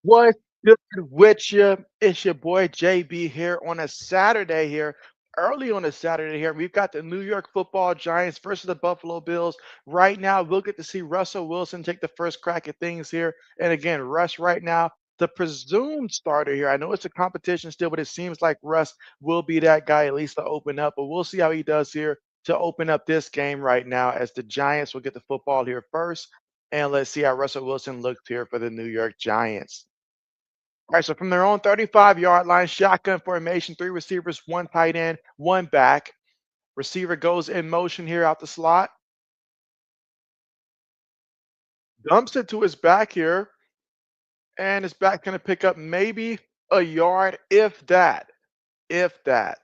What's good with you? It's your boy JB here on a Saturday here, early on a Saturday here. We've got the New York Football Giants versus the Buffalo Bills. Right now, we'll get to see Russell Wilson take the first crack at things here. And again, Russ right now, the presumed starter here. I know it's a competition still, but it seems like Russ will be that guy at least to open up. But we'll see how he does here to open up this game right now as the Giants will get the football here first. And let's see how Russell Wilson looks here for the New York Giants. All right, so from their own 35-yard line, shotgun formation, three receivers, one tight end, one back. Receiver goes in motion here out the slot, dumps it to his back here, and his back going to pick up maybe a yard, if that. If that.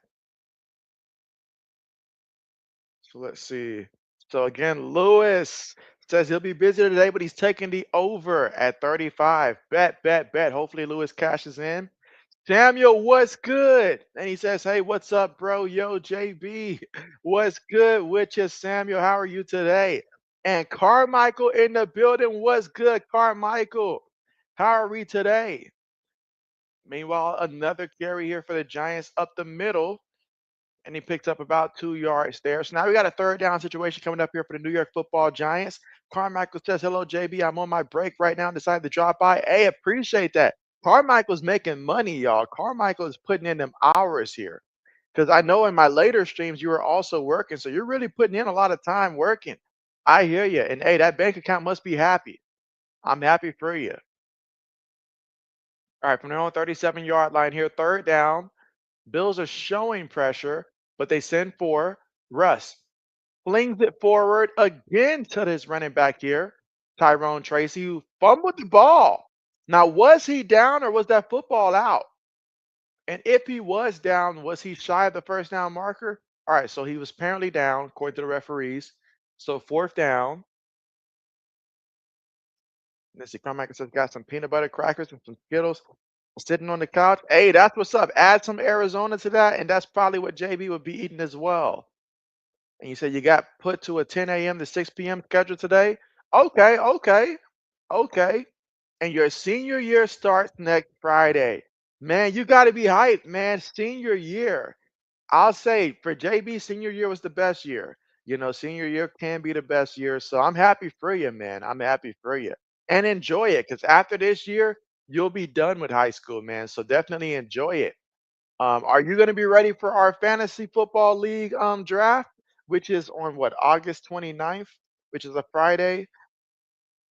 So let's see. So again, Lewis says he'll be busy today, but he's taking the over at 35. Bet, bet, bet. Hopefully, Lewis cashes in. Samuel, what's good? And he says, hey, what's up, bro? Yo, JB, what's good with you, Samuel? How are you today? And Carmichael in the building, what's good, Carmichael? How are we today? Meanwhile, another carry here for the Giants up the middle, and he picked up about 2 yards there. So now we got a third down situation coming up here for the New York Football Giants. Carmichael says, hello, JB. I'm on my break right now and decided to drop by. Hey, appreciate that. Carmichael's making money, y'all. Carmichael is putting in them hours here. Because I know in my later streams, you were also working. So you're really putting in a lot of time working. I hear you. And hey, that bank account must be happy. I'm happy for you. All right, from their own 37-yard line here, third down. Bills are showing pressure, but they send for Russ. Flings it forward again to this running back here, Tyrone Tracy, who fumbled the ball. Now, was he down or was that football out? And if he was down, was he shy of the first down marker? All right, so he was apparently down, according to the referees. So fourth down. Let's see, Carmack says got some peanut butter crackers and some Skittles sitting on the couch. Hey, that's what's up. Add some Arizona to that, and that's probably what JB would be eating as well. And you said you got put to a 10 a.m. to 6 p.m. schedule today? Okay, okay, okay. And your senior year starts next Friday. Man, you got to be hyped, man. Senior year. I'll say for JB, senior year was the best year. You know, senior year can be the best year. So I'm happy for you, man. I'm happy for you. And enjoy it because after this year, you'll be done with high school, man. So definitely enjoy it. Are you going to be ready for our fantasy football league draft, which is on what, August 29th, which is a Friday?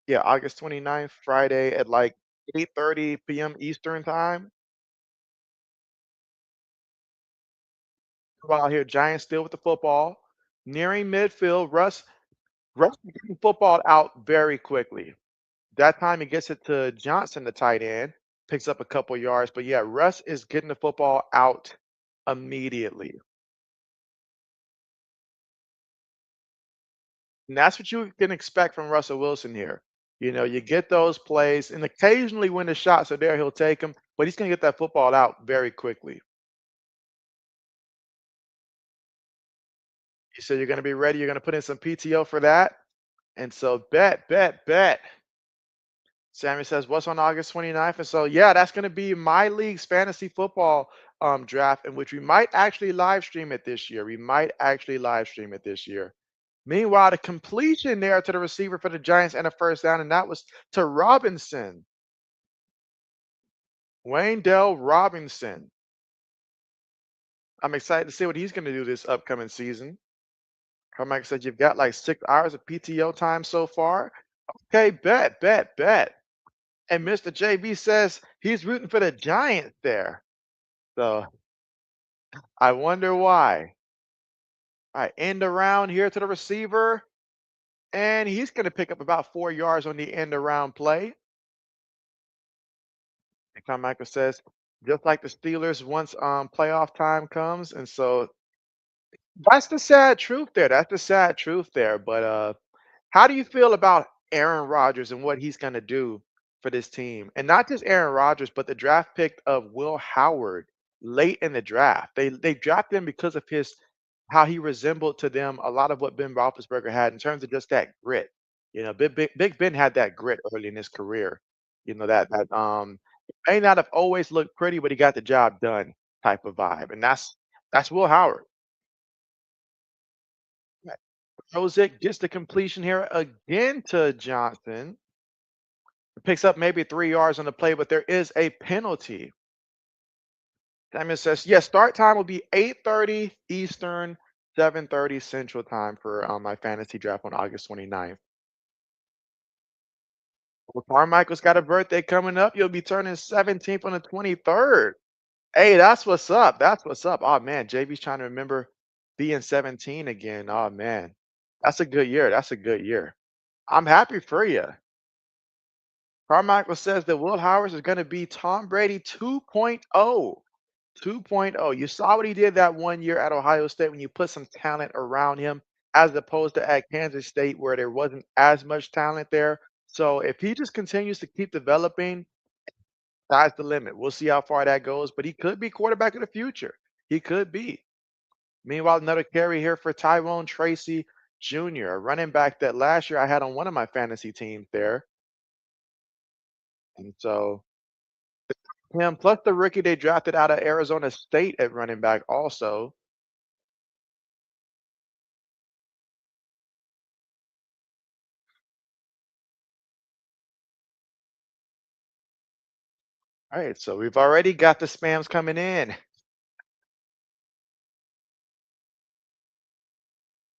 Yeah, August 29th, Friday at like 8:30 p.m. Eastern time. While here, Giants still with the football, nearing midfield. Russ is getting football out very quickly. That time he gets it to Johnson, the tight end, picks up a couple yards. But yeah, Russ is getting the football out immediately. And that's what you can expect from Russell Wilson here. You know, you get those plays, and occasionally when the shots are there, he'll take them, but he's going to get that football out very quickly. You said you're going to be ready. You're going to put in some PTO for that. And so, bet, bet, bet. Sammy says, what's on August 29th? And so, yeah, that's going to be my league's fantasy football draft, in which we might actually live stream it this year. We might actually live stream it this year. Meanwhile, the completion there to the receiver for the Giants and a first down, and that was to Robinson. Wayne Robinson. I'm excited to see what he's going to do this upcoming season. Carmack said you've got like 6 hours of PTO time so far. Okay, bet, bet, bet. And Mr. JB says he's rooting for the Giants there. So I wonder why. All right, end around here to the receiver. And he's going to pick up about 4 yards on the end around play. And Carmichael says, just like the Steelers once playoff time comes. And so that's the sad truth there. That's the sad truth there. But how do you feel about Aaron Rodgers and what he's going to do for this team? And not just Aaron Rodgers, but the draft pick of Will Howard late in the draft. They drafted him because of his how he resembled to them a lot of what Ben Roethlisberger had in terms of just that grit. You know, Big Ben had that grit early in his career. You know that May not have always looked pretty, but he got the job done type of vibe, and that's Will Howard. Right. Throws it, gets the completion here again to Johnson. Picks up maybe 3 yards on the play, but there is a penalty. Diamond says, yes, start time will be 8:30 Eastern, 7:30 Central Time for my fantasy draft on August 29th. Well, Carmichael's got a birthday coming up. You'll be turning 17th on the 23rd. Hey, that's what's up. That's what's up. Oh man, JB's trying to remember being 17 again. Oh man, that's a good year. That's a good year. I'm happy for you. Carmichael says that Will Howard is going to be Tom Brady 2.0. 2.0. You saw what he did that one year at Ohio State when you put some talent around him, as opposed to at Kansas State where there wasn't as much talent there. So if he just continues to keep developing, sky's the limit. We'll see how far that goes, but he could be quarterback of the future. He could be. Meanwhile, another carry here for Tyrone Tracy Jr., a running back that last year I had on one of my fantasy teams there. And so him plus the rookie they drafted out of Arizona State at running back also. All right, so we've already got the spams coming in.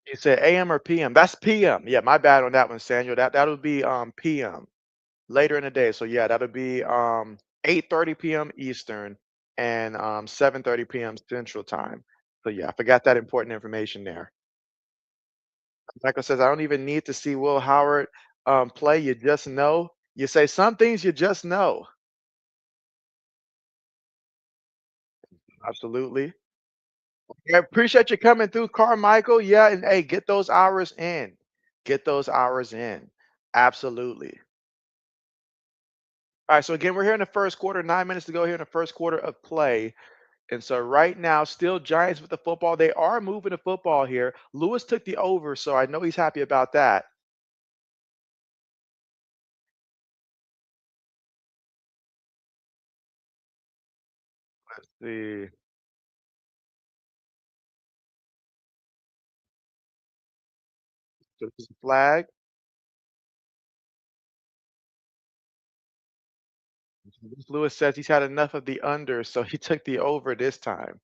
You said AM or PM? That's PM. Yeah, my bad on that one, Samuel. That'll be PM later in the day. So yeah, that'll be 8:30 p.m. Eastern and 7:30 p.m. Central Time. So yeah, I forgot that important information there. Michael says I don't even need to see Will Howard play. You just know. You say some things you just know. Absolutely. I appreciate you coming through, Carmichael. Yeah, and hey, get those hours in. Get those hours in. Absolutely. All right, so again, we're here in the first quarter, 9 minutes to go here in the first quarter of play. And so right now, still Giants with the football. They are moving the football here. Lewis took the over, so I know he's happy about that. Let's see. So this is a flag. Lewis says he's had enough of the under, so he took the over this time.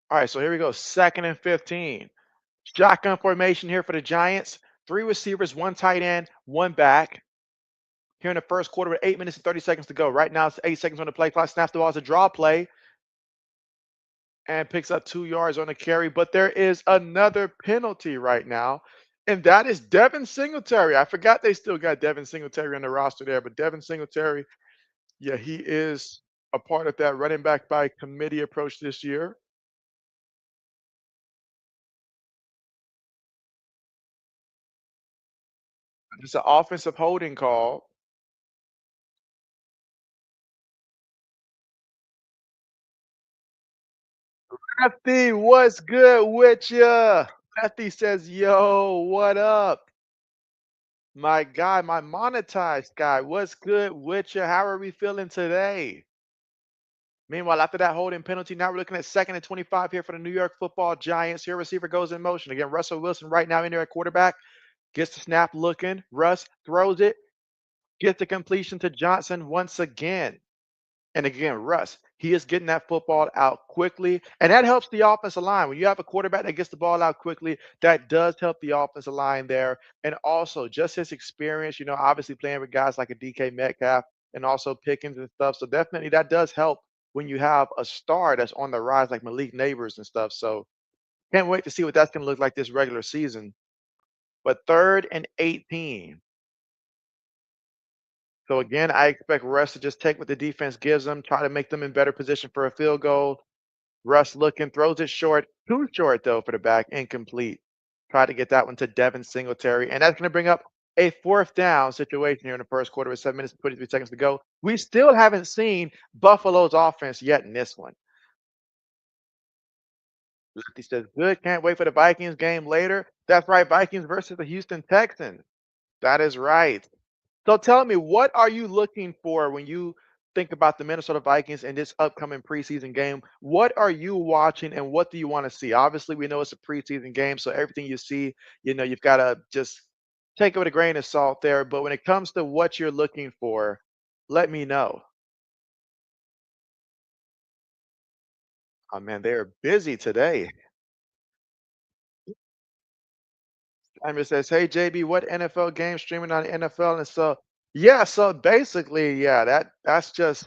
All right, so here we go. Second and 15. Shotgun formation here for the Giants. Three receivers, one tight end, one back. Here in the first quarter with 8 minutes and 30 seconds to go. Right now, it's 8 seconds on the play clock. Snaps the ball as a draw play and picks up 2 yards on the carry. But there is another penalty right now, and that is Devin Singletary. I forgot they still got Devin Singletary on the roster there, but Devin Singletary, yeah, he is a part of that running back by committee approach this year. It's an offensive holding call. Lefty, what's good with ya? Lefty says, yo, what up? My guy, my monetized guy, what's good with ya? How are we feeling today? Meanwhile, after that holding penalty, now we're looking at second and 25 here for the New York Football Giants. Here, receiver goes in motion. Again, Russell Wilson right now in there at quarterback. Gets the snap looking. Russ throws it. Gets the completion to Johnson once again. And again, Russ, he is getting that football out quickly, and that helps the offensive line. When you have a quarterback that gets the ball out quickly, that does help the offensive line there. And also, just his experience, obviously playing with guys like a DK Metcalf and also Pickens and stuff. So definitely that does help when you have a star that's on the rise like Malik Neighbors and stuff. So can't wait to see what that's going to look like this regular season. But third and 18. So again, I expect Russ to just take what the defense gives them, try to make them in better position for a field goal. Russ looking, throws it short, too short though for the back, incomplete. Try to get that one to Devin Singletary, and that's going to bring up a fourth down situation here in the first quarter with 7 minutes and 23 seconds to go. We still haven't seen Buffalo's offense yet in this one. He says, good, can't wait for the Vikings game later. That's right, Vikings versus the Houston Texans. That is right. So tell me, what are you looking for when you think about the Minnesota Vikings in this upcoming preseason game? What are you watching and what do you want to see? Obviously, we know it's a preseason game, so everything you see, you've got to just take it with a grain of salt there. But when it comes to what you're looking for, let me know. Oh man, they are busy today. Timer says, "Hey JB, what NFL game streaming on the NFL?" And so, yeah, so basically, yeah, that's just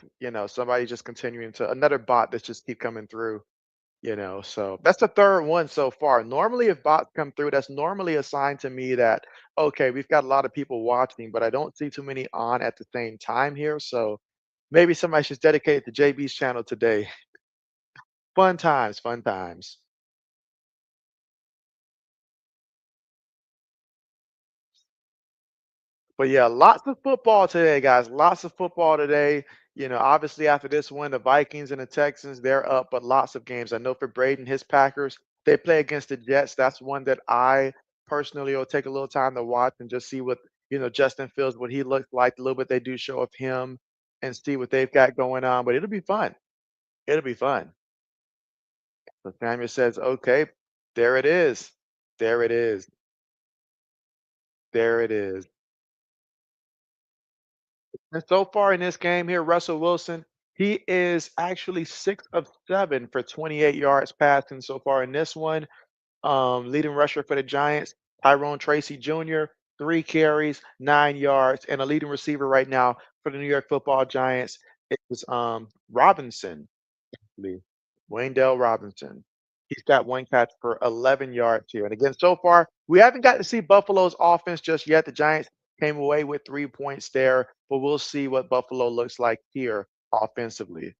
somebody just continuing to another bot that's just keep coming through. So that's the third one so far. Normally, if bots come through, that's normally a sign to me that okay, we've got a lot of people watching, but I don't see too many on at the same time here. So maybe somebody should dedicate it to JB's channel today. Fun times, fun times. But yeah, lots of football today, guys. Lots of football today. Obviously after this one, the Vikings and the Texans, they're up, but lots of games. I know for Braden, his Packers, they play against the Jets. That's one that I personally will take a little time to watch and just see what, Justin Fields, what he looks like, a little bit they do show of him and see what they've got going on. But it'll be fun. It'll be fun. So Samuel says, okay, there it is. There it is. There it is. And so far in this game here, Russell Wilson, he is actually 6 of 7 for 28 yards passing so far in this one. Leading rusher for the Giants, Tyrone Tracy Jr., 3 carries, 9 yards, and a leading receiver right now for the New York Football Giants is Robinson. Lee. Wayndell Robinson. He's got one catch for 11 yards here. And again, so far, we haven't got to see Buffalo's offense just yet. The Giants came away with 3 points there, but we'll see what Buffalo looks like here offensively.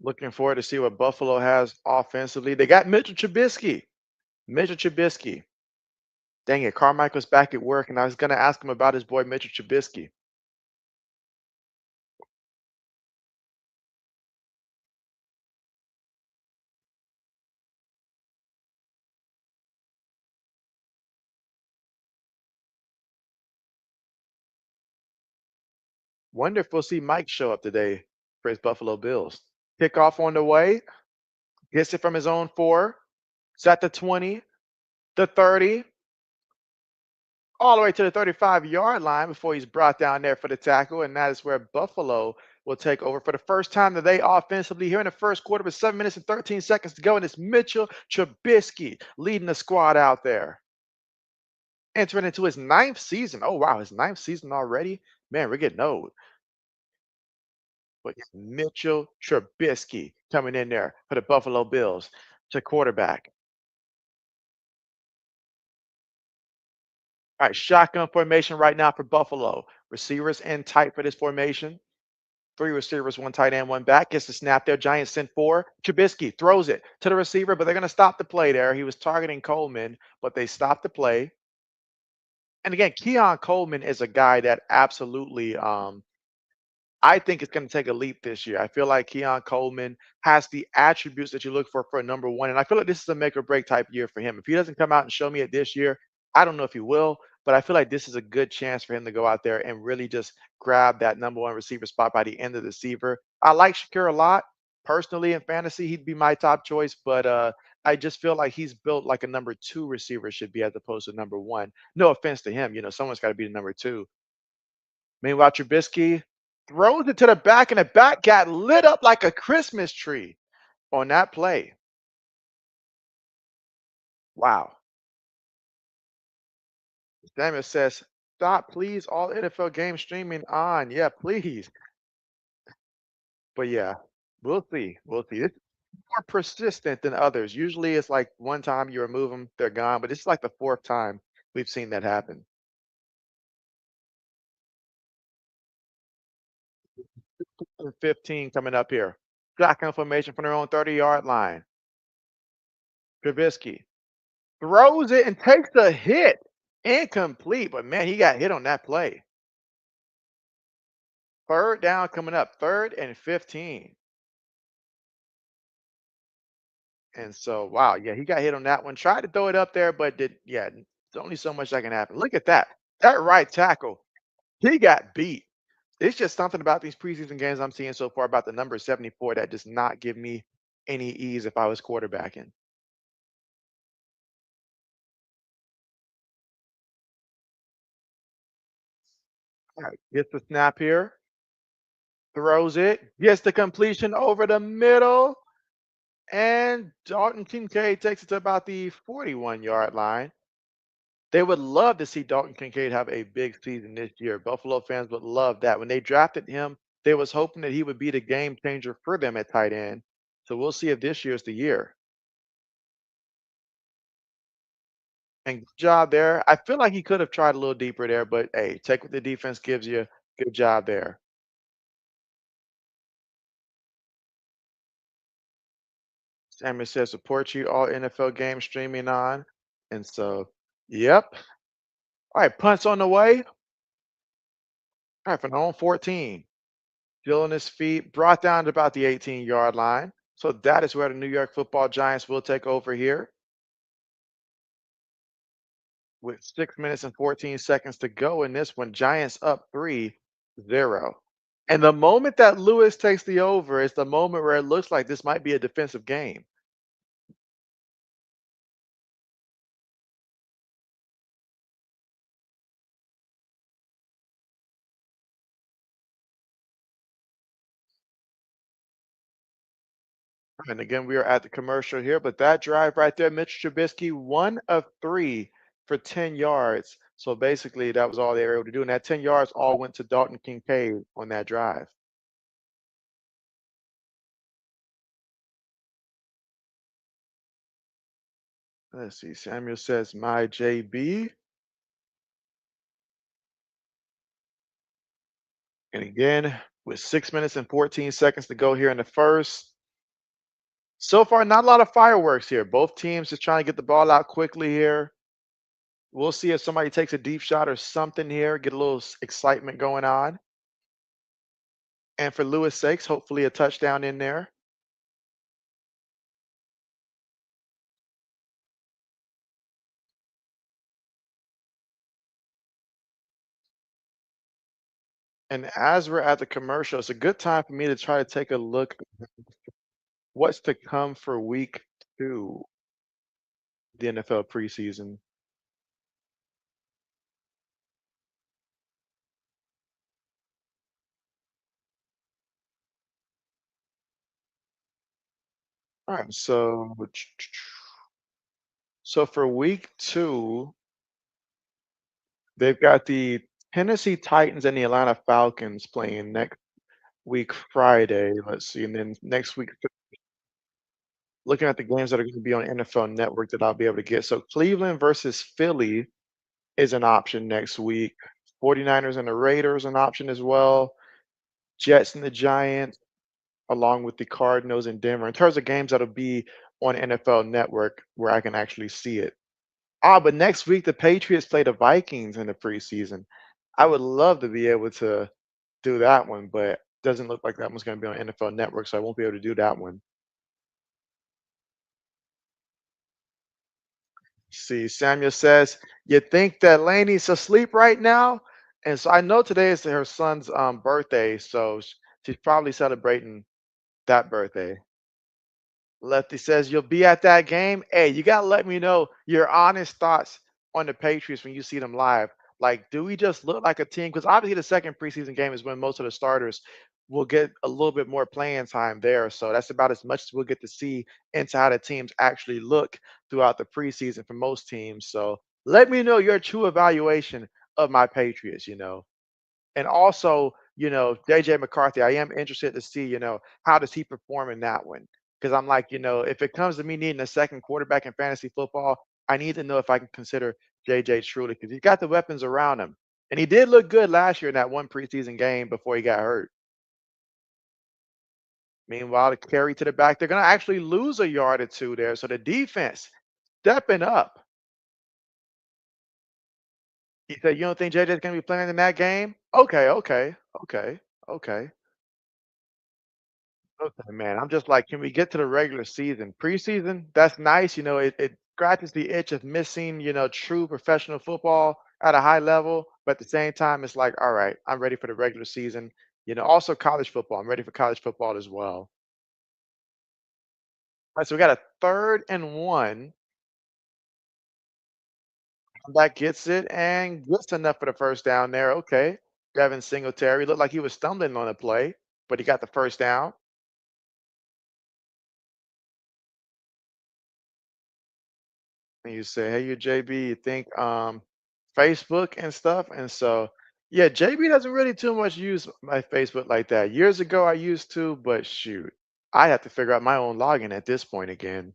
Looking forward to see what Buffalo has offensively. They got Mitchell Trubisky. Mitchell Trubisky. Dang it, Carmichael's back at work, and I was going to ask him about his boy Mitchell Trubisky. Wonder if we'll see Mike show up today for his Buffalo Bills. Kickoff on the way. Gets it from his own 4. It's at the 20, the 30, all the way to the 35-yard line before he's brought down there for the tackle. And that is where Buffalo will take over for the first time today offensively here in the first quarter with 7 minutes and 13 seconds to go. And it's Mitchell Trubisky leading the squad out there. Entering into his ninth season. Oh, wow. His ninth season already? Man, we're getting old. But it's Mitchell Trubisky coming in there for the Buffalo Bills to quarterback. All right, shotgun formation right now for Buffalo. Receivers in tight for this formation. 3 receivers, 1 tight end, 1 back. Gets the snap there. Giants send 4. Trubisky throws it to the receiver, but they're going to stop the play there. He was targeting Coleman, but they stopped the play. And again, Keon Coleman is a guy that absolutely I think it's going to take a leap this year. I feel like Keon Coleman has the attributes that you look for a number one. And I feel like this is a make or break type year for him. If he doesn't come out and show me it this year, I don't know if he will, but I feel like this is a good chance for him to go out there and really just grab that number one receiver spot by the end of the season. I like Shakir a lot. Personally, in fantasy, he'd be my top choice, but I just feel like he's built like a number 2 receiver should be as opposed to number 1. No offense to him, someone's got to be the number 2. Meanwhile, Trubisky throws it to the back, and the back got lit up like a Christmas tree on that play. Wow. Samuel says, stop, please? All NFL game streaming on. Yeah, please. But yeah, we'll see. We'll see. It's more persistent than others. Usually it's like one time you remove them, they're gone. But it's like the fourth time we've seen that happen. And 15 coming up here. Shotgun formation from their own 30-yard line. Trubisky throws it and takes the hit. Incomplete, but man, he got hit on that play. Third down coming up, 3rd and 15. And so, wow, yeah, he got hit on that one. Tried to throw it up there, but did, yeah, there's only so much that can happen. Look at that. That right tackle, he got beat. It's just something about these preseason games I'm seeing so far about the number 74 that does not give me any ease if I was quarterbacking. All right, gets the snap here, throws it, gets the completion over the middle, and Dalton Kincaid takes it to about the 41-yard line. They would love to see Dalton Kincaid have a big season this year. Buffalo fans would love that. When they drafted him, they was hoping that he would be the game changer for them at tight end. So we'll see if this year's the year. And good job there. I feel like he could have tried a little deeper there, but hey, take what the defense gives you. Good job there. Samuel says support you all NFL games streaming on. And so, yep. All right, punts on the way. All right, from home 14. Still on his feet, brought down to about the 18-yard line. So that is where the New York Football Giants will take over here with 6 minutes and 14 seconds to go in this one. Giants up 3-0. And the moment that Lewis takes the over is the moment where it looks like this might be a defensive game. And again, we are at the commercial here, but that drive right there, Mitch Trubisky, 1 of 3 for 10 yards. So basically, that was all they were able to do. And that 10 yards all went to Dalton Kincaid on that drive. Let's see. Samuel says, my JB. And again, with 6 minutes and 14 seconds to go here in the first. So far, not a lot of fireworks here. Both teams just trying to get the ball out quickly here. We'll see if somebody takes a deep shot or something here, get a little excitement going on. And for Lewis' sakes, hopefully a touchdown in there. And as we're at the commercial, it's a good time for me to try to take a look what's to come for week 2, the NFL preseason. All right, so for week 2, they've got the Tennessee Titans and the Atlanta Falcons playing next week Friday. Let's see, and then next week, looking at the games that are going to be on NFL Network that I'll be able to get. So Cleveland versus Philly is an option next week. 49ers and the Raiders an option as well. Jets and the Giants, along with the Cardinals and Denver. In terms of games that'll be on NFL Network where I can actually see it. But next week the Patriots play the Vikings in the preseason. I would love to be able to do that one, but doesn't look like that one's going to be on NFL Network, so I won't be able to do that one. See, Samuel says, "You think that Lainey's asleep right now?" And so I know today is her son's birthday, so she's probably celebrating that birthday. Lefty says, "You'll be at that game." Hey, you gotta let me know your honest thoughts on the Patriots when you see them live. Like, do we just look like a team? Because obviously the second preseason game is when most of the starters will get a little bit more playing time there. So that's about as much as we'll get to see into how the teams actually look throughout the preseason for most teams. So let me know your true evaluation of my Patriots, you know. And also, you know, JJ McCarthy, I am interested to see, you know, how does he perform in that one? Because I'm like, you know, if it comes to me needing a second quarterback in fantasy football, I need to know if I can consider JJ truly because he's got the weapons around him. And he did look good last year in that one preseason game before he got hurt. Meanwhile, the carry to the back, they're going to actually lose a yard or two there. So the defense stepping up. He said, "You don't think JJ's going to be playing in that game?" Okay, okay, okay, okay. Okay, man. I'm just like, can we get to the regular season? Preseason, that's nice. You know, it scratches the itch of missing, you know, true professional football at a high level. But at the same time, it's like, all right, I'm ready for the regular season. You know, also college football. I'm ready for college football as well. All right, so we got a 3rd and 1. That gets it and gets enough for the first down there. Okay. Devin Singletary looked like he was stumbling on the play, but he got the first down. And you say, "Hey, you JB, you think Facebook and stuff?" And so, yeah, JB doesn't really too much use my Facebook like that. Years ago, I used to, but shoot, I have to figure out my own login at this point again.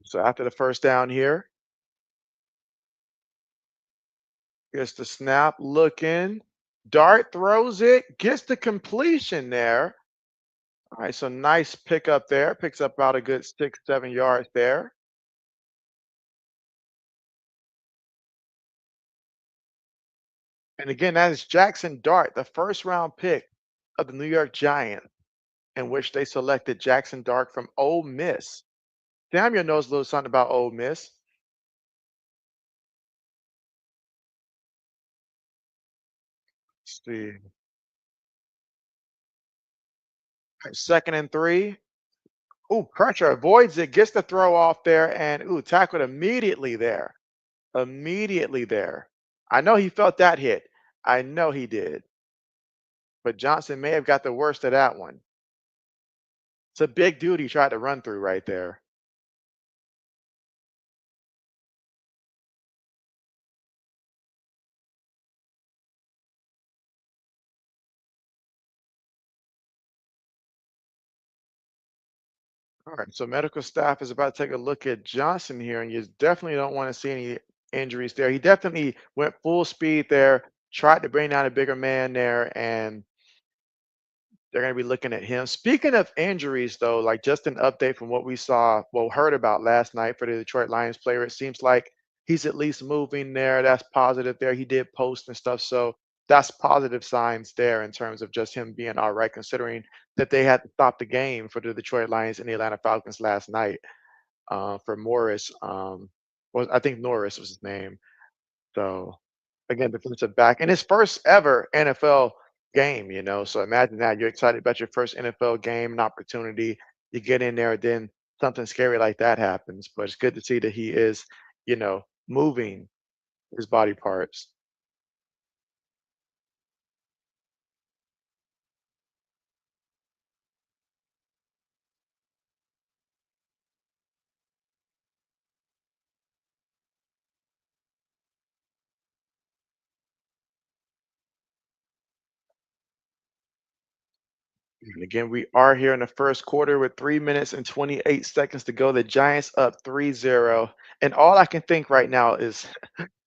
So after the first down here, gets the snap, looking, Dart throws it, gets the completion there. All right, so nice pickup there. Picks up about a good 6, 7 yards there. And again, that is Jackson Dart, the first round pick of the New York Giants, in which they selected Jackson Dart from Ole Miss. Samuel knows a little something about Ole Miss. Let's see. 2nd and 3. Ooh, pressure avoids it, gets the throw off there, and ooh, tackled immediately there. Immediately there. I know he felt that hit. I know he did. But Johnson may have got the worst of that one. It's a big dude he tried to run through right there. All right, so medical staff is about to take a look at Johnson here, and you definitely don't want to see any injuries there. He definitely went full speed there, tried to bring down a bigger man there, and they're going to be looking at him. Speaking of injuries, though, like just an update from what we saw, well, heard about last night for the Detroit Lions player, it seems like he's at least moving there. That's positive there. He did post and stuff. So that's positive signs there in terms of just him being all right, considering that they had to stop the game for the Detroit Lions and the Atlanta Falcons last night for Morris. Well, I think Norris was his name. So again, defensive back and his first ever NFL game, you know. So imagine that you're excited about your first NFL game and opportunity. You get in there, then something scary like that happens. But it's good to see that he is, you know, moving his body parts. And again, we are here in the first quarter with 3 minutes and 28 seconds to go. The Giants up 3-0. And all I can think right now is,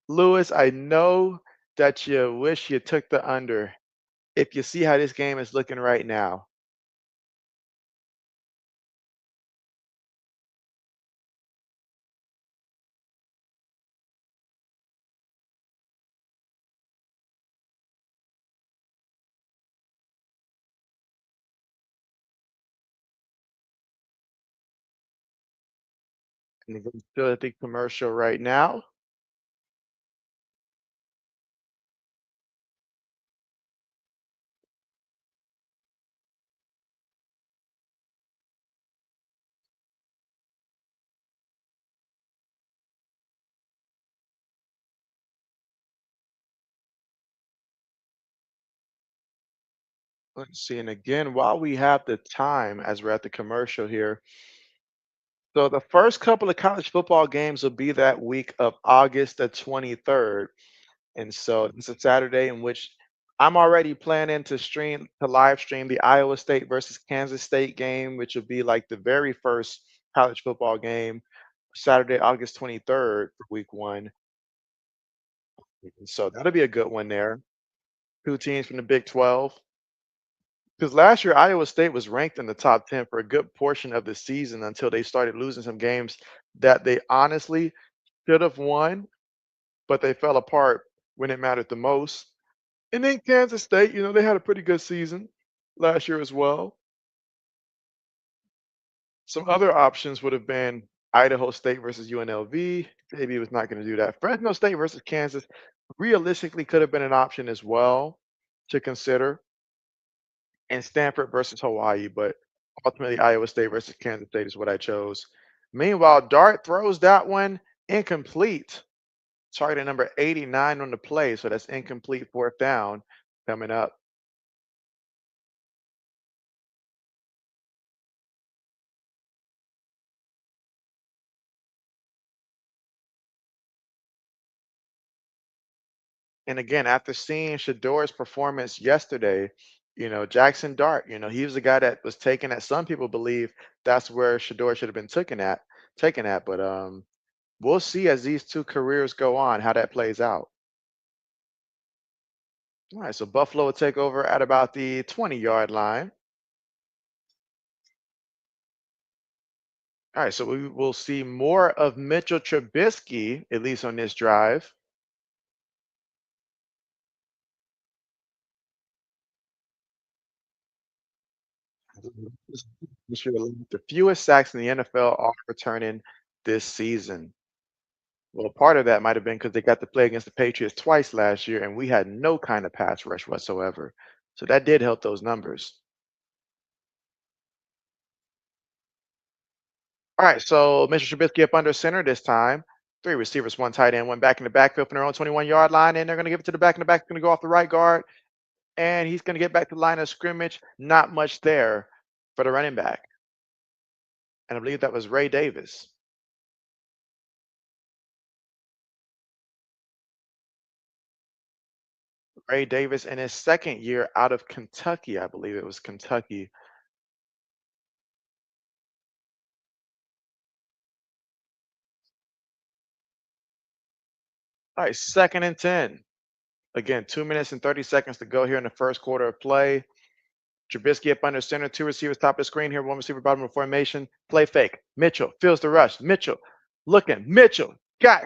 Lewis, I know that you wish you took the under. If you see how this game is looking right now, and you can still at the commercial right now. Let's see. And again, while we have the time as we're at the commercial here, So the first couple of college football games will be that week of August the 23rd. And so it's a Saturday in which I'm already planning to live stream the Iowa State versus Kansas State game, which will be like the very first college football game, Saturday, August 23rd for week one. And so that'll be a good one there. Two teams from the Big 12. Because last year Iowa State was ranked in the top 10 for a good portion of the season until they started losing some games that they honestly should have won, but they fell apart when it mattered the most. And then Kansas State, they had a pretty good season last year as well. Some other options would have been Idaho State versus UNLV. Maybe was not going to do that. Fresno State versus Kansas realistically could have been an option as well to consider. And Stanford versus Hawaii, but ultimately Iowa State versus Kansas State is what I chose. Meanwhile, Dart throws that one incomplete. Target number 89 on the play, so that's incomplete fourth down coming up. And again, after seeing Shador's performance yesterday, Jackson Dart, he was the guy that was taken at. Some people believe that's where Shador should have been taken at. But we'll see as these two careers go on how that plays out. All right, so Buffalo will take over at about the 20-yard line. All right, so we will see more of Mitchell Trubisky, at least on this drive. The fewest sacks in the NFL are returning this season. Well, part of that might have been because they got to play against the Patriots twice last year, and we had no kind of pass rush whatsoever. So that did help those numbers. All right, so Mr. Trubisky up under center this time. Three receivers, one tight end, one back in the backfield from their own 21-yard line, and they're going to give it to the back in the back. Going to go off the right guard, and he's going to get back to the line of scrimmage. Not much there for the running back, and I believe that was Ray Davis. Ray Davis in his second year out of Kentucky, I believe it was Kentucky. All right, second and 10. Again, 2 minutes and 30 seconds to go here in the first quarter of play. Trubisky up under center, two receivers top of the screen here, one receiver bottom of formation. Play fake. Mitchell feels the rush. Mitchell looking. Mitchell got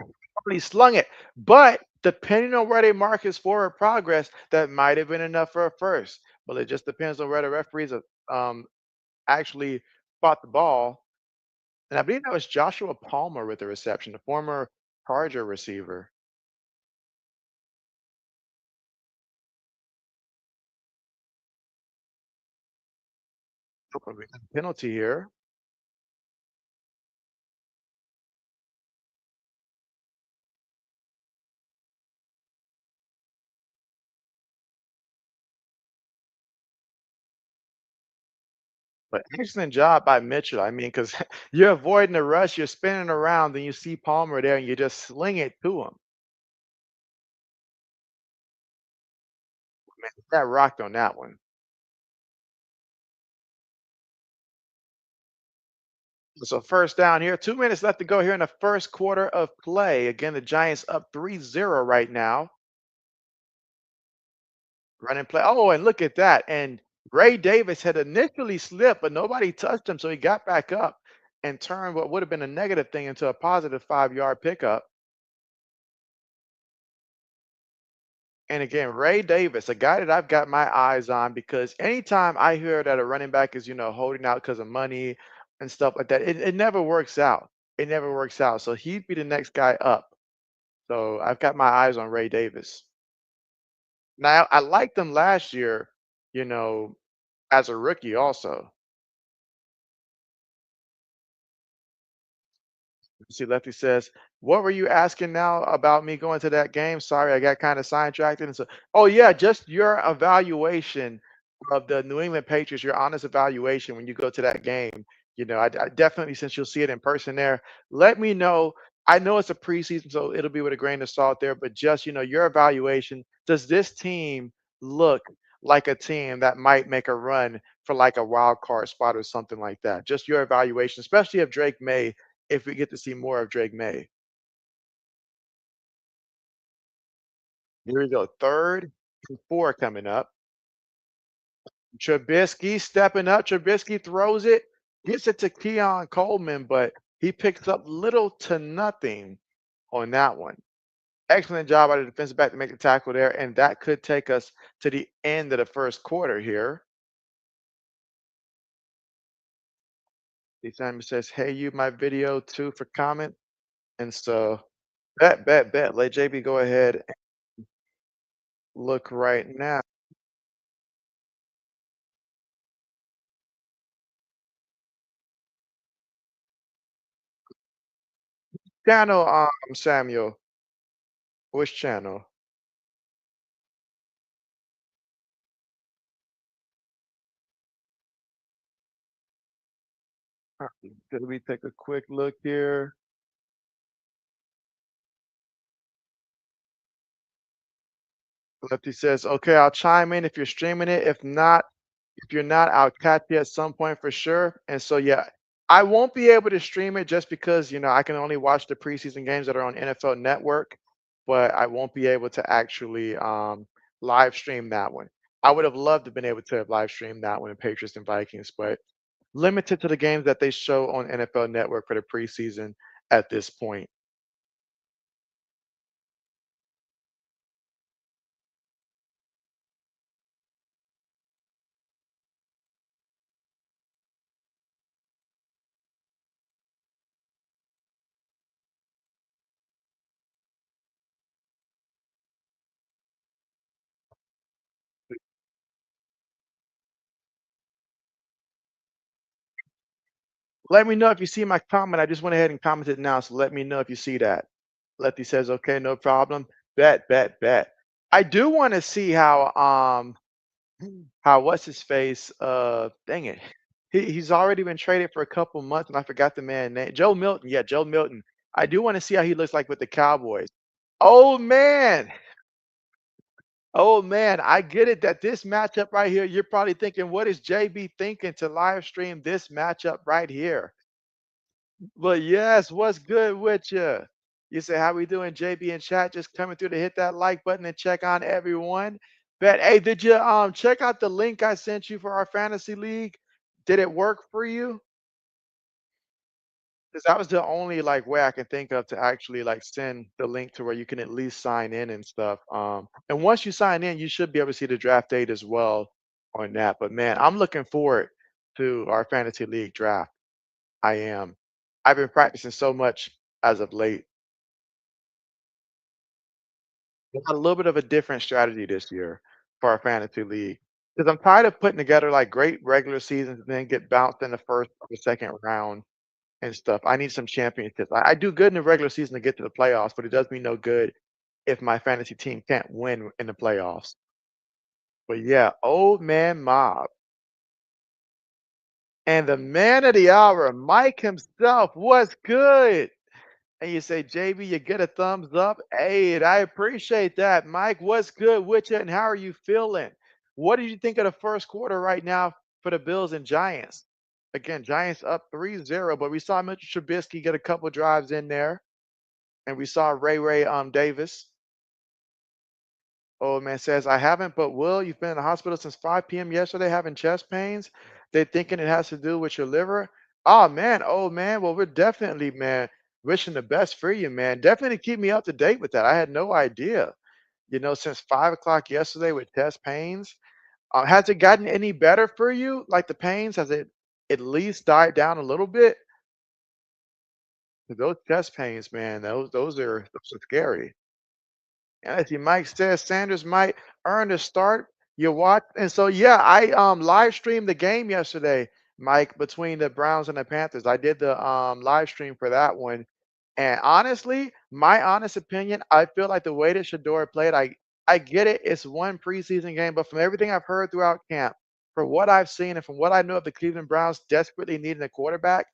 he slung it. But depending on where they mark his forward progress, that might have been enough for a first. But it just depends on where the referees have actually fought the ball. And I believe that was Joshua Palmer with the reception, the former Charger receiver. Penalty here. But excellent job by Mitchell. I mean, because you're avoiding the rush, you're spinning around, then you see Palmer there and you just sling it to him. Man, that rocked on that one. So first down here, 2 minutes left to go here in the first quarter of play. Again, the Giants up 3-0 right now. Running play. Oh, and look at that. And Ray Davis had initially slipped, but nobody touched him. So he got back up and turned what would have been a negative thing into a positive 5-yard pickup. And again, Ray Davis, a guy that I've got my eyes on because anytime I hear that a running back is, holding out because of money and stuff like that, it never works out. It never works out. So he'd be the next guy up. So I've got my eyes on Ray Davis. Now I liked him last year, you know, as a rookie also. See, Lefty says, "What were you asking now about me going to that game? Sorry, I got kind of sidetracked." And so, oh yeah, just your evaluation of the New England Patriots, your honest evaluation when you go to that game. I definitely, since you'll see it in person there, let me know. I know it's a preseason, so it'll be with a grain of salt there, but just, your evaluation. Does this team look like a team that might make a run for like a wild card spot or something like that? Just your evaluation, especially of Drake May, if we get to see more of Drake May. Here we go. Third and four coming up. Trubisky stepping up. Trubisky throws it, gets it to Keon Coleman, but he picks up little to nothing on that one. Excellent job by the defensive back to make the tackle there, and that could take us to the end of the first quarter here. Simon says, "Hey, you, my video too for comment." And so, bet. Let JB go ahead and look right now. Channel, Samuel, which channel? Let me take a quick look here. Lefty says, "Okay, I'll chime in if you're streaming it. If you're not, I'll catch you at some point for sure." And so, yeah, I won't be able to stream it just because, I can only watch the preseason games that are on NFL Network, but I won't be able to actually live stream that one. I would have loved to have been able to have live streamed that one in Patriots and Vikings, but limited to the games that they show on NFL Network for the preseason at this point. Let me know if you see my comment. I just went ahead and commented now, so let me know if you see that. Lefty says, "Okay, no problem." Bet. I do want to see how what's his face? Dang it, he's already been traded for a couple months, and I forgot the man name. Joe Milton. Yeah, Joe Milton. I do want to see how he looks like with the Cowboys. Oh man, oh man, I get it that this matchup right here. You're probably thinking, what is JB thinking to live stream this matchup right here? But yes, what's good with you? You say, how we doing, JB in chat? Just coming through to hit that like button and check on everyone. Bet, hey, did you check out the link I sent you for our fantasy league? Did it work for you? Because that was the only like way I can think of to actually like send the link to where you can at least sign in and stuff. And once you sign in, you should be able to see the draft date as well on that. But man, I'm looking forward to our fantasy league draft. I am. I've been practicing so much as of late. We got a little bit of a different strategy this year for our fantasy league because I'm tired of putting together like great regular seasons and then get bounced in the first or the second round and stuff. I need some championships. I do good in the regular season to get to the playoffs, but it does me no good if my fantasy team can't win in the playoffs. But yeah, old man Mob and the man of the hour, Mike himself. What's good? And you say, JB, you get a thumbs up. Hey, I appreciate that. Mike, what's good with you and how are you feeling? What did you think of the first quarter right now for the Bills and Giants? Again, Giants up 3-0, but we saw Mitchell Trubisky get a couple drives in there, and we saw Ray Davis. Old man says, I haven't, but Will, you've been in the hospital since 5 p.m. yesterday having chest pains. They're thinking it has to do with your liver. Oh, man. Oh, man. Well, we're definitely, man, wishing the best for you, man. Definitely keep me up to date with that. I had no idea, since 5 o'clock yesterday with chest pains. Has it gotten any better for you? Like the pains, has it at least died down a little bit? 'Cause those chest pains, man, those are scary. And as Mike says, Sanders might earn a start. You watch, and so yeah, I live streamed the game yesterday, Mike, between the Browns and the Panthers. I did the live stream for that one, and honestly, my honest opinion, I feel like the way that Shador played, I get it. It's one preseason game, but from everything I've heard throughout camp, for what I've seen and from what I know of the Cleveland Browns desperately needing a quarterback,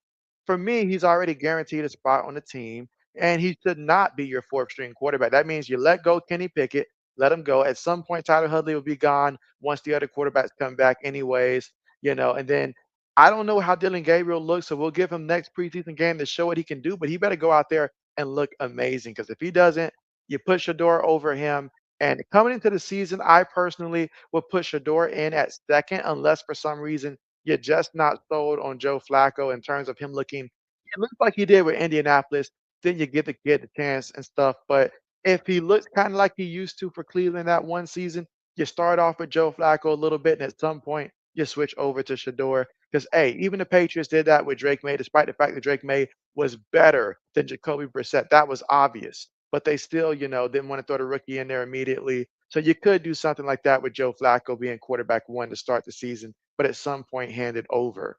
for me, he's already guaranteed a spot on the team, and he should not be your fourth string quarterback. That means you let go Kenny Pickett, let him go. At some point, Tyler Huntley will be gone once the other quarterbacks come back, anyways. And then I don't know how Dylan Gabriel looks, so we'll give him next preseason game to show what he can do. But he better go out there and look amazing, because if he doesn't, you put Shador over him. And coming into the season, I personally would put Shador in at second, unless for some reason you're just not sold on Joe Flacco in terms of him looking. It looks like he did with Indianapolis. Then you give the kid the chance and stuff. But if he looks kind of like he used to for Cleveland that one season, you start off with Joe Flacco a little bit, and at some point you switch over to Shador. Because hey, even the Patriots did that with Drake May, despite the fact that Drake May was better than Jacoby Brissett. That was obvious. But they still, didn't want to throw the rookie in there immediately. So you could do something like that with Joe Flacco being quarterback one to start the season, but at some point hand it over.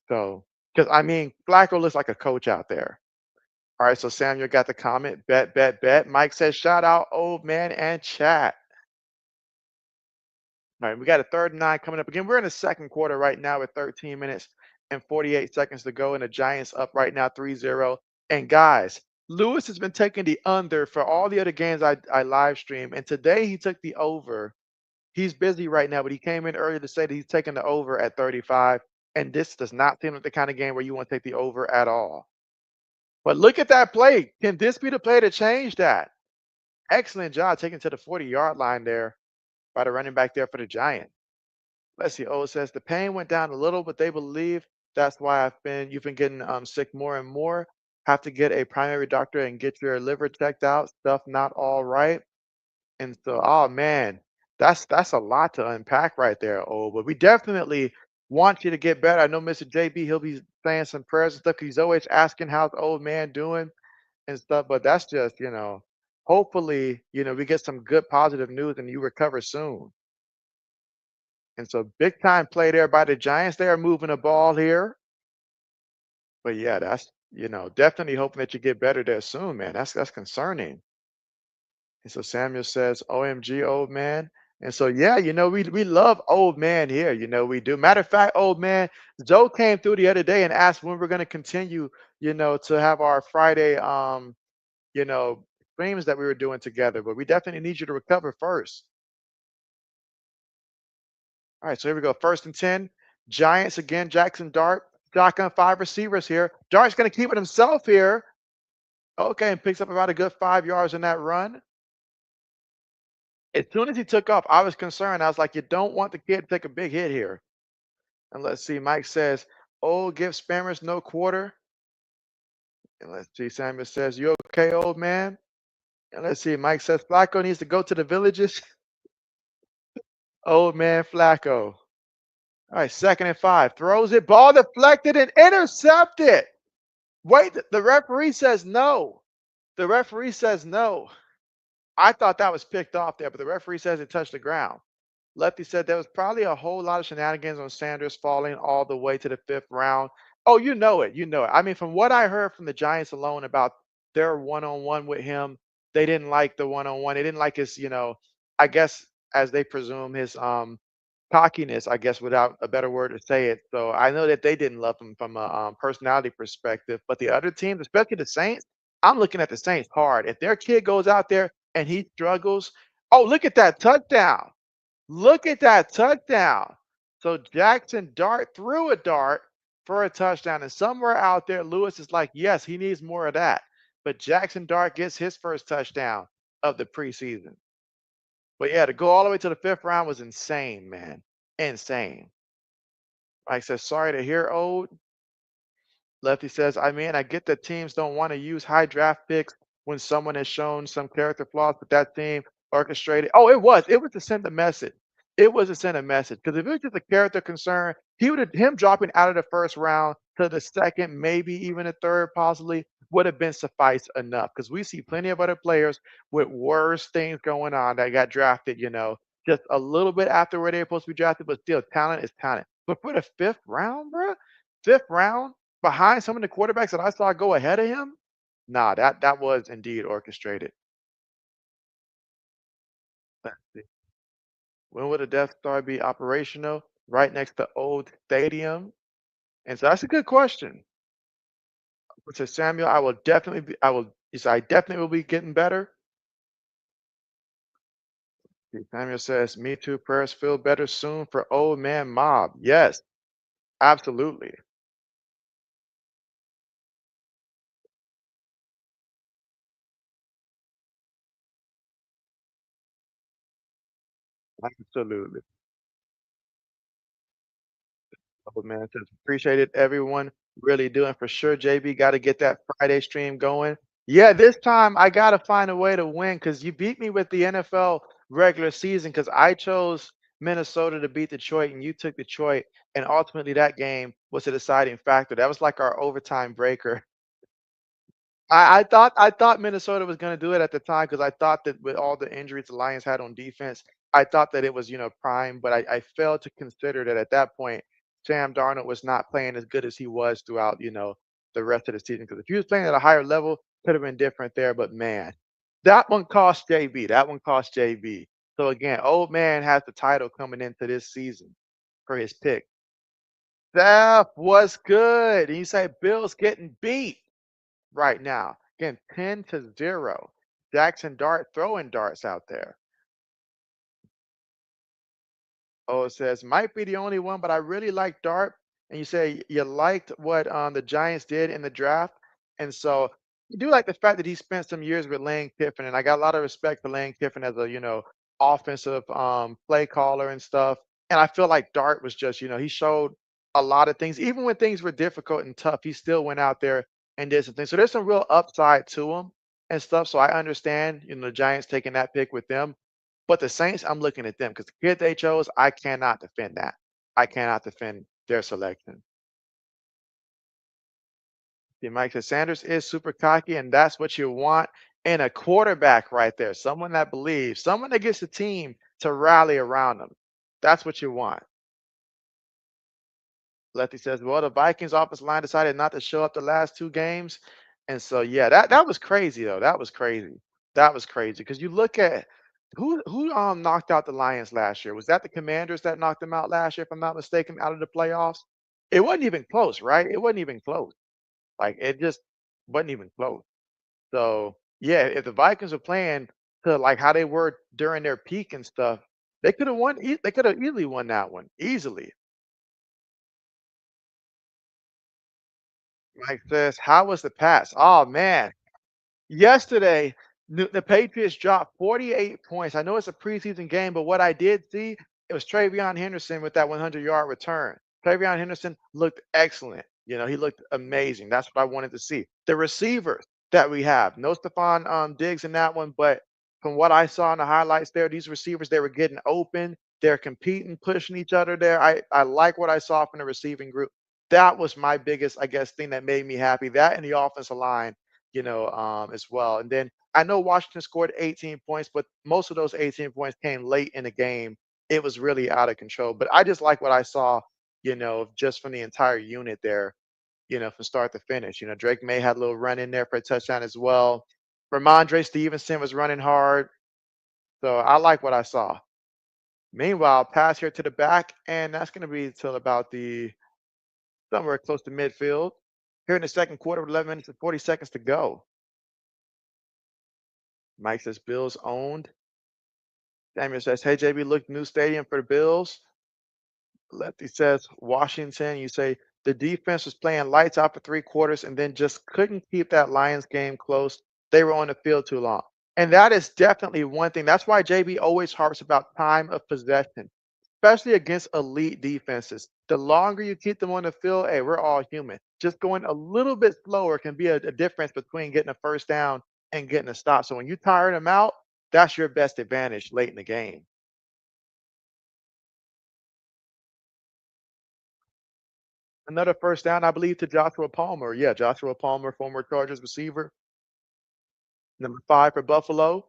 So, because I mean, Flacco looks like a coach out there. All right, so Samuel got the comment. Bet, bet, bet. Mike says, shout out, old man, and chat. All right, we got a 3rd and 9 coming up again. We're in the second quarter right now with 13 minutes and 48 seconds to go, and the Giants up right now 3-0. And guys, Lewis has been taking the under for all the other games I live stream, and today he took the over. He's busy right now, but he came in earlier to say that he's taking the over at 35, and this does not seem like the kind of game where you want to take the over at all. But look at that play. Can this be the play to change that? Excellent job taking to the 40-yard line there by the running back there for the Giants. Let's see. Oh, it says the pain went down a little, but they believe that's why you've been getting sick more and more. Have to get a primary doctor and get your liver checked out. Stuff not all right. And so, oh man, that's a lot to unpack right there. Oh, but we definitely want you to get better. I know Mr. JB, he'll be saying some prayers and stuff, 'cause he's always asking how's the old man doing and stuff. But that's just, hopefully, we get some good positive news and you recover soon. And so big time play there by the Giants. They are moving the ball here. But yeah, that's definitely hoping that you get better there soon, man. That's concerning. And so Samuel says, OMG, old man. And so yeah, we love old man here. We do. Matter of fact, old man, Joe came through the other day and asked when we're gonna continue, to have our Friday you know, streams that we were doing together. But we definitely need you to recover first. All right, so here we go. 1st and 10. Giants again. Jackson Dart. Shotgun 5 receivers here. Dart's going to keep it himself here. Okay, and picks up about a good 5 yards in that run. As soon as he took off, I was concerned. I was like, you don't want the kid to take a big hit here. And let's see. Mike says, oh, give spammers no quarter. And let's see. Samuel says, you okay, old man? And let's see. Mike says, Flacco needs to go to the villages. Old man Flacco. All right, 2nd and 5. Throws it, ball deflected and intercepted. Wait, the referee says no. The referee says no. I thought that was picked off there, but the referee says it touched the ground. Lefty said there was probably a whole lot of shenanigans on Sanders falling all the way to the 5th round. Oh, you know it. You know it. I mean, from what I heard from the Giants alone about their one-on-one with him, they didn't like the one-on-one. They didn't like his, I guess as they presume his cockiness, I guess without a better word to say it. So I know that they didn't love him from a personality perspective, but the other teams, especially the Saints, I'm looking at the Saints hard. If their kid goes out there and he struggles, oh, look at that touchdown. Look at that touchdown. So Jackson Dart threw a dart for a touchdown. And somewhere out there, Lewis is like, yes, he needs more of that. But Jackson Dart gets his first touchdown of the preseason. But yeah, to go all the way to the 5th round was insane, man. Insane. Mike says, sorry to hear, old. Lefty says, I mean, I get that teams don't want to use high draft picks when someone has shown some character flaws, but that team orchestrated. Oh, it was. It was to send a message. It was to send a message. Because if it was just a character concern, him dropping out of the 1st round to the 2nd, maybe even a 3rd, possibly would have been suffice enough. Because we see plenty of other players with worse things going on that got drafted, just a little bit after where they're supposed to be drafted, but still talent is talent. But for the 5th round, bro, 5th round behind some of the quarterbacks that I saw go ahead of him, nah, that was indeed orchestrated. Let's see. When will the Death Star be operational? right next to Old Stadium? And so that's a good question. So Samuel, I will definitely be, I will, yes, I definitely will be getting better. Samuel says, me too, prayers feel better soon for old man Mob. Yes, absolutely. Absolutely. Oh, man, just appreciate it, everyone. Really doing for sure. JB got to get that Friday stream going. Yeah, this time I got to find a way to win because you beat me with the NFL regular season because I chose Minnesota to beat Detroit and you took Detroit. And ultimately, that game was a deciding factor. That was like our overtime breaker. I thought Minnesota was gonna do it at the time because I thought that with all the injuries the Lions had on defense, I thought that it was, prime, but I failed to consider that at that point, Sam Darnold was not playing as good as he was throughout, the rest of the season. Because if he was playing at a higher level, could have been different there. But man, that one cost JB. That one cost JB. So again, old man has the title coming into this season for his pick. That was good. And you say Bill's getting beat right now. Again, 10-0. Jackson Dart throwing darts out there. Oh, it says might be the only one, but I really like Dart. And you say you liked what the Giants did in the draft, and so you do like the fact that he spent some years with Lane Kiffin, and I got a lot of respect for Lane Kiffin as a offensive play caller and stuff. And I feel like Dart was just he showed a lot of things, even when things were difficult and tough, he still went out there and did some things. So there's some real upside to him and stuff. So I understand the Giants taking that pick with them. But the Saints, I'm looking at them because the kid they chose, I cannot defend that. I cannot defend their selection. See, Mike says Sanders is super cocky, and that's what you want in a quarterback right there. Someone that believes, someone that gets the team to rally around them. That's what you want. Lefty says, well, the Vikings offensive line decided not to show up the last two games. And so yeah, that was crazy though. That was crazy. That was crazy. Because you look at who knocked out the Lions last year. Was that the Commanders that knocked them out last year, if I'm not mistaken, out of the playoffs? It wasn't even close, right? It wasn't even close. Like it just wasn't even close. So yeah, if the Vikings were playing to like how they were during their peak and stuff, they could have won. They could have easily won that one easily. Mike says, "How was the pass?" Oh man, yesterday the Patriots dropped 48 points. I know it's a preseason game, but what I did see it was Travion Henderson with that 100-yard return. Travion Henderson looked excellent. He looked amazing. That's what I wanted to see. The receivers that we have, no Stephon Diggs in that one, but from what I saw in the highlights there, these receivers they were getting open. They're competing, pushing each other there. I like what I saw from the receiving group. That was my biggest, I guess, thing that made me happy. That and the offensive line, as well. And then I know Washington scored 18 points, but most of those 18 points came late in the game. It was really out of control. But I just like what I saw, just from the entire unit there, from start to finish. Drake May had a little run in there for a touchdown as well. Ramondre Stevenson was running hard. So I like what I saw. Meanwhile, pass here to the back, and that's going to be till about the somewhere close to midfield. Here in the second quarter, with 11 minutes and 40 seconds to go. Mike says Bills owned. Samuel says, hey, JB, look, new stadium for the Bills. Lefty says, Washington. You say the defense was playing lights out for three quarters and then just couldn't keep that Lions game close. They were on the field too long. And that is definitely one thing. That's why JB always harps about time of possession, especially against elite defenses. The longer you keep them on the field, hey, we're all human. Just going a little bit slower can be a difference between getting a first down and getting a stop. So when you tire them out, that's your best advantage late in the game. Another first down, I believe, to Joshua Palmer. Yeah, Joshua Palmer, former Chargers receiver, number 5 for Buffalo.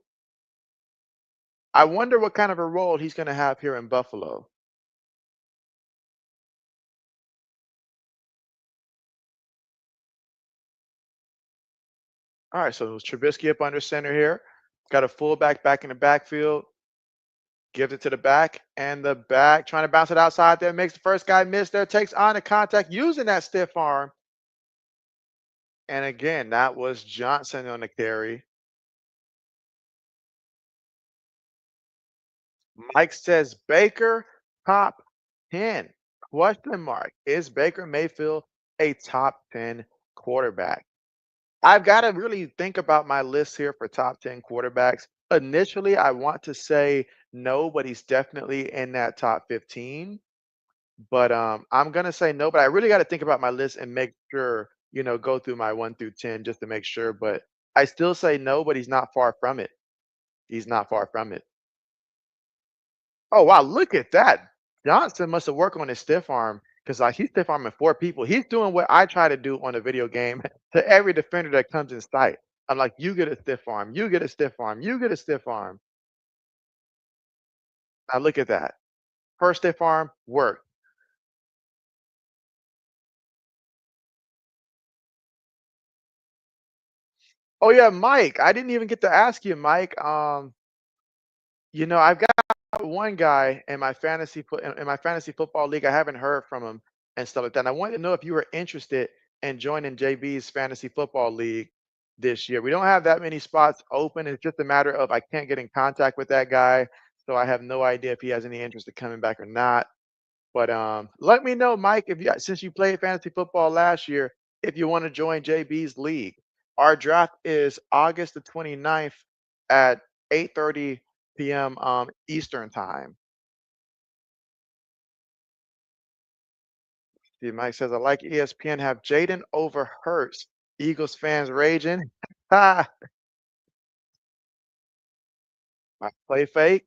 I wonder what kind of a role he's going to have here in Buffalo. All right, so Trubisky up under center here. Got a fullback back in the backfield. Gives it to the back, and the back trying to bounce it outside there. Makes the first guy miss there. Takes on the contact using that stiff arm. And again, that was Johnson on the carry. Mike says Baker top 10. Question mark. Is Baker Mayfield a top 10 quarterback? I've got to really think about my list here for top 10 quarterbacks. Initially, I want to say no, but he's definitely in that top 15. But I'm gonna say no, but I really got to think about my list and make sure, go through my 1 through 10 just to make sure. But I still say no, but he's not far from it. He's not far from it. Oh wow, look at that. Johnson must have worked on his stiff arm because like he's stiff arming 4 people. He's doing what I try to do on a video game to every defender that comes in sight. I'm like, you get a stiff arm, you get a stiff arm, you get a stiff arm. Now look at that. First stiff arm worked. Oh yeah, Mike. I didn't even get to ask you, Mike. I've got one guy in my in my fantasy football league. I haven't heard from him and stuff like that. And I wanted to know if you were interested in joining JB's fantasy football league this year. We don't have that many spots open. It's just a matter of I can't get in contact with that guy, so I have no idea if he has any interest in coming back or not. But let me know, Mike, if you since you played fantasy football last year, if you want to join JB's league. Our draft is August the 29th at 8:30 p.m. Eastern time. See, Mike says I like ESPN have Jaden over Hurts. Eagles fans raging. Ha! I play fake,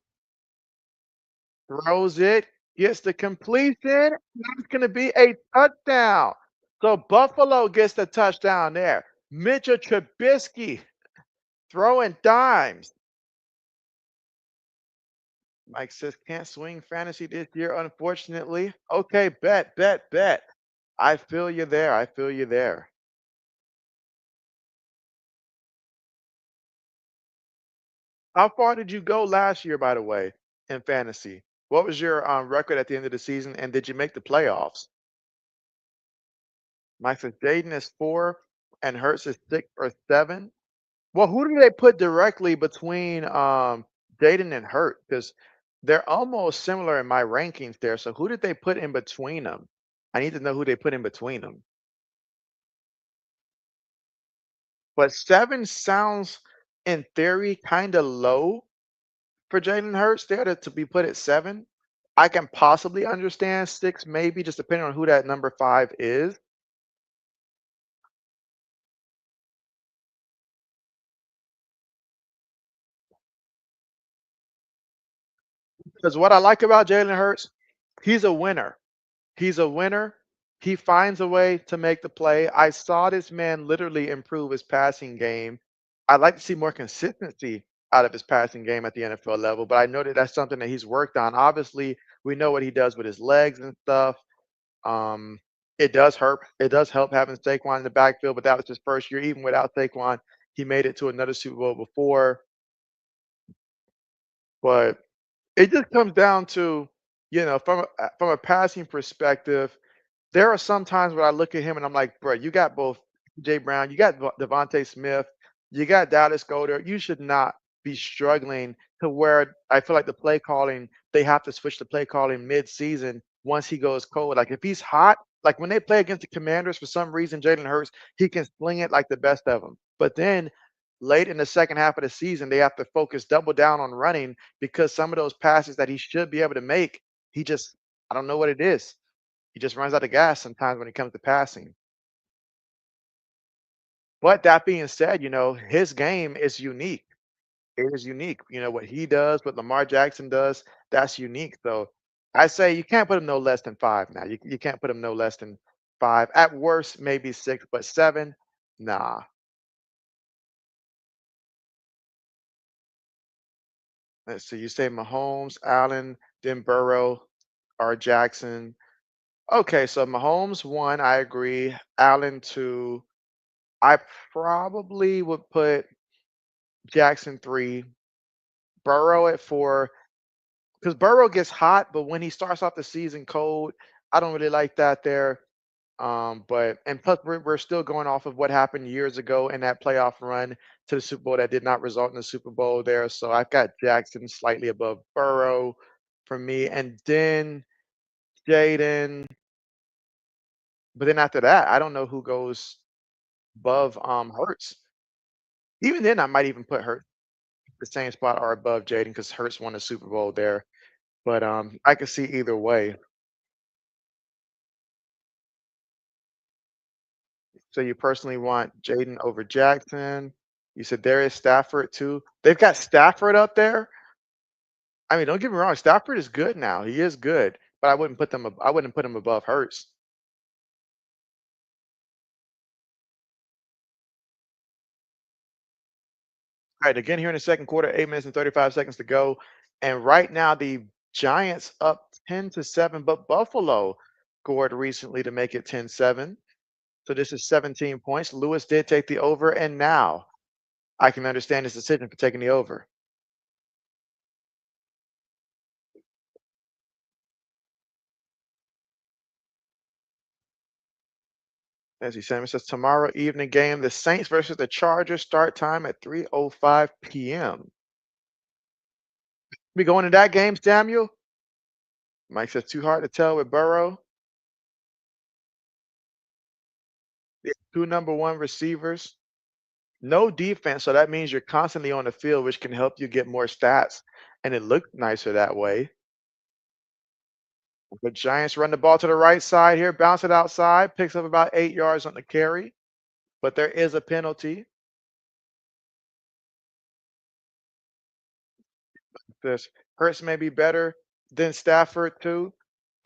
throws it, gets the completion. That's going to be a touchdown. So Buffalo gets the touchdown there. Mitchell Trubisky throwing dimes. Mike says can't swing fantasy this year, unfortunately. Okay, bet, bet, bet. I feel you there. I feel you there. How far did you go last year, by the way, in fantasy? What was your record at the end of the season, and did you make the playoffs? Mike says Jaden is 4 and Hurts is 6 or 7. Well, who do they put directly between Jaden and Hurt? Because they're almost similar in my rankings there. So who did they put in between them? I need to know who they put in between them. But 7 sounds, in theory, kind of low for Jalen Hurts there to be put at 7. I can possibly understand 6, maybe, just depending on who that number 5 is. Because what I like about Jalen Hurts, he's a winner. He's a winner. He finds a way to make the play. I saw this man literally improve his passing game. I'd like to see more consistency out of his passing game at the NFL level, but I know that that's something that he's worked on. Obviously, we know what he does with his legs and stuff. Um, it does hurt. It does help having Saquon in the backfield, but that was his first year. Even without Saquon, he made it to another Super Bowl before. But it just comes down to, from a passing perspective, there are some times where I look at him and I'm like, bro, you got both Jay Brown, you got Devontae Smith, you got Dallas Goddard. You should not be struggling to where I feel like the play calling, they have to switch the play calling mid-season once he goes cold. Like if he's hot, like when they play against the Commanders, for some reason, Jalen Hurts, he can sling it like the best of them. But then late in the second half of the season, they have to focus double down on running because some of those passes that he should be able to make, he just, I don't know what it is. He just runs out of gas sometimes when it comes to passing. But that being said, his game is unique. It is unique. What he does, what Lamar Jackson does, that's unique. So I say you can't put him no less than 5 now. You can't put him no less than 5. At worst, maybe 6, but 7, nah. Let's see. You say Mahomes, Allen, then Burrow, or Jackson. Okay, so Mahomes 1, I agree. Allen 2. I probably would put Jackson 3, Burrow at 4, because Burrow gets hot, but when he starts off the season cold, I don't really like that there. But and plus we're still going off of what happened years ago in that playoff run to the Super Bowl that did not result in the Super Bowl there. So I've got Jackson slightly above Burrow for me, and then Jaden. But then after that, I don't know who goes above Hurts. Even then, I might even put Hurts the same spot or above Jaden because Hurts won the Super Bowl there. But I could see either way. So you personally want Jaden over Jackson. You said there is Stafford too. They've got Stafford up there. I mean, don't get me wrong, Stafford is good now. He is good, but I wouldn't put him above Hurts. All right, again here in the second quarter, 8 minutes and 35 seconds to go. And right now the Giants up 10-7, but Buffalo scored recently to make it 10-7. So this is 17 points. Lewis did take the over, and now I can understand his decision for taking the over. As he said, it says tomorrow evening game, the Saints versus the Chargers, start time at 3:05 p.m. We going to that game, Samuel? Mike says too hard to tell with Burrow. The two number one receivers, no defense, so that means you're constantly on the field, which can help you get more stats, and it looked nicer that way. The Giants run the ball to the right side here, bounce it outside, picks up about 8 yards on the carry, but there is a penalty. This Hurts may be better than Stafford too.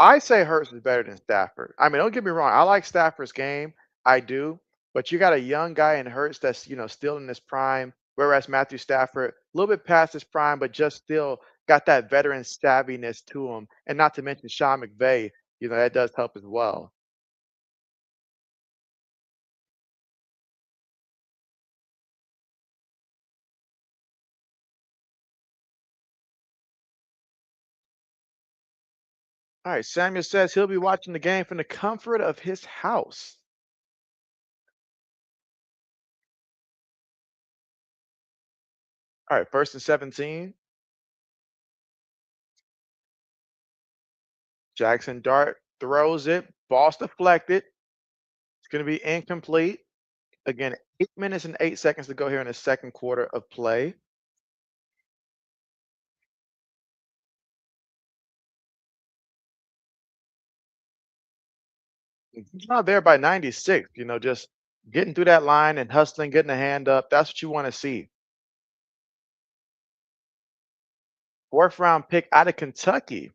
I say Hurts is better than Stafford. I mean, don't get me wrong. I like Stafford's game. I do. But you got a young guy in Hurts that's, still in his prime, whereas Matthew Stafford, a little bit past his prime, but just still got that veteran savviness to him. And not to mention Sean McVay, that does help as well. All right. Samuel says he'll be watching the game from the comfort of his house. All right. First and 17. Jackson Dart throws it. Ball's deflected. It's going to be incomplete. Again, 8 minutes and 8 seconds to go here in the second quarter of play. He's not there by 96, just getting through that line and hustling, getting a hand up. That's what you want to see. Fourth round pick out of Kentucky.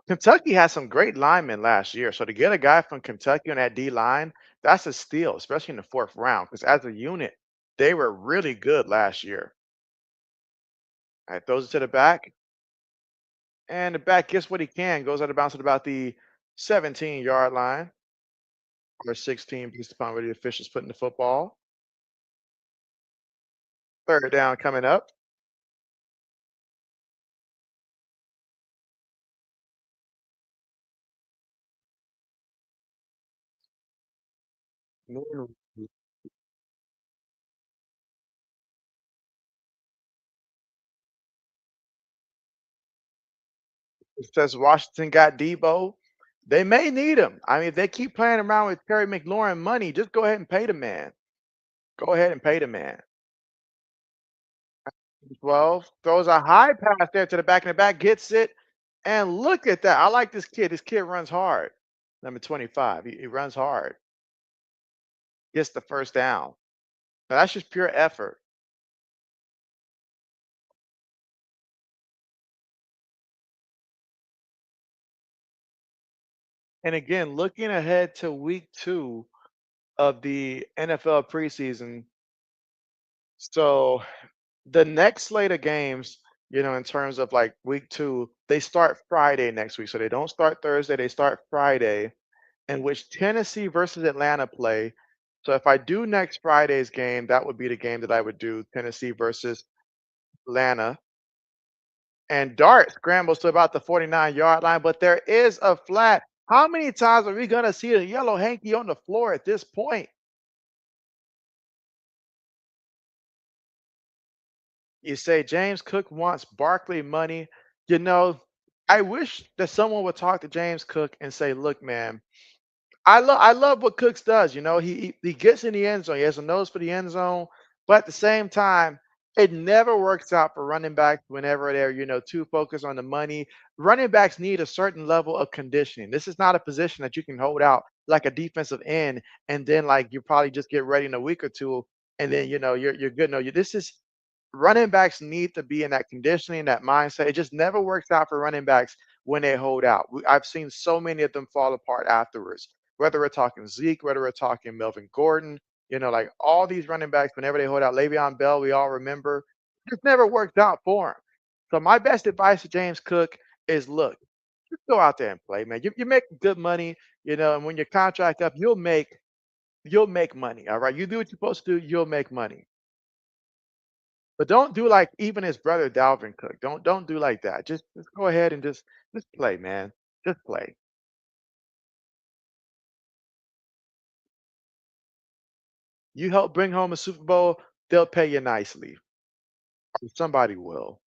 Kentucky had some great linemen last year. So to get a guy from Kentucky on that D line, that's a steal, especially in the fourth round, because as a unit, they were really good last year. All right, throws it to the back. And the back gets what he can, goes out of bounds at about the 17-yard line or 16, based upon where the officials putting the football. Third down coming up. It says Washington got Debo. They may need him. I mean, if they keep playing around with Terry McLaurin money, just go ahead and pay the man. Go ahead and pay the man. 12 throws a high pass there to the back, and the back gets it. And look at that. I like this kid. This kid runs hard. Number 25. He runs hard. Gets the first down. Now, that's just pure effort. And again, looking ahead to week 2 of the NFL preseason. So the next slate of games, in terms of like week 2, they start Friday next week. So they don't start Thursday, they start Friday, in which Tennessee versus Atlanta play. So if I do next Friday's game, that would be the game that I would do, Tennessee versus Atlanta. And Dart scrambles to about the 49-yard line, but there is a flat. How many times are we going to see a yellow hanky on the floor at this point? You say James Cook wants Barkley money. You know, I wish that someone would talk to James Cook and say, "Look, man, I love what Cooks does. You know, he gets in the end zone. He has a nose for the end zone, but at the same time, it never works out for running backs whenever they're too focused on the money. Running backs need a certain level of conditioning. This is not a position that you can hold out like a defensive end, and then like you probably just get ready in a week or two, and then you're good. No, this is running backs need to be in that conditioning, that mindset. It just never works out for running backs when they hold out. I've seen so many of them fall apart afterwards. Whether we're talking Zeke, whether we're talking Melvin Gordon, like all these running backs, whenever they hold out, Le'Veon Bell, we all remember, it just never worked out for him. So my best advice to James Cook is, look, just go out there and play, man. You make good money, and when your contract up, you'll make money. All right, you do what you're supposed to do, you'll make money. But don't do like even his brother Dalvin Cook. Don't do like that. Just go ahead and just play, man. Just play. You help bring home a Super Bowl, they'll pay you nicely. Somebody will.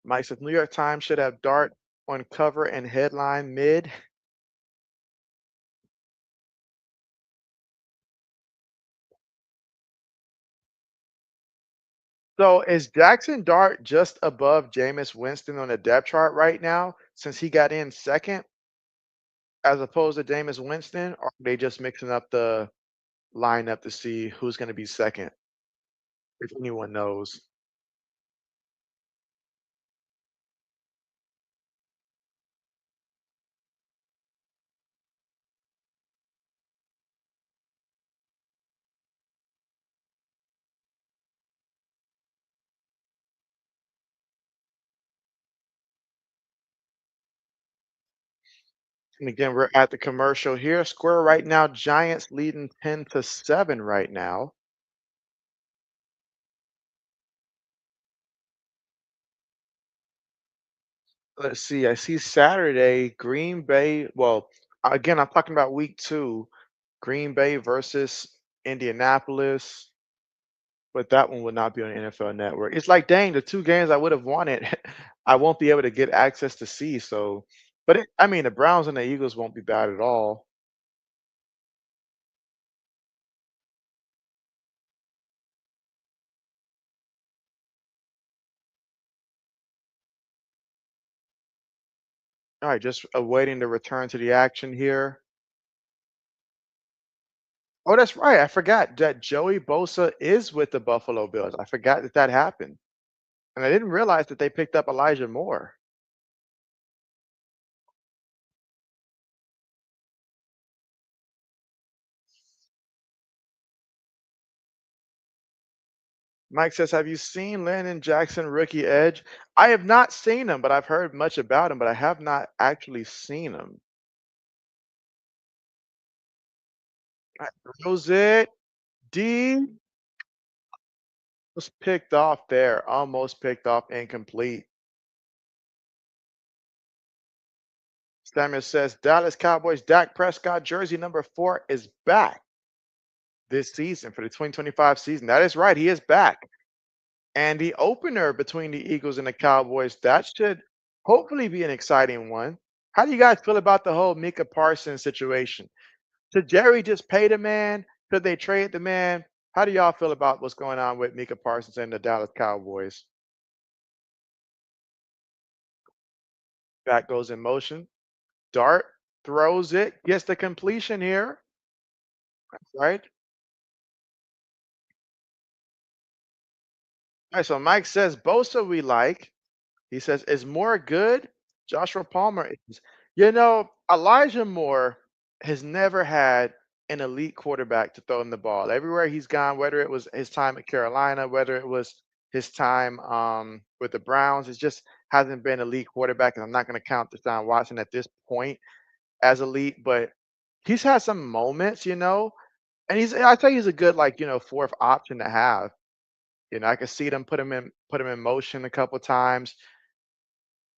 Mike says New York Times should have Dart on cover and headline mid. So is Jackson Dart just above Jameis Winston on the depth chart right now since he got in second as opposed to Jameis Winston? Or are they just mixing up the lineup to see who's going to be second, if anyone knows? And again, we're at the commercial here. Square right now, Giants leading 10-7 right now. Let's see. I see Saturday, Green Bay. Well, again, I'm talking about week two, Green Bay versus Indianapolis, but that one would not be on the NFL Network. It's like, dang, the two games I would have wanted, I won't be able to get access to see. So, but I mean, the Browns and the Eagles won't be bad at all. All right, just awaiting the return to the action here. Oh, that's right. I forgot that Joey Bosa is with the Buffalo Bills. I forgot that that happened. And I didn't realize that they picked up Elijah Moore. Mike says, have you seen Landon Jackson, rookie edge? I have not seen him, but I've heard much about him, but I have not actually seen him. Throws it. D was picked off there. Almost picked off incomplete. Samuel says, Dallas Cowboys, Dak Prescott, jersey number 4 is back this season for the 2025 season. That is right. He is back. And the opener between the Eagles and the Cowboys, that should hopefully be an exciting one. How do you guys feel about the whole Mika Parsons situation? Should Jerry just pay the man? Should they trade the man? How do y'all feel about what's going on with Mika Parsons and the Dallas Cowboys? Back goes in motion. Dart throws it, gets the completion here, right? All right, so Mike says Bosa we like. He says, is Moore good? Joshua Palmer is. Elijah Moore has never had an elite quarterback to throw him the ball. Everywhere he's gone, whether it was his time at Carolina, whether it was his time with the Browns, it just hasn't been elite quarterback. And I'm not going to count Deshaun Watson at this point as elite, but he's had some moments, and I tell you he's a good, like, fourth option to have. I could see them put him in motion a couple times.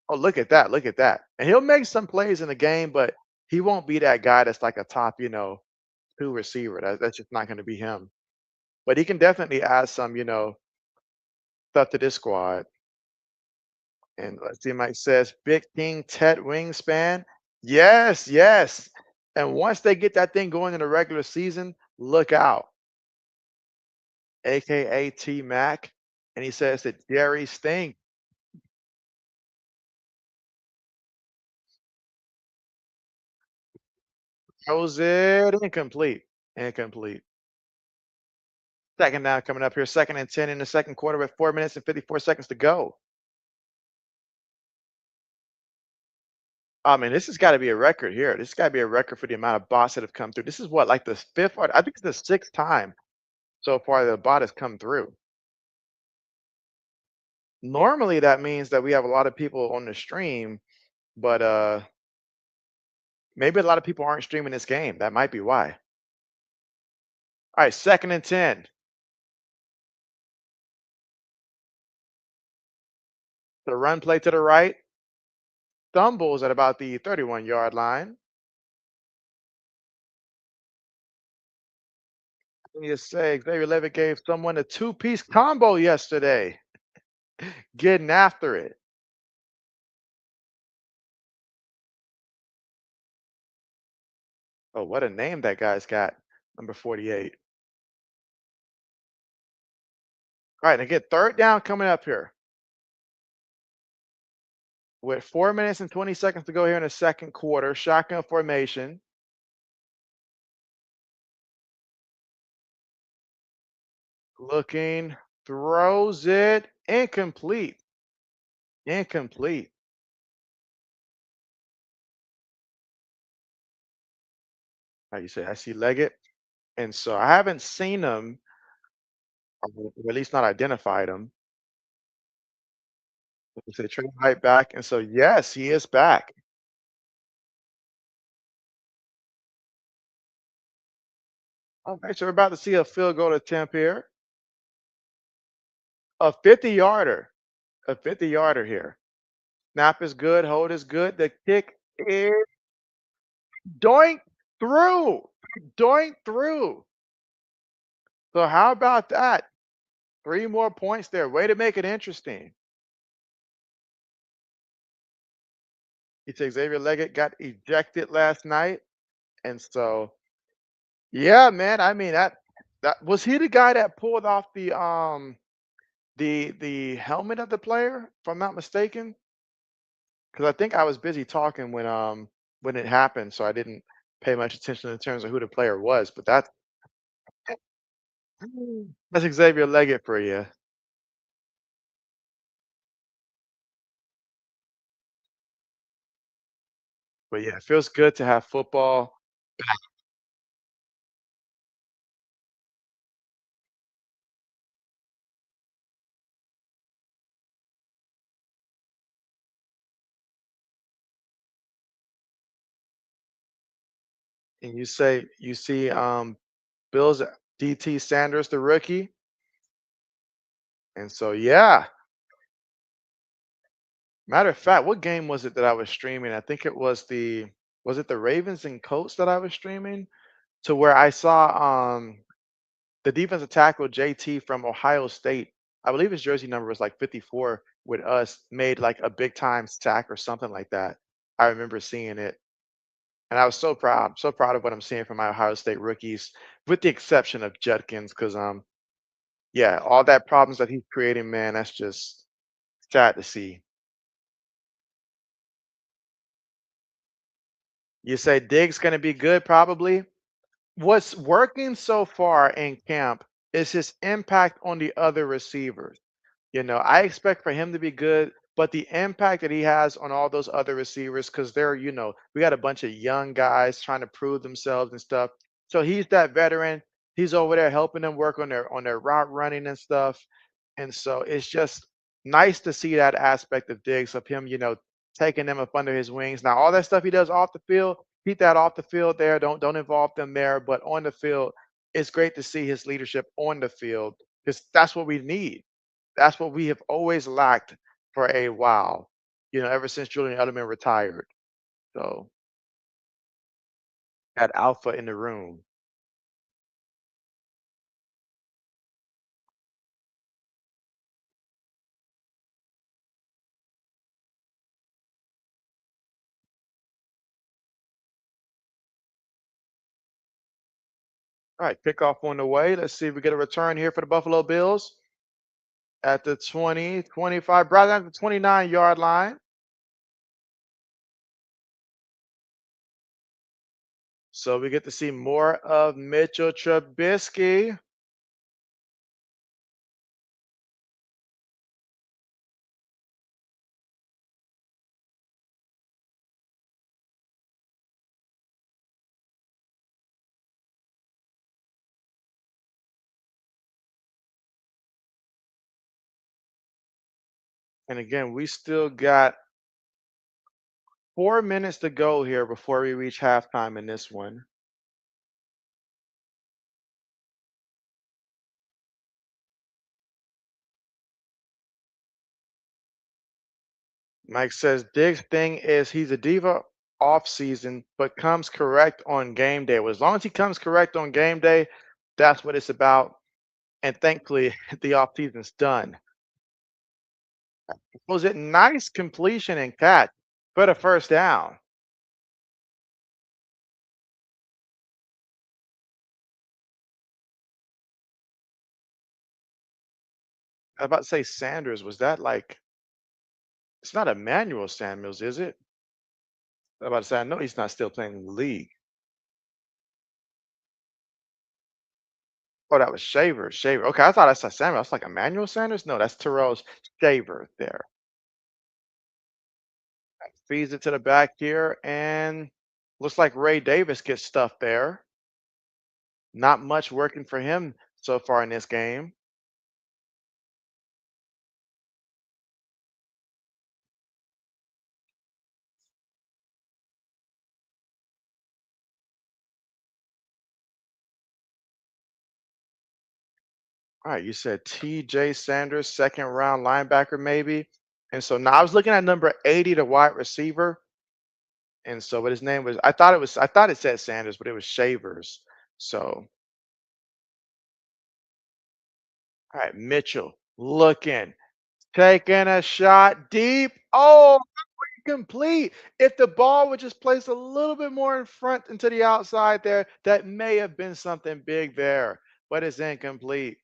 Oh, look at that! Look at that! And he'll make some plays in the game, but he won't be that guy that's like a top, two receiver. That's just not going to be him. But he can definitely add some, stuff to this squad. And let's see, Mike says, Big King Ted Wingspan. Yes, yes. And once they get that thing going in the regular season, look out. AKA T Mac. And he says that Jerry Stink throws it incomplete. Incomplete. Second down coming up here. Second and 10 in the second quarter with 4 minutes and 54 seconds to go. I mean, this has got to be a record here. This has got to be a record for the amount of bots that have come through. This is what, like the fifth, or I think it's the sixth time so far the bot has come through. Normally, that means that we have a lot of people on the stream, but maybe a lot of people aren't streaming this game. That might be why. All right, second and 10. The run play to the right stumbles at about the 31-yard line. Let me just say, Xavier Levitt gave someone a two-piece combo yesterday, getting after it. Oh, what a name that guy's got, number 48. All right, and again, third down coming up here with 4 minutes and 20 seconds to go here in the second quarter. Shotgun formation. Looking, throws it incomplete. Incomplete. How you say? I see Leggett, and so I haven't seen him, or at least not identified him. He said trade right back, and so yes, he is back. Okay, so we're about to see a field goal attempt here, a 50-yarder, a 50-yarder here. Snap is good, hold is good. The kick is doink through, doink through. So how about that? 3 more points there. Way to make it interesting. He said Xavier Leggett got ejected last night, and so yeah, man. I mean that was he the guy that pulled off the helmet of the player, if I'm not mistaken? Because I think I was busy talking when it happened, so I didn't pay much attention in terms of who the player was. But that's Xavier Leggett for you. But yeah, it feels good to have football. And you see Bills DT Sanders, the rookie. And so yeah. Matter of fact, what game was it that I was streaming? I think it was the Ravens and Colts that I was streaming to where I saw the defensive tackle JT from Ohio State. I believe his jersey number was like 54 with us, made like a big time sack or something like that. I remember seeing it. And I was so proud of what I'm seeing from my Ohio State rookies, with the exception of Judkins, because yeah, all that problems that he's creating, man, that's just sad to see. You say Diggs gonna be good, probably. What's working so far in camp is his impact on the other receivers. I expect for him to be good, but the impact that he has on all those other receivers, because we got a bunch of young guys trying to prove themselves and stuff. So he's that veteran. He's over there helping them work on their route running and stuff. And so it's just nice to see that aspect of Diggs, of him, taking them up under his wings. Now, all that stuff he does off the field, keep that off the field there. Don't involve them there. But on the field, it's great to see his leadership on the field. because that's what we need. That's what we have always lacked for a while, ever since Julian Edelman retired. So that alpha in the room. All right, kickoff on the way. Let's see if we get a return here for the Buffalo Bills at the 20, 25, right at the 29-yard line. So we get to see more of Mitchell Trubisky. And again, we still got 4 minutes to go here before we reach halftime in this one. Mike says Diggs' thing is he's a diva off season, but comes correct on game day. Well, as long as he comes correct on game day, that's what it's about. And thankfully, the off season's done. Was it nice completion and catch for the first down? I was about to say Sanders. Was that like it's not Emmanuel Samuels, is it? I was about to say I know he's not still playing in the league. Oh, that was Shaver. Shaver. Okay, I thought I saw Samuel. I was like Emmanuel Sanders. No, that's Terrell's Shaver there. Feeds it to the back here, and looks like Ray Davis gets stuffed there. Not much working for him so far in this game. All right, you said TJ Sanders, second round linebacker, maybe. And so now I was looking at number 80, the wide receiver. And so what his name was, I thought it said Sanders, but it was Shavers. So, all right, Mitchell looking, taking a shot deep. Oh, complete. If the ball would just place a little bit more in front and to the outside there, that may have been something big there, but it's incomplete.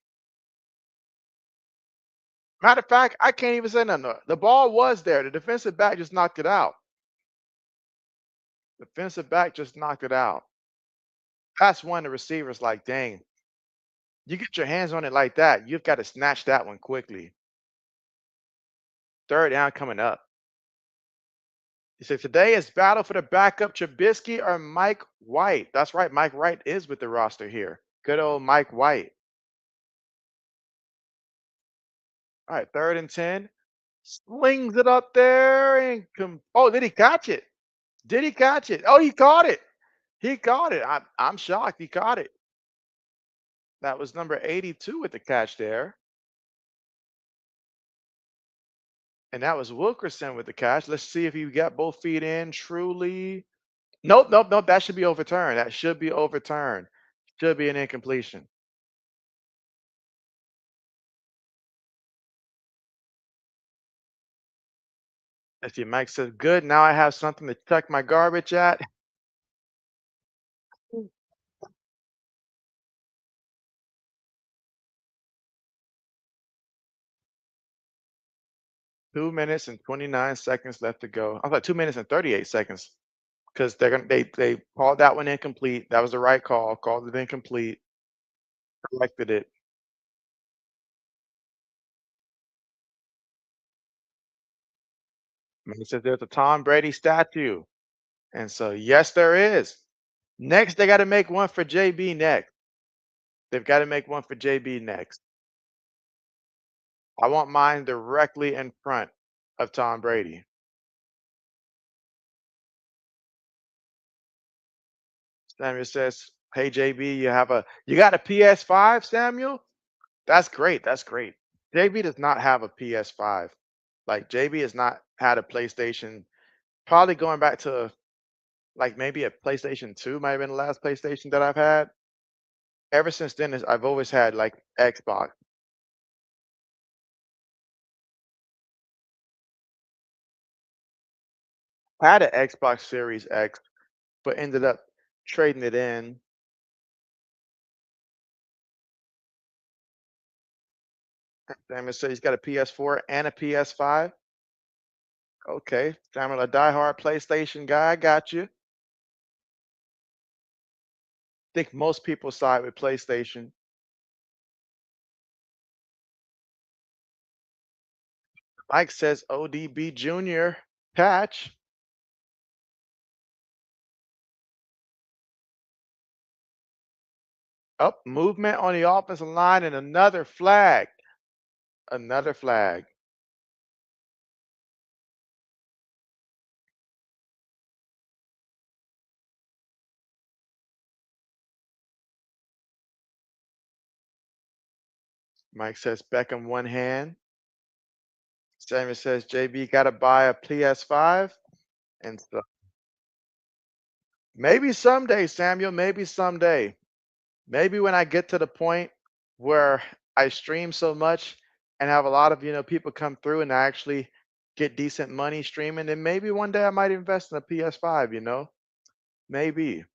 Matter of fact, I can't even say nothing. The ball was there. The defensive back just knocked it out. Defensive back just knocked it out. That's one of the receivers like, dang, you get your hands on it like that, you've got to snatch that one quickly. Third down coming up. He said, today is battle for the backup Trubisky or Mike White. That's right. Mike White is with the roster here. Good old Mike White. All right, third and 10. Slings it up there and oh, did he catch it? Did he catch it? Oh, he caught it. He caught it. I'm shocked he caught it. That was number 82 with the catch there. And that was Wilkerson with the catch. Let's see if he got both feet in truly. Nope, nope, nope. That should be overturned. That should be overturned. Should be an incompletion. Let's see. Mike says, good. Now I have something to check my garbage at. 2 minutes and 29 seconds left to go. I thought 2 minutes and 38 seconds because they called that one incomplete. That was the right call. Called it incomplete. Corrected it. And it says there's a Tom Brady statue. And so yes, there is. Next, they got to make one for JB next. They've got to make one for JB next. I want mine directly in front of Tom Brady. Samuel says, "Hey JB, you got a PS5, Samuel? That's great. That's great. JB does not have a PS5. Like JB has not had a PlayStation. Probably going back to like maybe a PlayStation 2 might have been the last PlayStation that I've had. Ever since then, I've always had like Xbox. I had an Xbox Series X, but ended up trading it in. Samuel said he's got a PS4 and a PS5. Okay, Samuel, a diehard PlayStation guy. I got you. Think most people side with PlayStation. Mike says ODB Jr. patch. Up movement on the offensive line and another flag. Another flag. Mike says Beckham one hand. Samuel says JB got to buy a PS5. And so maybe someday, Samuel, maybe someday. Maybe when I get to the point where I stream so much and have a lot of, people come through and I actually get decent money streaming, then maybe one day I might invest in a PS5. Maybe.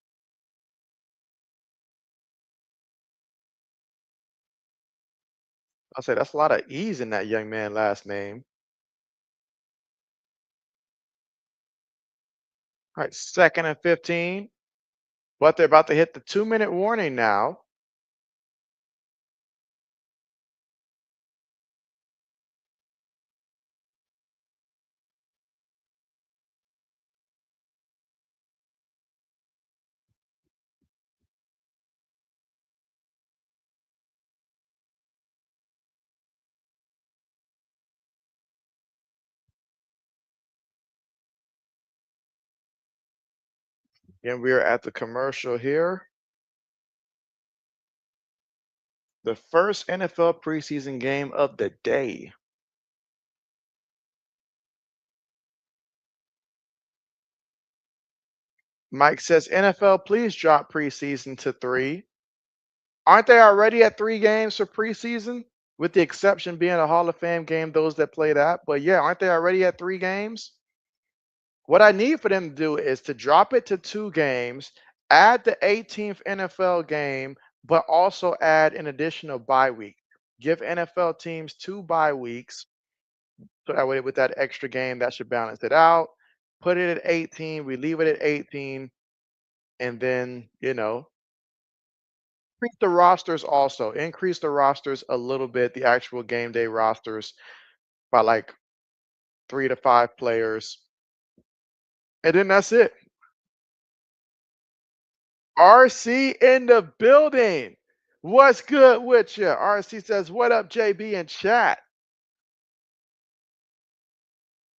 I'll say that's a lot of E's in that young man last name. All right, 2nd and 15. But they're about to hit the 2-minute warning now. And we are at the commercial here. The first NFL preseason game of the day. Mike says, NFL, please drop preseason to 3. Aren't they already at 3 games for preseason? With the exception being a Hall of Fame game, those that play that. But yeah, aren't they already at 3 games? What I need for them to do is to drop it to 2 games, add the 18th NFL game, but also add an additional bye week. Give NFL teams 2 bye weeks. So that way, with that extra game, that should balance it out. Put it at 18. We leave it at 18. And then, increase the rosters also. Increase the rosters a little bit, the actual game day rosters by like 3 to 5 players. And then that's it. RC in the building. What's good with you? RC says, what up, JB in chat?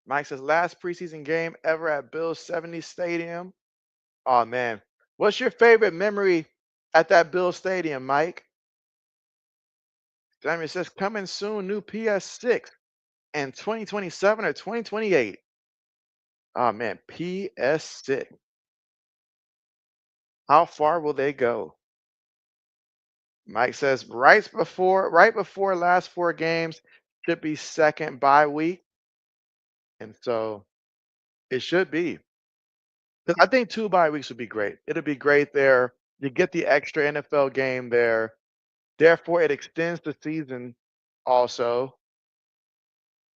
Mike says, last preseason game ever at Bills 70 Stadium. Oh, man. What's your favorite memory at that Bills Stadium, Mike? Samuel says, coming soon, new PS6 in 2027 or 2028. Oh, man. PS6. How far will they go? Mike says right before last 4 games should be second bye week. And so it should be. 'Cause I think 2 bye weeks would be great. It'll be great there. You get the extra NFL game there. Therefore, it extends the season also.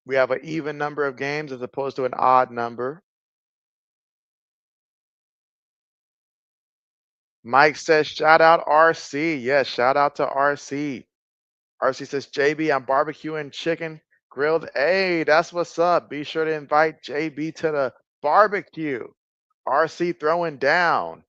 We have an even number of games as opposed to an odd number. Mike says, shout out RC. Yes, shout out to RC. RC says, JB, I'm barbecuing chicken grilled. Hey, that's what's up. Be sure to invite JB to the barbecue. RC throwing down.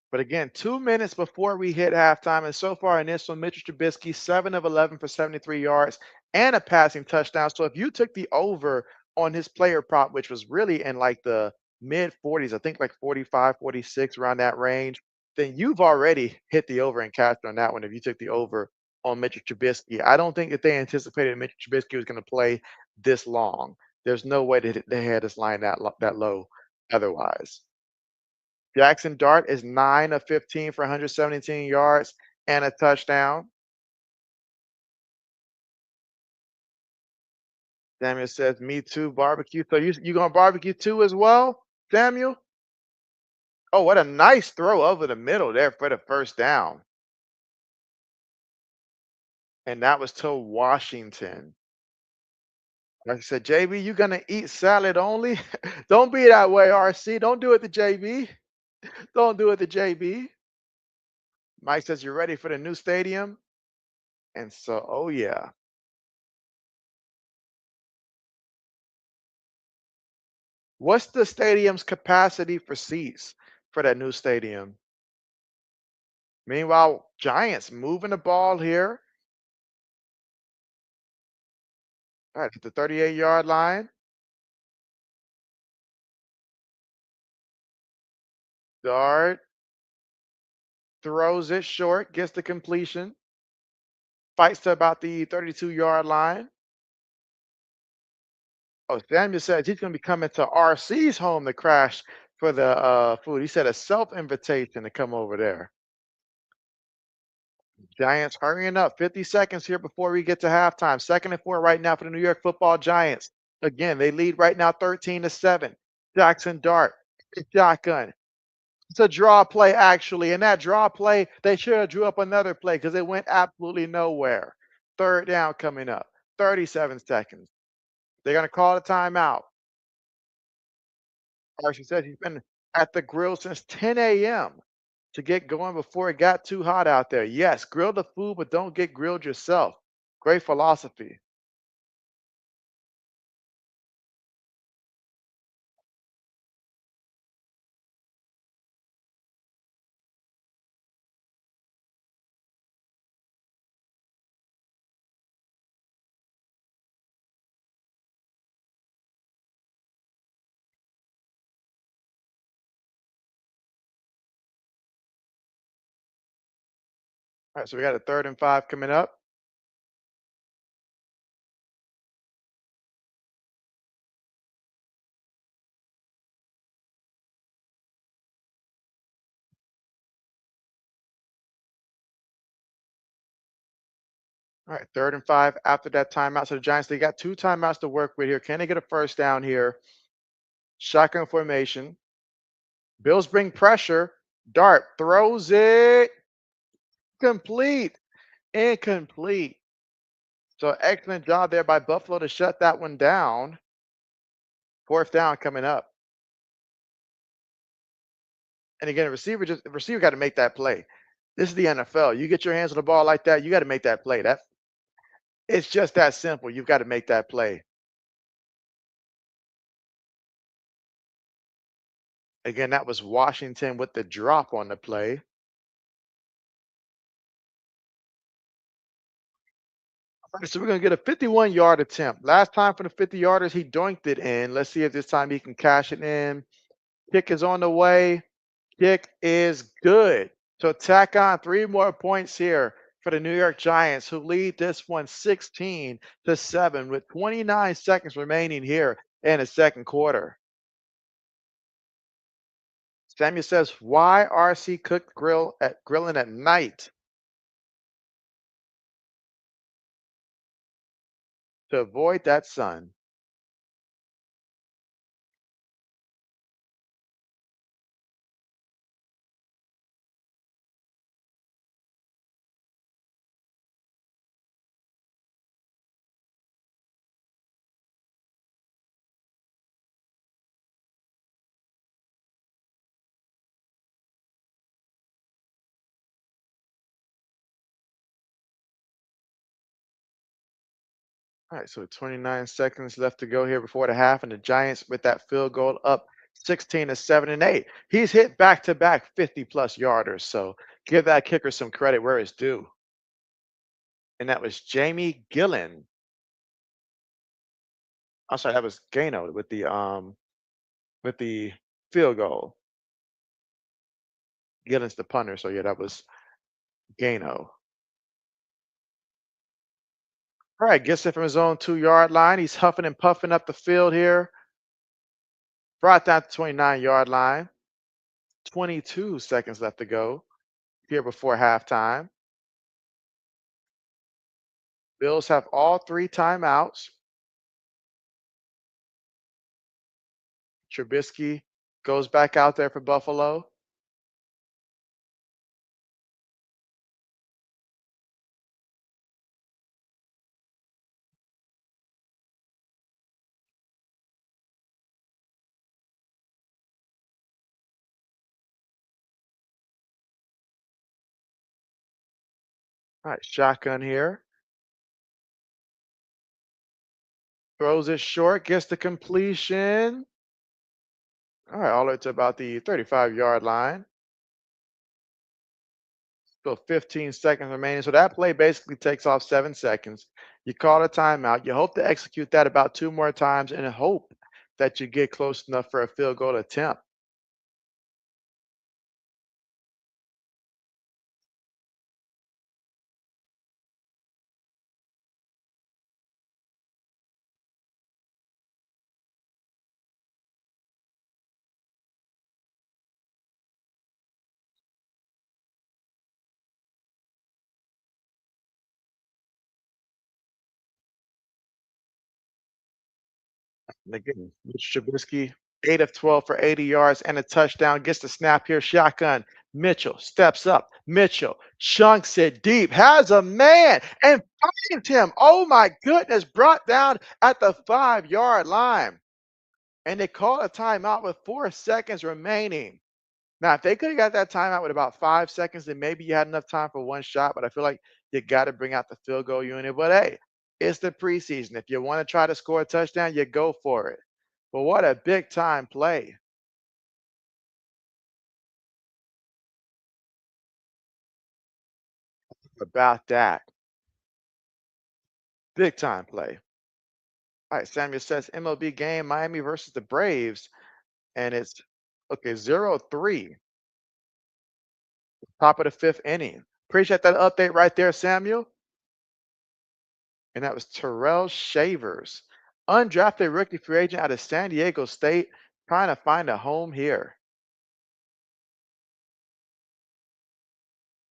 But again, 2 minutes before we hit halftime, and so far in this one, Mitchell Trubisky, 7 of 11 for 73 yards and a passing touchdown. So if you took the over on his player prop, which was really in like the mid 40s, I think like 45, 46, around that range, then you've already hit the over and cashed on that one if you took the over on Mitchell Trubisky. I don't think that they anticipated Mitchell Trubisky was going to play this long. There's no way that they had this line that low otherwise. Jackson Dart is 9 of 15 for 117 yards and a touchdown. Samuel says, "Me too, barbecue." So you gonna barbecue too as well, Samuel? Oh, what a nice throw over the middle there for the first down, and that was to Washington. Like I said, JB, you gonna eat salad only? Don't be that way, RC. Don't do it to JB. Don't do it to JB. Mike says you're ready for the new stadium, and so, oh yeah. What's the stadium's capacity for seats for that new stadium? Meanwhile, Giants moving the ball here. All right, at the 38-yard line. Dart throws it short, gets the completion, fights to about the 32-yard line. Oh, Samuel says he's going to be coming to RC's home to crash for the food. He said a self-invitation to come over there. Giants hurrying up. 50 seconds here before we get to halftime. Second and 4 right now for the New York Football Giants. Again, they lead right now 13-7. Jackson Dart, shotgun. It's a draw play, actually. And that draw play, they should have drew up another play because it went absolutely nowhere. Third down coming up. 37 seconds. They're going to call a timeout. Archie said he's been at the grill since 10 a.m. to get going before it got too hot out there. Yes, grill the food, but don't get grilled yourself. Great philosophy. All right, so we got a 3rd and 5 coming up. All right, 3rd and 5 after that timeout. So the Giants, they got 2 timeouts to work with here. Can they get a first down here? Shotgun formation. Bills bring pressure. Dart throws it complete. Incomplete. So excellent job there by Buffalo to shut that one down. 4th down coming up. And again, the receiver got to make that play. This is the NFL. You get your hands on the ball like that, you got to make that play. It's just that simple. You've got to make that play. Again, that was Washington with the drop on the play. All right, so we're gonna get a 51-yard attempt. Last time for the 50-yarders, he doinked it in. Let's see if this time he can cash it in. Kick is on the way. Kick is good. So tack on 3 more points here for the New York Giants, who lead this one 16-7 with 29 seconds remaining here in the second quarter. Samuel says, "Why RC cooked grilling at night to avoid that sun?" All right, so 29 seconds left to go here before the half, and the Giants with that field goal up 16-7 and 8. He's hit back-to-back 50-plus yarders, so give that kicker some credit where it's due. And that was Jamie Gillen. I'm sorry, that was Gano with the field goal. Gillen's the punter, so yeah, that was Gano. All right, gets it from his own 2-yard line. He's huffing and puffing up the field here. Brought down to 29-yard line. 22 seconds left to go here before halftime. Bills have all 3 timeouts. Trubisky goes back out there for Buffalo. All right, shotgun here. Throws it short, gets the completion. All right, all the way to about the 35-yard line. So 15 seconds remaining. So that play basically takes off 7 seconds. You call a timeout. You hope to execute that about 2 more times and hope that you get close enough for a field goal attempt. And again, Mitch Trubisky, 8 of 12 for 80 yards and a touchdown. Gets the snap here. Shotgun. Mitchell steps up. Mitchell chunks it deep. Has a man and finds him. Oh my goodness. Brought down at the 5-yard line. And they call a timeout with 4 seconds remaining. Now, if they could have got that timeout with about 5 seconds, then maybe you had enough time for one shot. But I feel like you got to bring out the field goal unit. But hey, it's the preseason. If you want to try to score a touchdown, you go for it. But what a big time play about that. Big time play. All right, Samuel says MLB game, Miami versus the Braves. And it's okay, 0-3, top of the 5th inning. Appreciate that update right there, Samuel. And that was Terrell Shavers, undrafted rookie free agent out of San Diego State, trying to find a home here.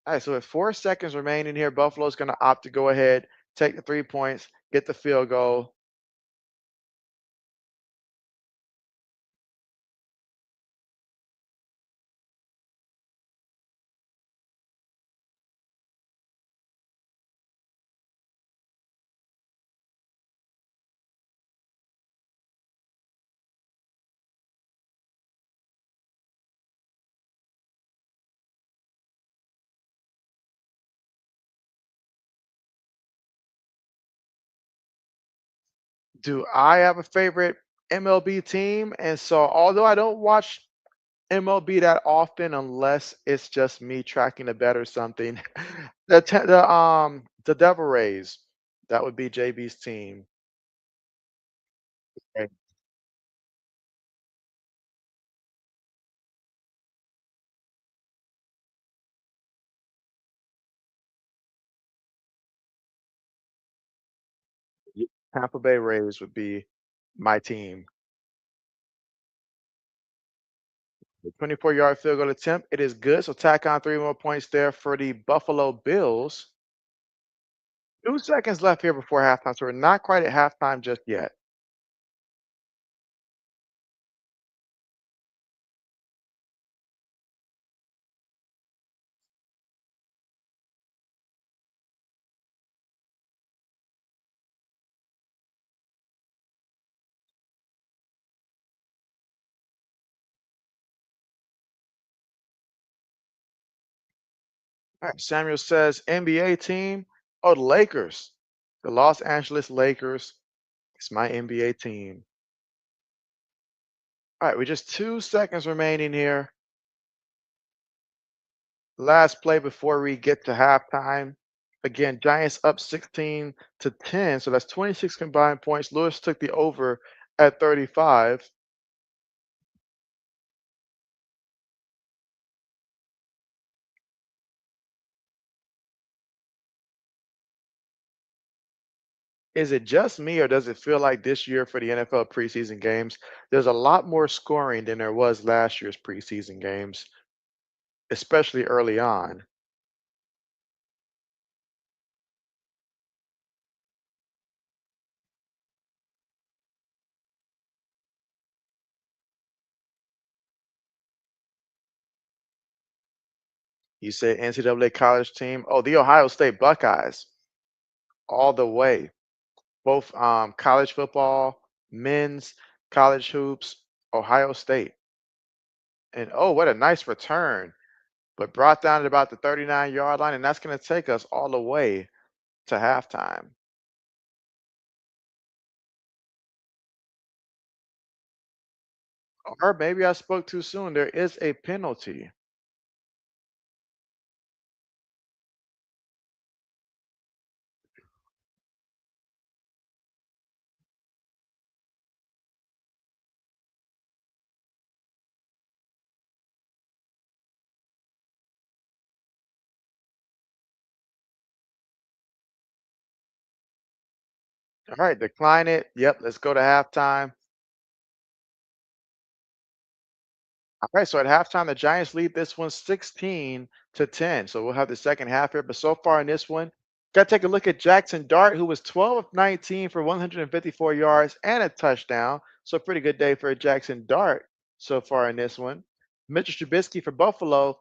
All right, so with 4 seconds remaining here, Buffalo's going to opt to go ahead, take the 3 points, get the field goal. Do I have a favorite MLB team? And so, although I don't watch MLB that often, unless it's just me tracking a bet or something, the Devil Rays, that would be JB's team. Okay. Tampa Bay Rays would be my team. The 24-yard field goal attempt. It is good. So tack on 3 more points there for the Buffalo Bills. 2 seconds left here before halftime. So we're not quite at halftime just yet. All right. Samuel says NBA team. Oh, the Lakers. The Los Angeles Lakers. It's my NBA team. All right. With just 2 seconds remaining here. Last play before we get to halftime. Again, Giants up 16-10, so that's 26 combined points. Lewis took the over at 35. Is it just me, or does it feel like this year for the NFL preseason games, there's a lot more scoring than there was last year's preseason games, especially early on? You say NCAA college team? Oh, the Ohio State Buckeyes, all the way. Both college football, men's, college hoops, Ohio State. And oh, what a nice return, but brought down at about the 39-yard line, and that's going to take us all the way to halftime. Or maybe I spoke too soon. There is a penalty. All right, decline it. Yep, let's go to halftime. All right, so at halftime, the Giants lead this one 16-10. So we'll have the second half here. But so far in this one, got to take a look at Jackson Dart, who was 12 of 19 for 154 yards and a touchdown. So pretty good day for Jackson Dart so far in this one. Mitchell Trubisky for Buffalo,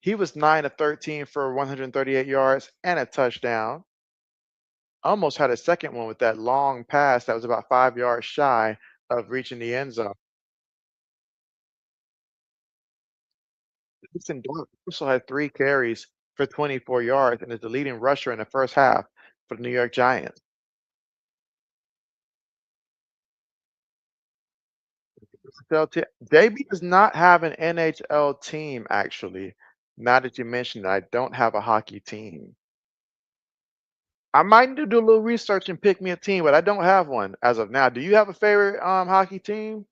he was 9 of 13 for 138 yards and a touchdown. Almost had a second one with that long pass that was about 5 yards shy of reaching the end zone. Jackson Dart also had 3 carries for 24 yards and is the leading rusher in the first half for the New York Giants. JB does not have an NHL team, actually. Now that you mention it, I don't have a hockey team. I might need to do a little research and pick me a team, but I don't have one as of now. Do you have a favorite hockey team?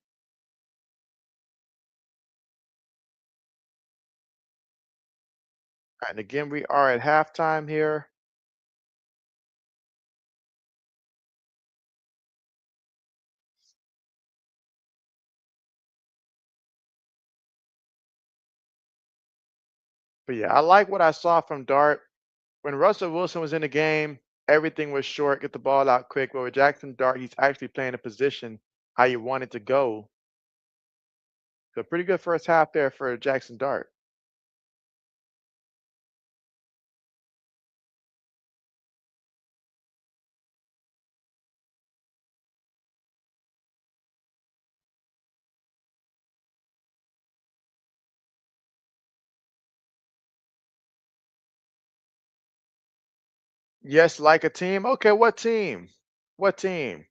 All right, and again, we are at halftime here. But yeah, I like what I saw from Dart. When Russell Wilson was in the game, everything was short, get the ball out quick. But with Jackson Dart, he's actually playing a position how you want it to go. So pretty good first half there for Jackson Dart. Yes, like a team. Okay, what team? What team?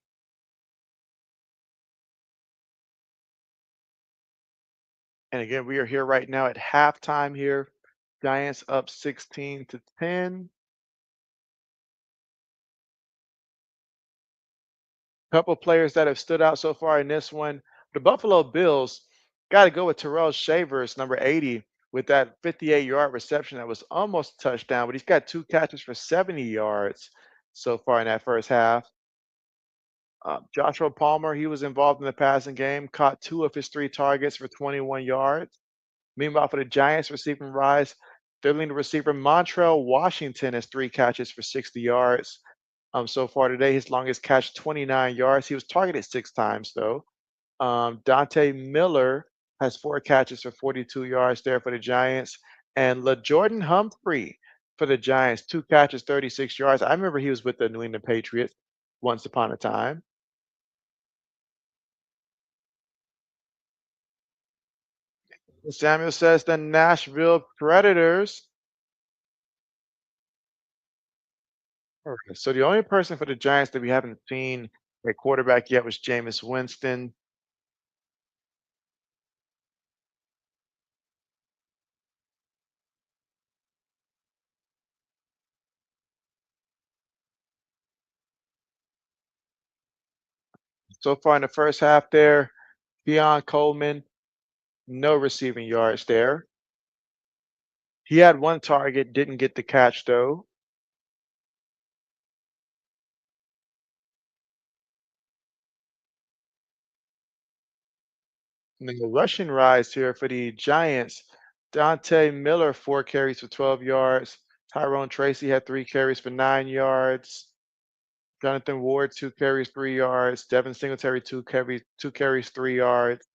And again, we are here right now at halftime here. Giants up 16-10. Couple players that have stood out so far in this one. The Buffalo Bills got to go with Terrell Shavers, number 80, with that 58-yard reception that was almost a touchdown, but he's got 2 catches for 70 yards so far in that first half. Joshua Palmer, he was involved in the passing game, caught 2 of his 3 targets for 21 yards. Meanwhile, for the Giants receiving rise, their leading receiver Montrell Washington has 3 catches for 60 yards. So far today, his longest catch 29 yards. He was targeted 6 times though. Dante Miller has 4 catches for 42 yards there for the Giants, and LaJordan Humphrey for the Giants, 2 catches, 36 yards. I remember he was with the New England Patriots once upon a time. Samuel says the Nashville Predators. Okay, so the only person for the Giants that we haven't seen a quarterback yet was Jameis Winston. So far in the first half there, Keon Coleman, no receiving yards there. He had one target, didn't get the catch though. And then the rushing rise here for the Giants. Dante Miller, 4 carries for 12 yards. Tyrone Tracy had 3 carries for 9 yards. Jonathan Ward, 2 carries, 3 yards. Devin Singletary, two carries, 3 yards.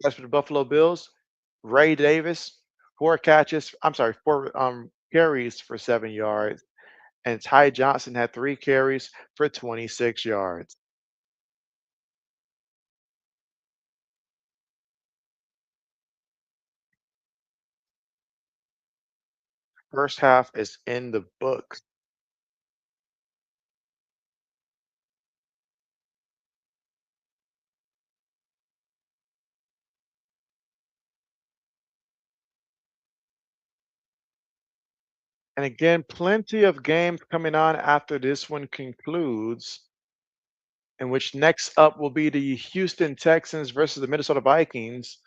As for the Buffalo Bills, Ray Davis, 4 catches. I'm sorry, 4 carries for 7 yards. And Ty Johnson had 3 carries for 26 yards. First half is in the books. And again, plenty of games coming on after this one concludes, in which next up will be the Houston Texans versus the Minnesota Vikings.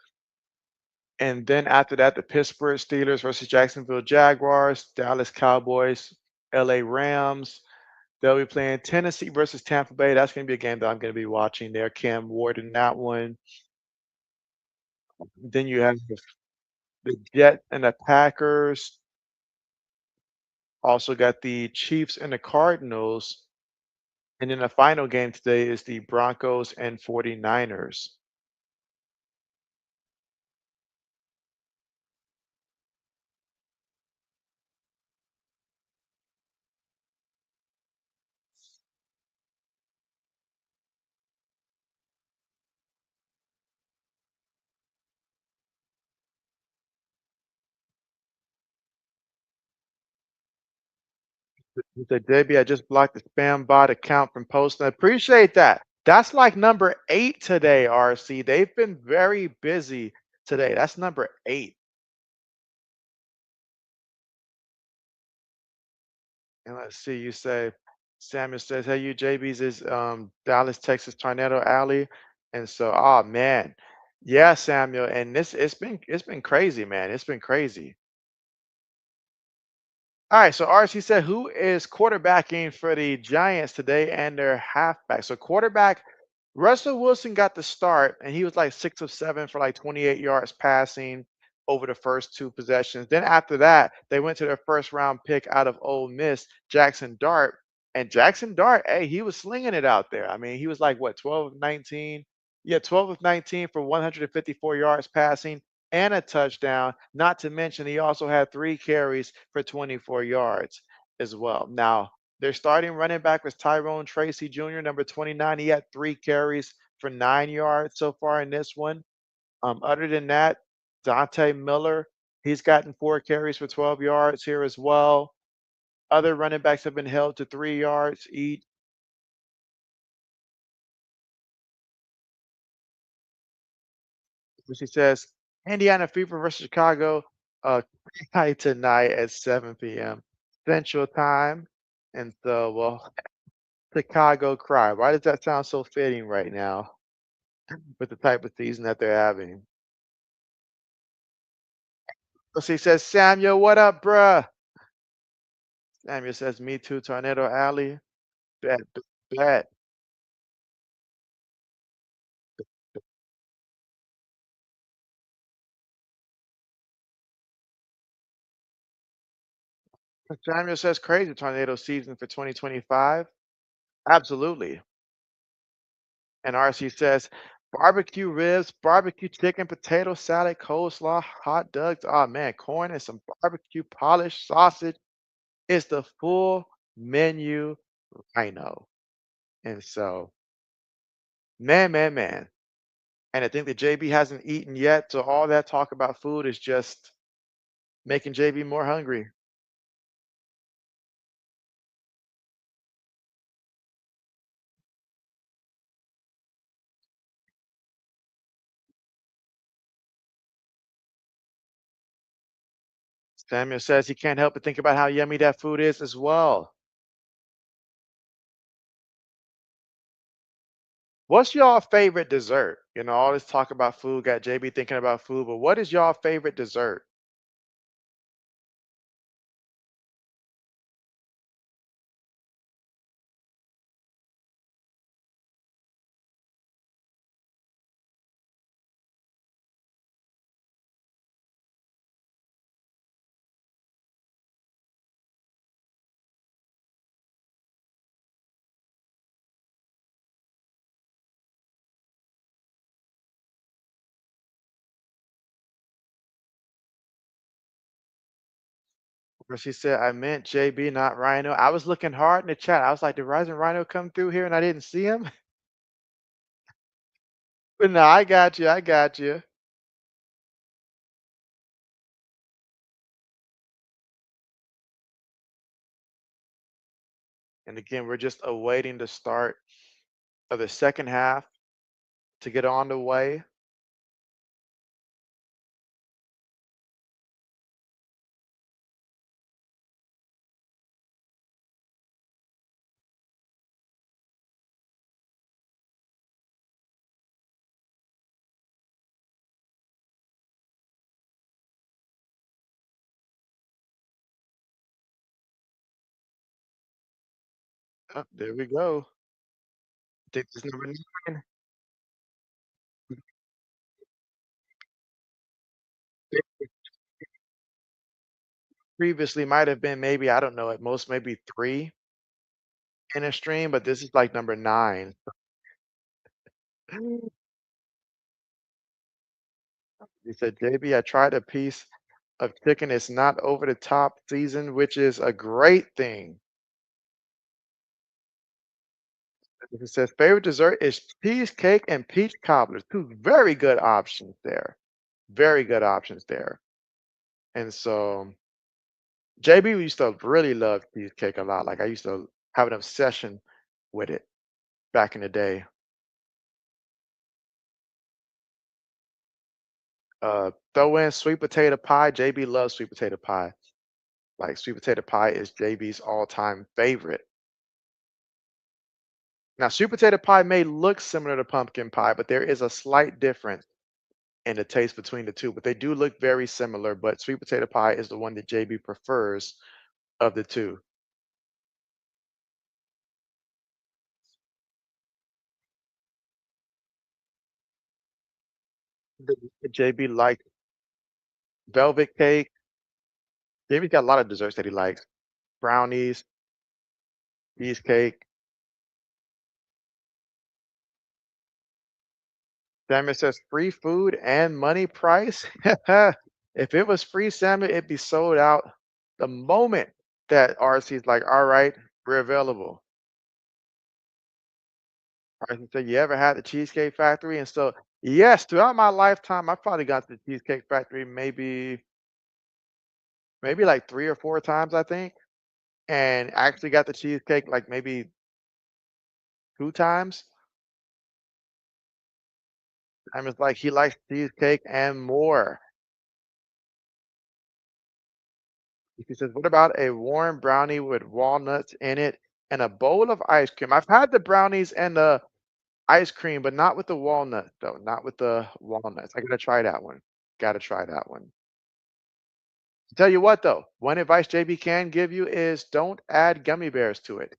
And then after that, the Pittsburgh Steelers versus Jacksonville Jaguars, Dallas Cowboys, LA Rams. They'll be playing Tennessee versus Tampa Bay. That's going to be a game that I'm going to be watching there. Cam Ward in that one. Then you have the Jets and the Packers. Also got the Chiefs and the Cardinals. And then the final game today is the Broncos and 49ers. He said, "JB, I just blocked the spam bot account from posting." I appreciate that. That's like number 8 today, RC. They've been very busy today. That's number 8. And let's see, you say, Samuel says, "Hey, you JB's is Dallas, Texas Tornado Alley." And so, oh man. Yeah, Samuel. And this it's been crazy, man. It's been crazy. All right, so RC said, who is quarterbacking for the Giants today and their halfback? So quarterback, Russell Wilson got the start, and he was like 6 of 7 for like 28 yards passing over the first 2 possessions. Then after that, they went to their first round pick out of Ole Miss, Jackson Dart. And Jackson Dart, hey, he was slinging it out there. I mean, he was like what, 12 of 19? Yeah, 12 of 19 for 154 yards passing and a touchdown. Not to mention, he also had 3 carries for 24 yards as well. Now, their starting running back was Tyrone Tracy Jr., number 29. He had 3 carries for 9 yards so far in this one. Other than that, Dante Miller, he's gotten 4 carries for 12 yards here as well. Other running backs have been held to 3 yards each. Which he says, Indiana Fever versus Chicago tonight at 7 p.m. Central Time. And so, well, Chicago cry. Why does that sound so fitting right now with the type of season that they're having? So he says, Samuel, what up, bruh? Samuel says, me too, Tornado Alley. Bet, bet. Samuel says, crazy tornado season for 2025. Absolutely. And RC says, barbecue ribs, barbecue chicken, potato salad, coleslaw, hot dogs. Oh man, corn and some barbecue polished sausage. It's the full menu rhino. And so, man, man, man. And I think that JB hasn't eaten yet. So all that talk about food is just making JB more hungry. Samuel says he can't help but think about how yummy that food is as well. What's y'all favorite dessert? You know, all this talk about food got JB thinking about food, but what is y'all favorite dessert? Where she said, I meant JB, not Rhino. I was looking hard in the chat. I was like, did Rising Rhino come through here and I didn't see him? But no, I got you. I got you. And again, we're just awaiting the start of the second half to get on the way. Oh, there we go. I think this number 9 previously might have been maybe, I don't know, at most maybe 3 in a stream, but this is like number 9. He said, JB, I tried a piece of chicken. It's not over the top season, which is a great thing. He says, favorite dessert is cheesecake and peach cobbler. Two very good options there. Very good options there. And so JB used to really love cheesecake a lot. Like I used to have an obsession with it back in the day. Throw in sweet potato pie. JB loves sweet potato pie. Like sweet potato pie is JB's all-time favorite. Now, sweet potato pie may look similar to pumpkin pie, but there is a slight difference in the taste between the two. But they do look very similar. But sweet potato pie is the one that JB prefers of the two. JB likes velvet cake. JB's got a lot of desserts that he likes. Brownies, cheesecake. Samuel says free food and money price. If it was free, Samuel, it'd be sold out the moment that RC's like, all right, we're available. RC said, you ever had the Cheesecake Factory? And so, yes, throughout my lifetime, I've probably got to the Cheesecake Factory maybe like 3 or 4 times, I think. And actually got the cheesecake like maybe 2 times. I'm just like, he likes cheesecake and more. He says, what about a warm brownie with walnuts in it and a bowl of ice cream? I've had the brownies and the ice cream, but not with the walnuts, though. Not with the walnuts. I gotta try that one. Gotta try that one. Tell you what, though, one advice JB can give you is don't add gummy bears to it.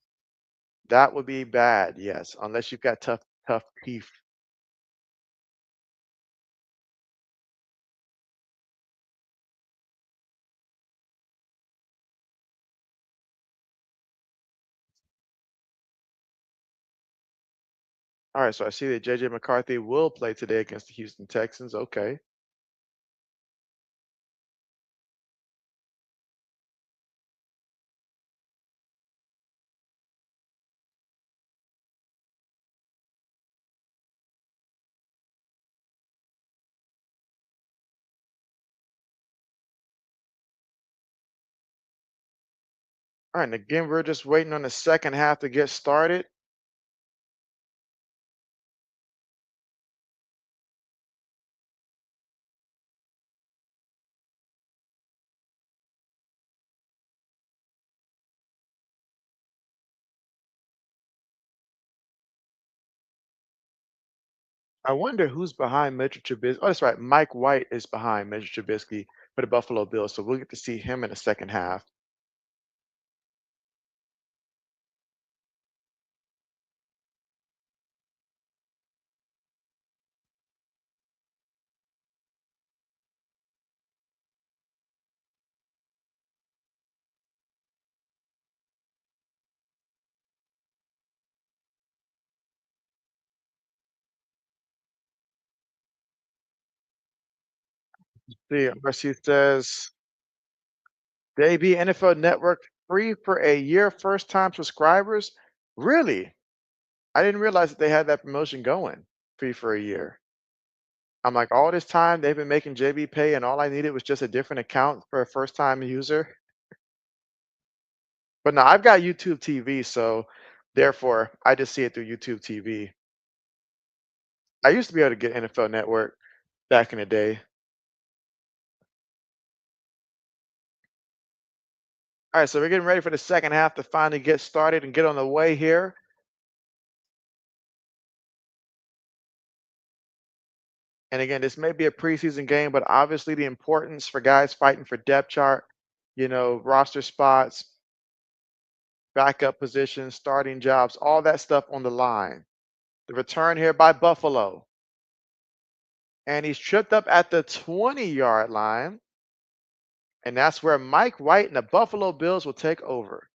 That would be bad, yes, unless you've got tough teeth. All right, so I see that JJ McCarthy will play today against the Houston Texans. Okay. All right, and again, we're just waiting on the second half to get started. I wonder who's behind Mitchell Trubisky. Oh, that's right. Mike White is behind Mitchell Trubisky for the Buffalo Bills, so we'll get to see him in the second half. See, Mercy says JB NFL Network free for a year, first time subscribers. Really? I didn't realize that they had that promotion going, free for a year. I'm like, all this time they've been making JB pay, and all I needed was just a different account for a first time user. But no, I've got YouTube TV, so therefore I just see it through YouTube TV. I used to be able to get NFL Network back in the day. All right, so we're getting ready for the second half to finally get started and get on the way here. And again, this may be a preseason game, but obviously the importance for guys fighting for depth chart, roster spots, backup positions, starting jobs, all that stuff on the line. The return here by Buffalo. And he's tripped up at the 20-yard line. And that's where Mike White and the Buffalo Bills will take over.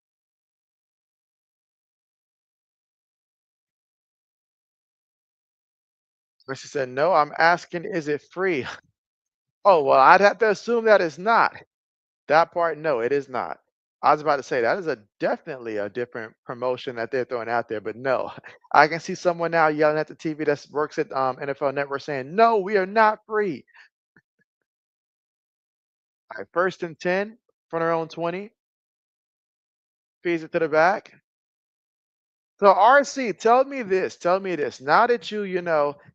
Mercy said, no, I'm asking, is it free? Oh, well, I'd have to assume that it's not. That part, no, it is not. I was about to say that is a definitely a different promotion that they're throwing out there, but no. I can see someone now yelling at the TV that works at NFL Network saying, no, we are not free. All right, first and 10 from their own 20, feeds it to the back. So RC, tell me this, tell me this. Now that you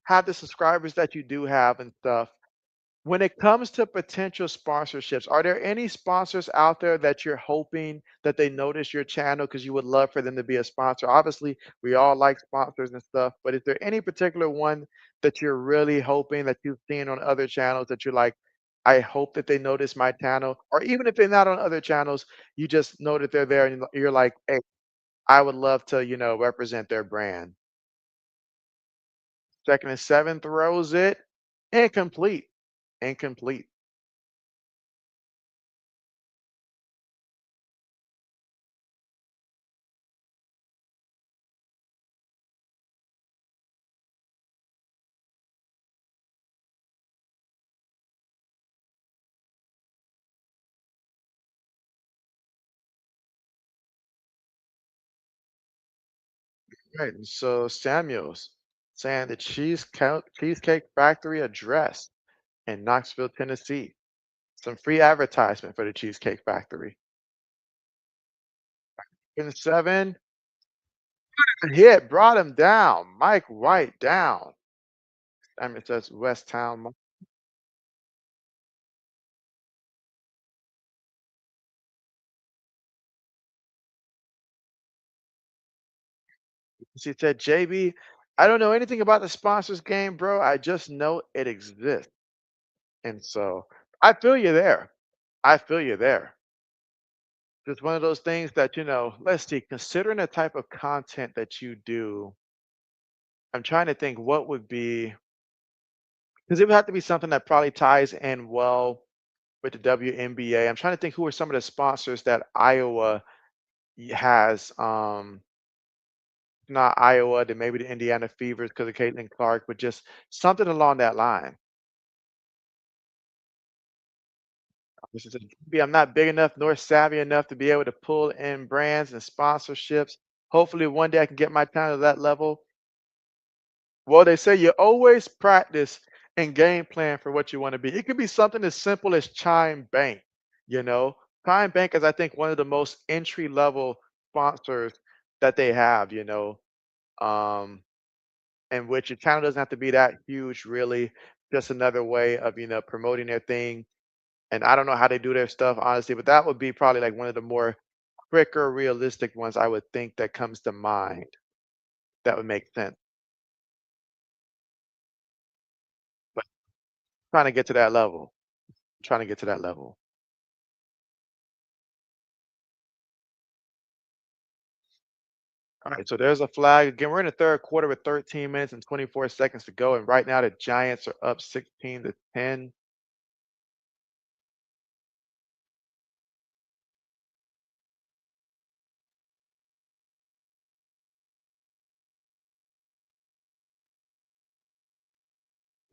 have the subscribers that you do have and stuff, when it comes to potential sponsorships, are there any sponsors out there that you're hoping that they notice your channel because you would love for them to be a sponsor? Obviously, we all like sponsors and stuff, but is there any particular one that you're really hoping that you've seen on other channels that you're like, I hope that they notice my channel? Or even if they're not on other channels, you just know that they're there and you're like, hey, I would love to represent their brand. Second and 7 throws it. Incomplete. Incomplete. Right. And so Samuels saying the Cheesecake Factory address in Knoxville, Tennessee. Some free advertisement for the Cheesecake Factory. In 7, hit, brought him down. Mike White down. I mean, it says West Town. She said, JB, I don't know anything about the sponsors game, bro. I just know it exists. And so I feel you there. I feel you there. Just one of those things that let's see, considering the type of content that you do, I'm trying to think what would be, because it would have to be something that probably ties in well with the WNBA. I'm trying to think who are some of the sponsors that Iowa has. Not Iowa, then maybe the Indiana Fevers because of Caitlin Clark, but just something along that line. This is I'm not big enough nor savvy enough to be able to pull in brands and sponsorships. Hopefully, one day I can get my time to that level. Well, they say you always practice and game plan for what you want to be. It could be something as simple as Chime Bank. You know, Chime Bank is, I think, one of the most entry level sponsors that they have. Um, in which your channel doesn't have to be that huge, really. Just another way of promoting their thing. And I don't know how they do their stuff, honestly, but that would be probably like one of the more quicker, realistic ones I would think that comes to mind. That would make sense. Trying to get to that level. Trying to get to that level. All right, so there's a flag. Again, we're in the third quarter with 13 minutes and 24 seconds to go. And right now the Giants are up 16-10.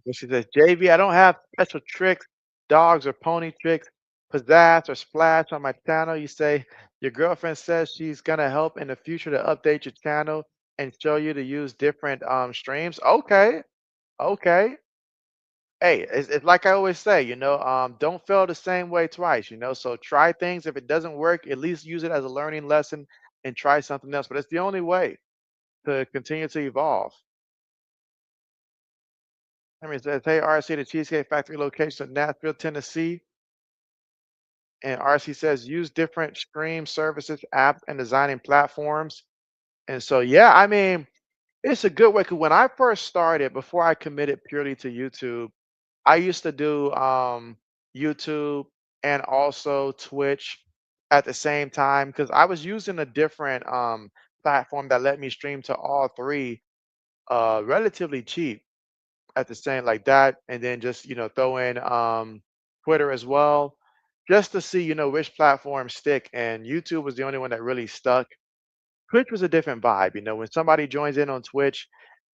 And she says, JV, I don't have special tricks, dogs or pony tricks, pizzazz or splash on my channel. You say your girlfriend says she's gonna help in the future to update your channel and show you to use different streams. Okay, okay. Hey, it's like I always say, don't fail the same way twice, So try things. If it doesn't work, at least use it as a learning lesson and try something else. But it's the only way to continue to evolve. I mean, it says, hey, RC, the Cheesecake Factory location in Nashville, Tennessee. And RC says, use different stream services, apps, and designing platforms. And so, yeah, I mean, it's a good way. Because when I first started, before I committed purely to YouTube, I used to do YouTube and also Twitch at the same time because I was using a different platform that let me stream to all three relatively cheap at the same like that, and then just throw in Twitter as well, just to see which platforms stick. And YouTube was the only one that really stuck. Twitch was a different vibe, when somebody joins in on Twitch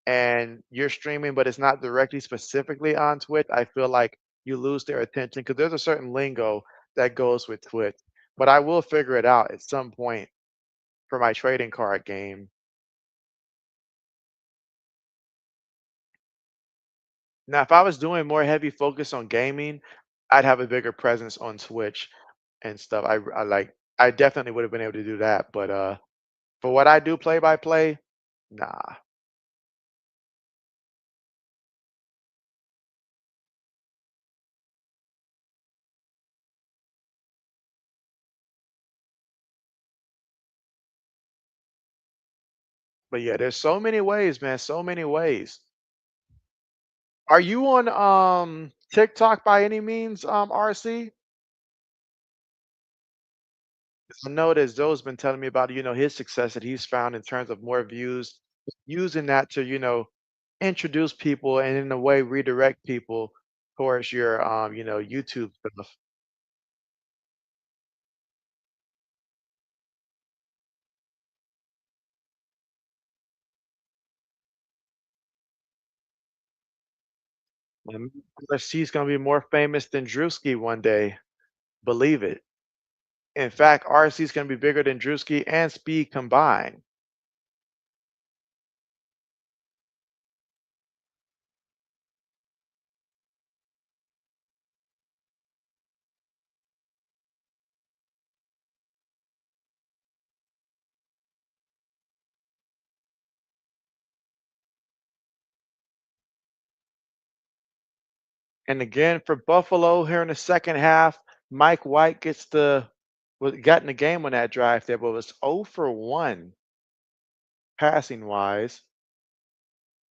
and you're streaming, but it's not directly specifically on Twitch, I feel like you lose their attention because there's a certain lingo that goes with Twitch. But I will figure it out at some point for my trading card game. Now, if I was doing more heavy focus on gaming, I'd have a bigger presence on Twitch and stuff. I definitely would have been able to do that. But for what I do play by play, nah. But yeah, there's so many ways, man. So many ways. Are you on TikTok by any means, RC? I know that Zoe's been telling me about, his success that he's found in terms of more views, using that to, introduce people and in a way redirect people towards your YouTube stuff. And she's gonna be more famous than Drewski one day. Believe it. In fact, RC is gonna be bigger than Drewski and Speed combined. And again, for Buffalo here in the second half, Mike White got in the game on that drive there, but was 0 for 1 passing wise.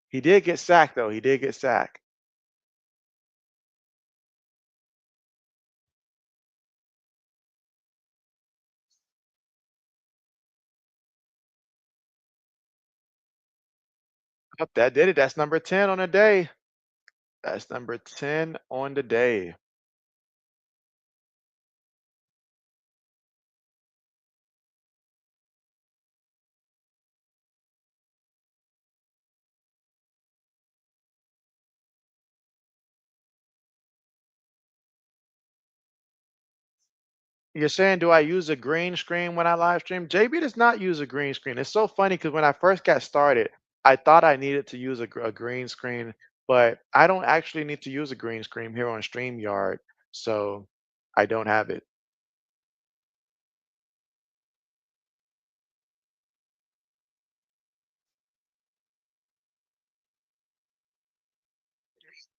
He did get sacked though. He did get sacked. Yep, that did it. That's number 10 on the day. That's number 10 on the day. You're saying, do I use a green screen when I live stream? JB does not use a green screen. It's so funny because when I first got started, I thought I needed to use a green screen, but I don't actually need to use a green screen here on StreamYard, so I don't have it.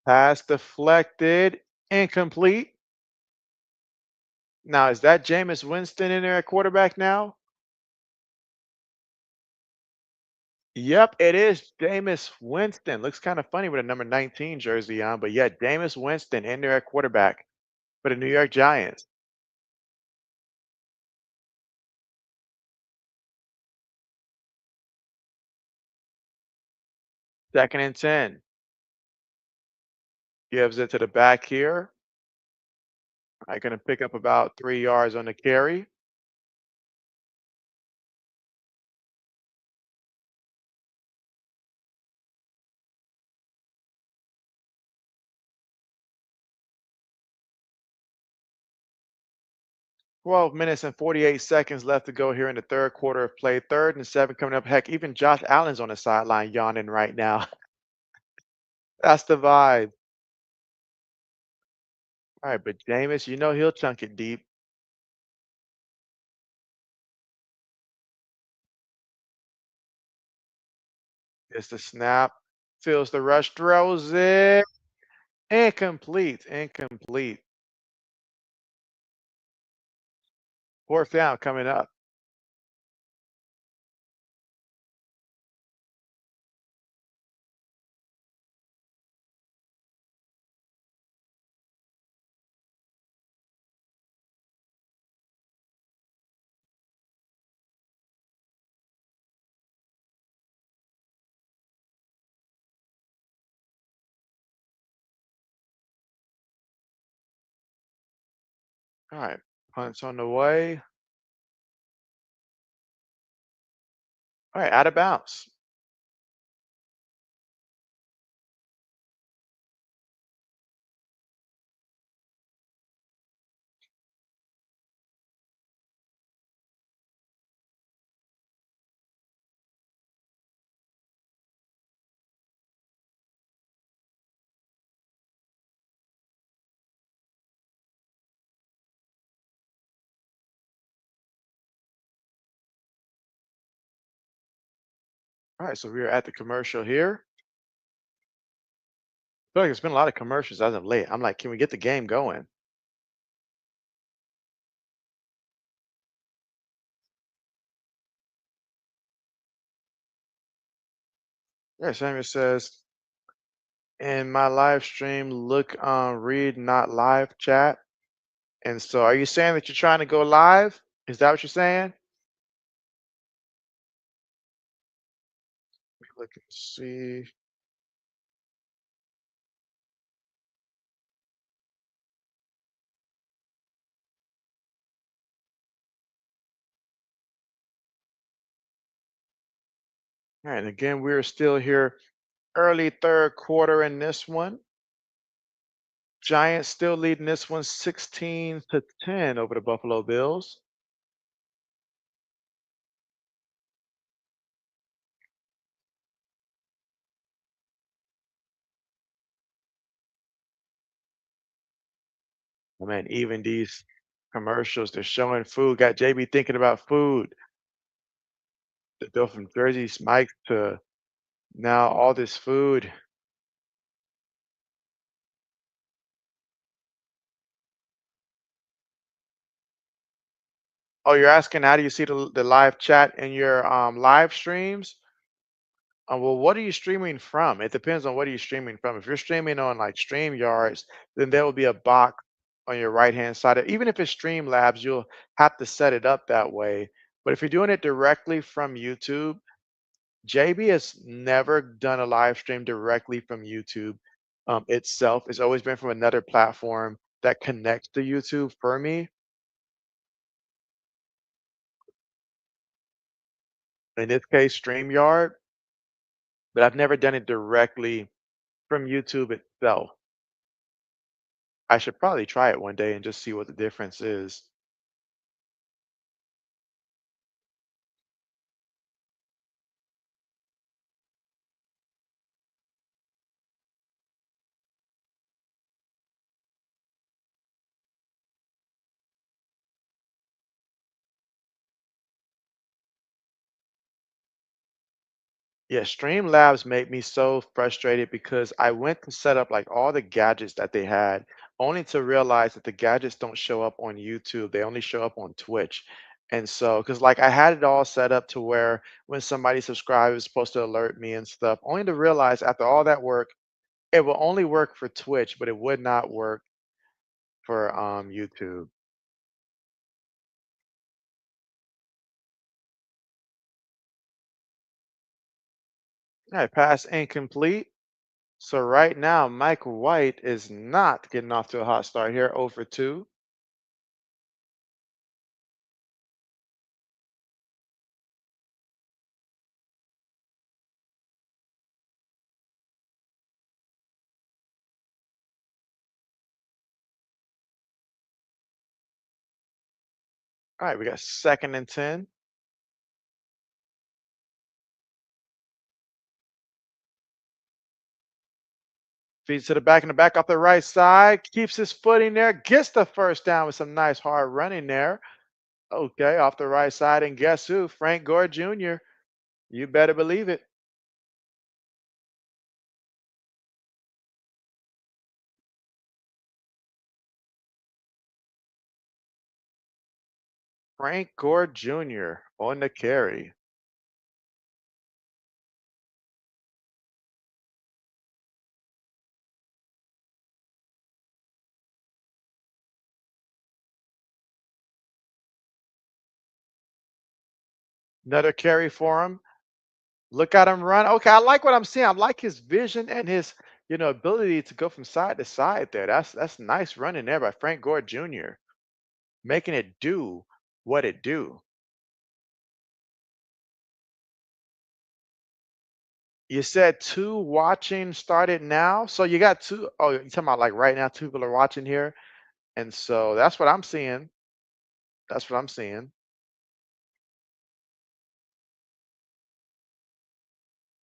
Pass deflected, incomplete. Now, is that Jameis Winston in there at quarterback now? Yep, it is Jameis Winston. Looks kind of funny with a number 19 jersey on, but yeah, Jameis Winston in there at quarterback for the New York Giants. 2nd and 10. Gives it to the back here. I gonna pick up about 3 yards on the carry. 12 minutes and 48 seconds left to go here in the third quarter of play. 3rd and 7 coming up. Heck, even Josh Allen's on the sideline yawning right now. That's the vibe. All right, but Jameis, you know he'll chunk it deep. Gets the snap, feels the rush, throws it. Incomplete, incomplete. 4th down coming up. All right, punts on the way. All right, out of bounds. All right, so we're at the commercial here. I feel like there's been a lot of commercials as of late. I'm like, can we get the game going? Yeah, Samuel says, in my live stream, look read not live chat. And so are you saying that you're trying to go live? Is that what you're saying? Let me look and see. All right, again, we're still here early third quarter in this one. Giants still leading this one 16-10 over the Buffalo Bills. I mean, even these commercials, they're showing food. Got JB thinking about food. The bill from Jersey Mike to now all this food. Oh, you're asking how do you see the live chat in your live streams? Well, what are you streaming from? It depends on what are you streaming from. If you're streaming on like StreamYards, then there will be a box on your right hand side. Even if it's Streamlabs, you'll have to set it up that way. But if you're doing it directly from YouTube, JB has never done a live stream directly from YouTube itself. It's always been from another platform that connects to YouTube for me. In this case, StreamYard, but I've never done it directly from YouTube itself. I should probably try it one day and just see what the difference is. Yeah, Streamlabs made me so frustrated because I went to set up like all the gadgets that they had, only to realize that the gadgets don't show up on YouTube. They only show up on Twitch. And so, because like I had it all set up to where when somebody subscribed, it was supposed to alert me and stuff, only to realize after all that work, it will only work for Twitch, but it would not work for YouTube. All right, pass incomplete. So right now, Mike White is not getting off to a hot start here, 0 for 2. All right, we got 2nd and 10. Feeds to the back and the back off the right side. Keeps his footing there. Gets the first down with some nice hard running there. Okay, off the right side. And guess who? Frank Gore Jr. You better believe it. Frank Gore Jr. on the carry. Another carry for him. Look at him run. Okay, I like what I'm seeing. I like his vision and his, ability to go from side to side there. That's nice running there by Frank Gore Jr. Making it do what it do. You said two watching started now, so you got two. Oh, you're talking about like right now, two people are watching here, and so that's what I'm seeing. That's what I'm seeing.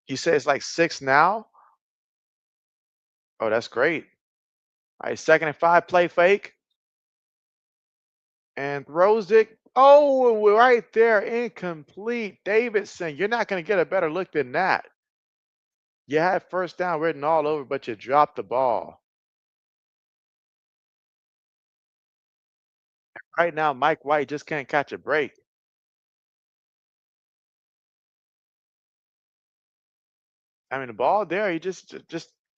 You say it's like six now. Oh, that's great. All right, 2nd and 5, play fake and throws it. Oh, right there, incomplete. Davidson, you're not going to get a better look than that. You had first down written all over, but you dropped the ball. Right now, Mike White just can't catch a break. I mean, the ball there, he just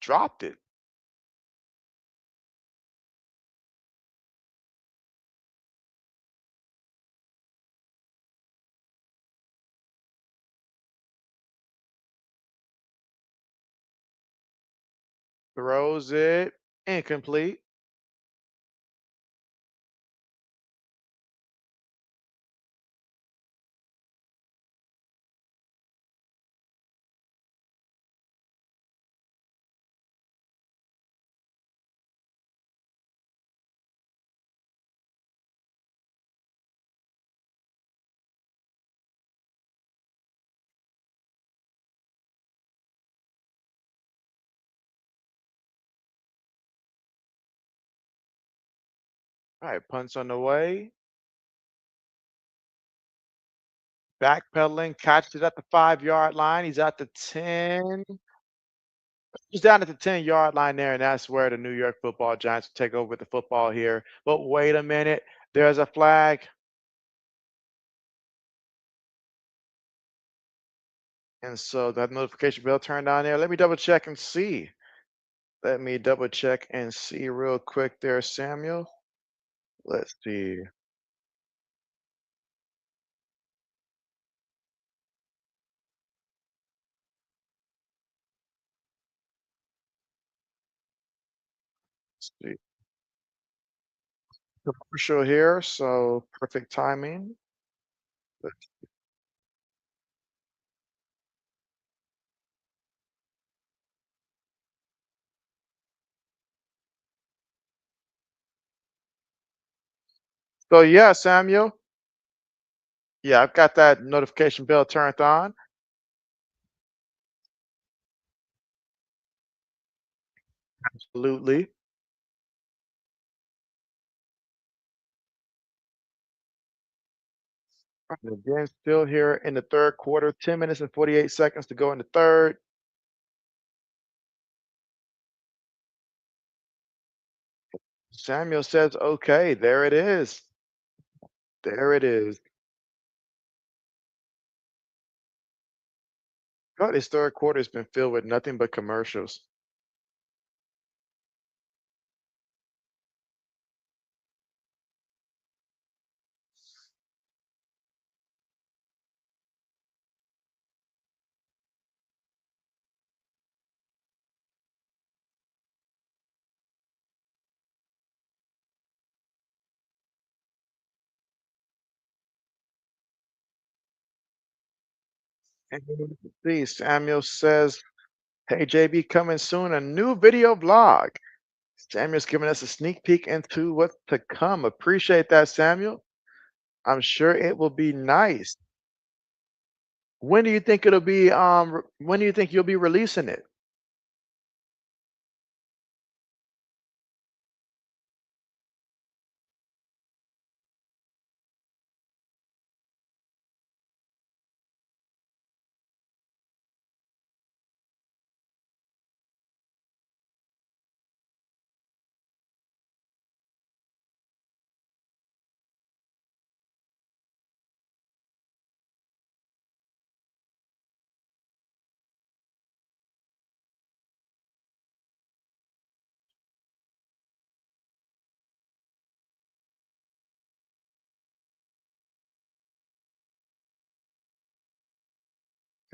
dropped it. Throws it incomplete. All right, punts on the way. Backpedaling, catches it at the 5-yard line. He's at the 10. He's down at the 10-yard line there, and that's where the New York Football Giants take over with the football here. But wait a minute, there's a flag. And so that notification bell turned on there. Let me double check and see. Let me double check and see real quick there, Samuel. Let's see. Let's see. Commercial here, so perfect timing. So yeah, Samuel. Yeah, I've got that notification bell turned on. Absolutely. And again, still here in the third quarter, 10 minutes and 48 seconds to go in the third. Samuel says, okay, there it is. There it is. But this third quarter has been filled with nothing but commercials. And see, Samuel says, "Hey JB, coming soon, a new video vlog." Samuel's giving us a sneak peek into what's to come. Appreciate that, Samuel. I'm sure it will be nice. When do you think it'll be? When do you think you'll be releasing it?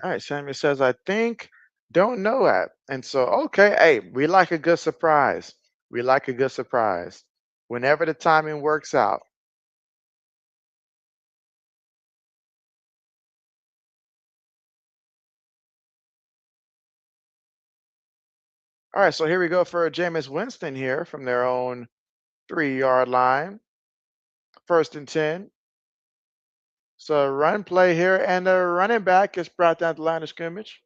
All right, Samuel says, "I think, don't know that." And so, okay, hey, we like a good surprise. We like a good surprise. Whenever the timing works out. All right, so here we go for Jameis Winston here from their own 3-yard line. First and 10. So run play here, and the running back is brought down to the line of scrimmage.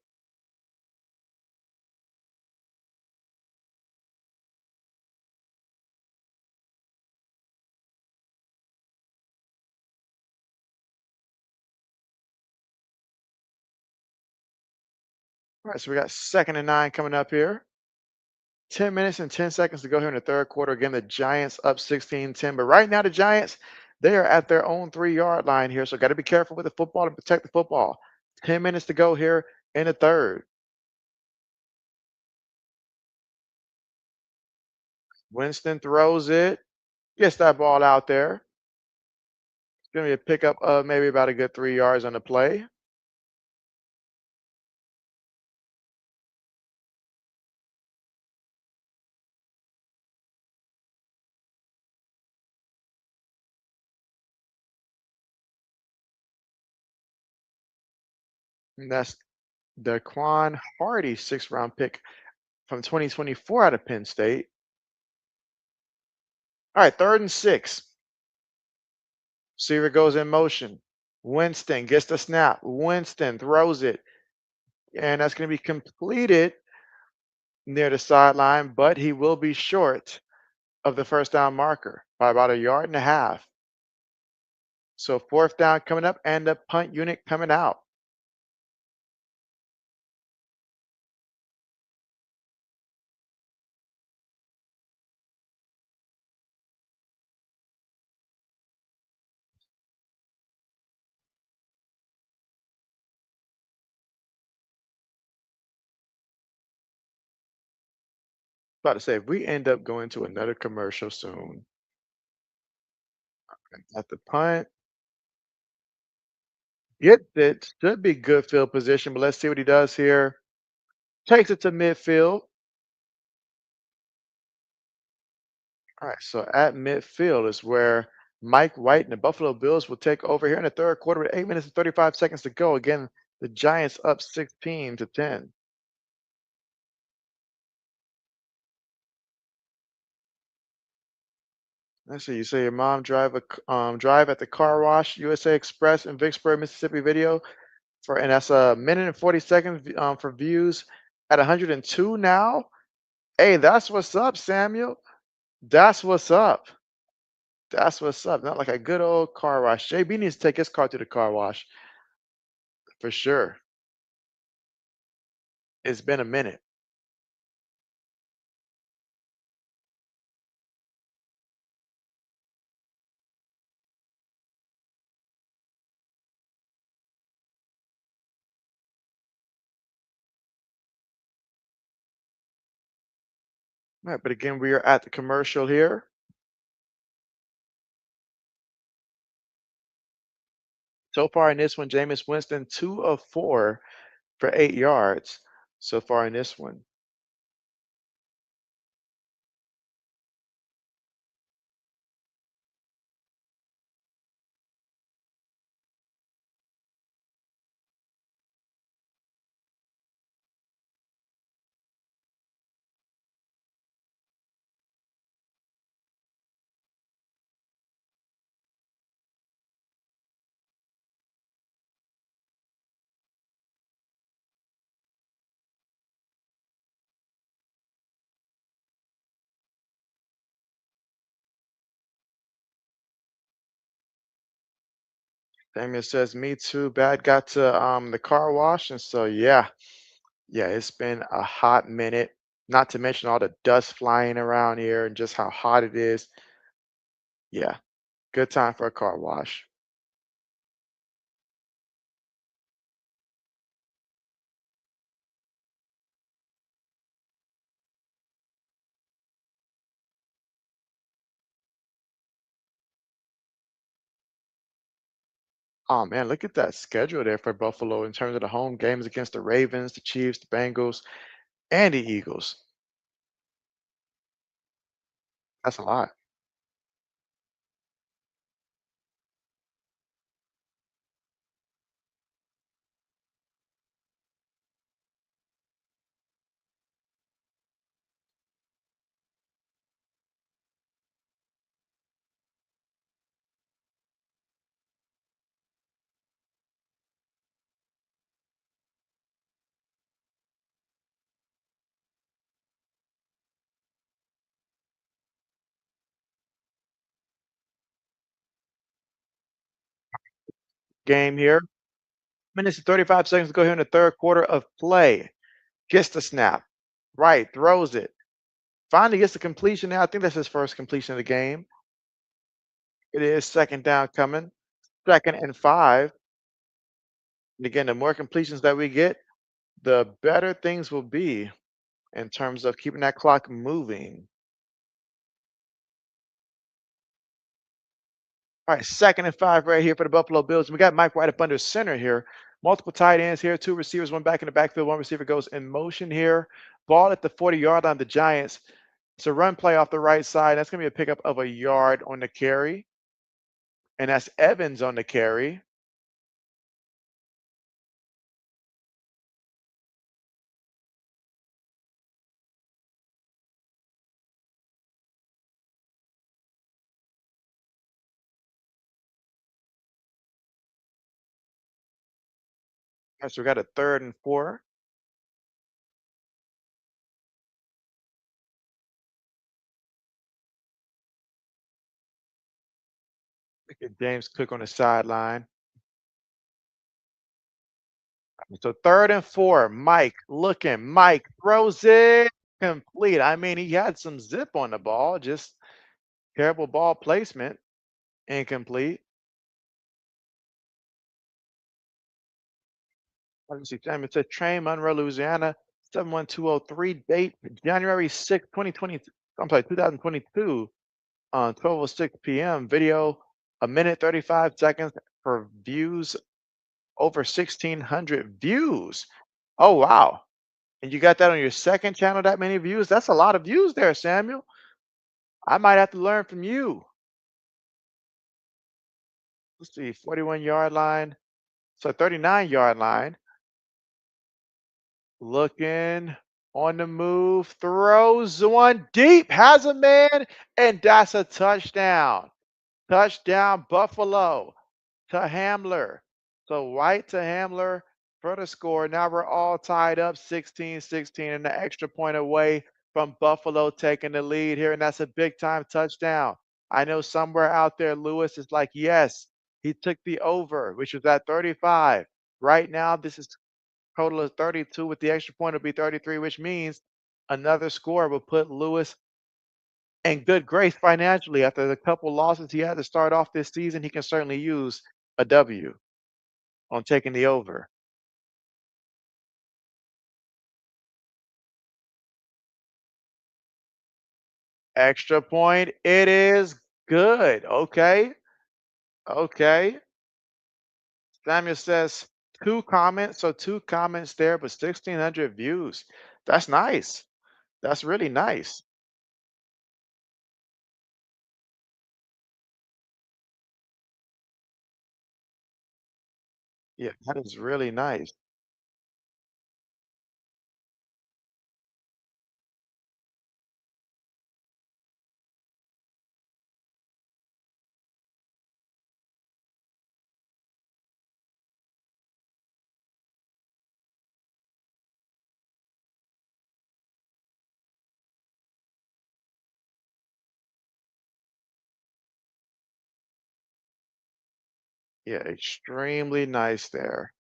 All right, so we got 2nd and 9 coming up here. 10 minutes and 10 seconds to go here in the third quarter. Again, the Giants up 16-10. But right now, the Giants, they are at their own 3-yard line here. So got to be careful with the football and protect the football. 10 minutes to go here in the third. Winston throws it, gets that ball out there. It's going to be a pickup of maybe about a good 3 yards on the play. And that's Daquan Hardy, 6th-round pick from 2024 out of Penn State. All right, 3rd and 6. Receiver goes in motion. Winston gets the snap. Winston throws it. And that's going to be completed near the sideline, but he will be short of the first down marker by about a yard and a half. So 4th down coming up and the punt unit coming out. About to say, if we end up going to another commercial soon, at the punt, gets it, should be good field position, but let's see what he does here. Takes it to midfield. All right, so at midfield is where Mike White and the Buffalo Bills will take over here in the third quarter with 8 minutes and 35 seconds to go. Again, the Giants up 16-10. Let's see. You say your mom drive at the car wash USA Express in Vicksburg, Mississippi video and that's a minute and 40 seconds for views at 102 now. Hey, that's what's up, Samuel. That's what's up. That's what's up. Not like a good old car wash. JB needs to take his car to the car wash for sure. It's been a minute. Right, but again, we are at the commercial here. So far in this one, Jameis Winston, 2 of 4 for 8 yards so far in this one. Damien says, "Me too. Bad got to the car wash, and so yeah, yeah, it's been a hot minute. Not to mention all the dust flying around here and just how hot it is. Yeah, good time for a car wash." Oh man, look at that schedule there for Buffalo in terms of the home games against the Ravens, the Chiefs, the Bengals, and the Eagles. That's a lot. Game here. Minutes and 35 seconds to go here in the third quarter of play. Gets the snap. Right, throws it. Finally gets the completion now. I think that's his first completion of the game. It is second down coming. Second and 5. And again, the more completions that we get, the better things will be in terms of keeping that clock moving. All right, second and 5 right here for the Buffalo Bills. We got Mike right up under center here. Multiple tight ends here, two receivers, one back in the backfield. One receiver goes in motion here. Ball at the 40-yard line. The Giants. It's a run play off the right side. That's going to be a pickup of a yard on the carry. And that's Evans on the carry. All right, so we got a third and 4. Look at James Cook on the sideline. So third and 4. Mike looking. Mike throws it complete. I mean, he had some zip on the ball, just terrible ball placement. Incomplete. Let me see. Time it said Train, Monroe, Louisiana, 71203. Date January 6th, 2020. I'm sorry, 2022 on 12:06 p.m. Video, a minute 35 seconds for views, over 1,600 views. Oh, wow. And you got that on your second channel, that many views? That's a lot of views there, Samuel. I might have to learn from you. Let's see, 41-yard line. So 39-yard line. Looking on the move, throws one deep, has a man, and that's a touchdown. Touchdown, Buffalo to Hamler. So White to Hamler for the score. Now we're all tied up 16-16 and an extra point away from Buffalo taking the lead here. And that's a big time touchdown. I know somewhere out there, Lewis is like, yes, he took the over, which was at 35. Right now, this is total of 32. With the extra point, it'll be 33, which means another score will put Lewis in good grace financially. After the couple losses he had to start off this season, he can certainly use a W on taking the over. Extra point. It is good. Okay. Okay. Samuel says two comments. So two comments there, but 1,600 views. That's nice. That's really nice. Yeah, that is really nice. Yeah, extremely nice there.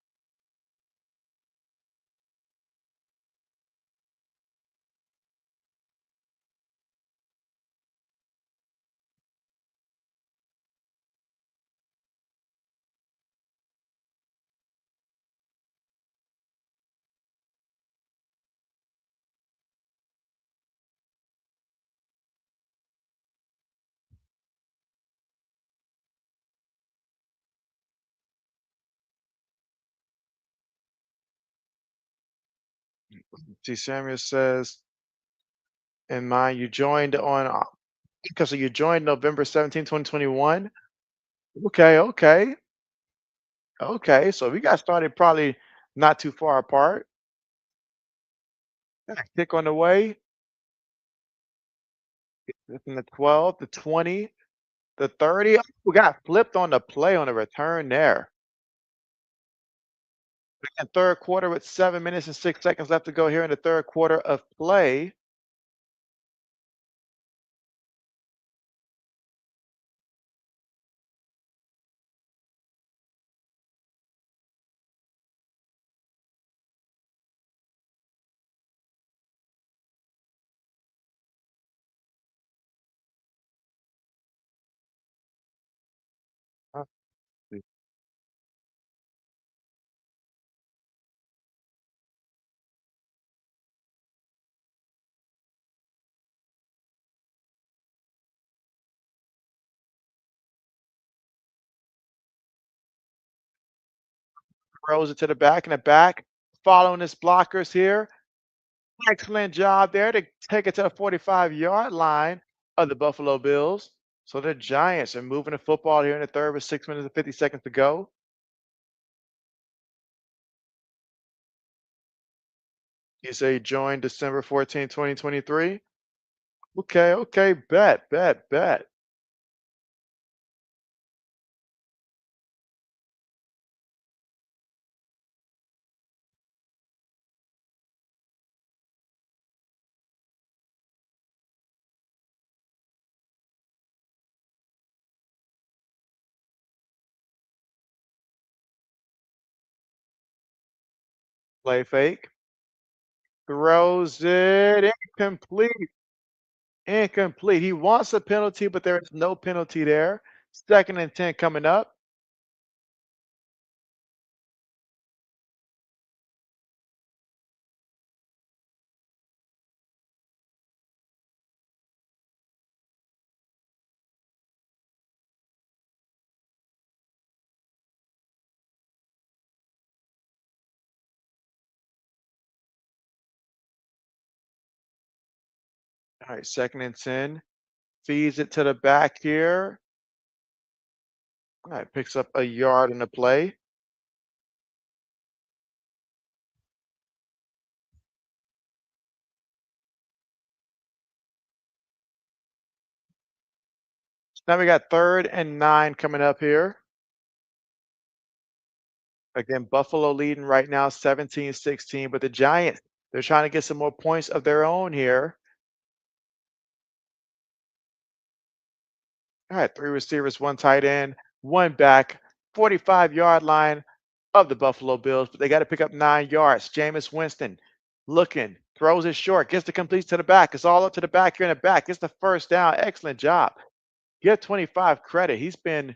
See, Samuel says, in mind, you joined on because you joined November 17, 2021. Okay, okay, okay. So we got started probably not too far apart. Yeah, kick on the way. From the 12, the 20, the 30. Oh, we got flipped on the play on the return there. And third quarter with 7 minutes and 6 seconds left to go here in the third quarter of play. Uh, Throws it to the back and the back, following his blockers here. Excellent job there to take it to the 45-yard line of the Buffalo Bills. So the Giants are moving the football here in the third with 6 minutes and 50 seconds to go. You say you joined December 14, 2023. Okay, okay, bet, bet, bet. Play fake. Throws it incomplete. Incomplete. He wants a penalty, but there is no penalty there. Second and 10 coming up. All right, second and 10. Feeds it to the back here. All right, picks up a yard in the play. Now we got third and 9 coming up here. Again, Buffalo leading right now 17-16, but the Giants, they're trying to get some more points of their own here. All right, three receivers, one tight end, one back, 45-yard line of the Buffalo Bills, but they got to pick up 9 yards. Jameis Winston looking, throws it short, gets the complete to the back. It's all up to the back here in the back. Gets the first down. Excellent job. Give 25 credit. He's been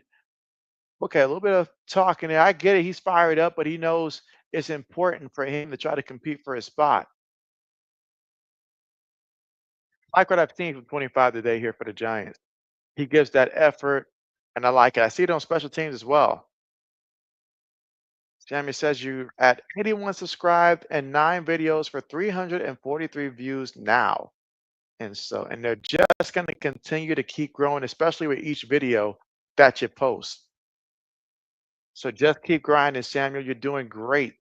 okay, a little bit of talking there. I get it. He's fired up, but he knows it's important for him to try to compete for his spot. Like what I've seen from 25 today here for the Giants. He gives that effort, and I like it. I see it on special teams as well. Jamie says you at 81 subscribed and 9 videos for 343 views now. And they're just going to continue to keep growing, especially with each video that you post. So just keep grinding, Samuel. You're doing great.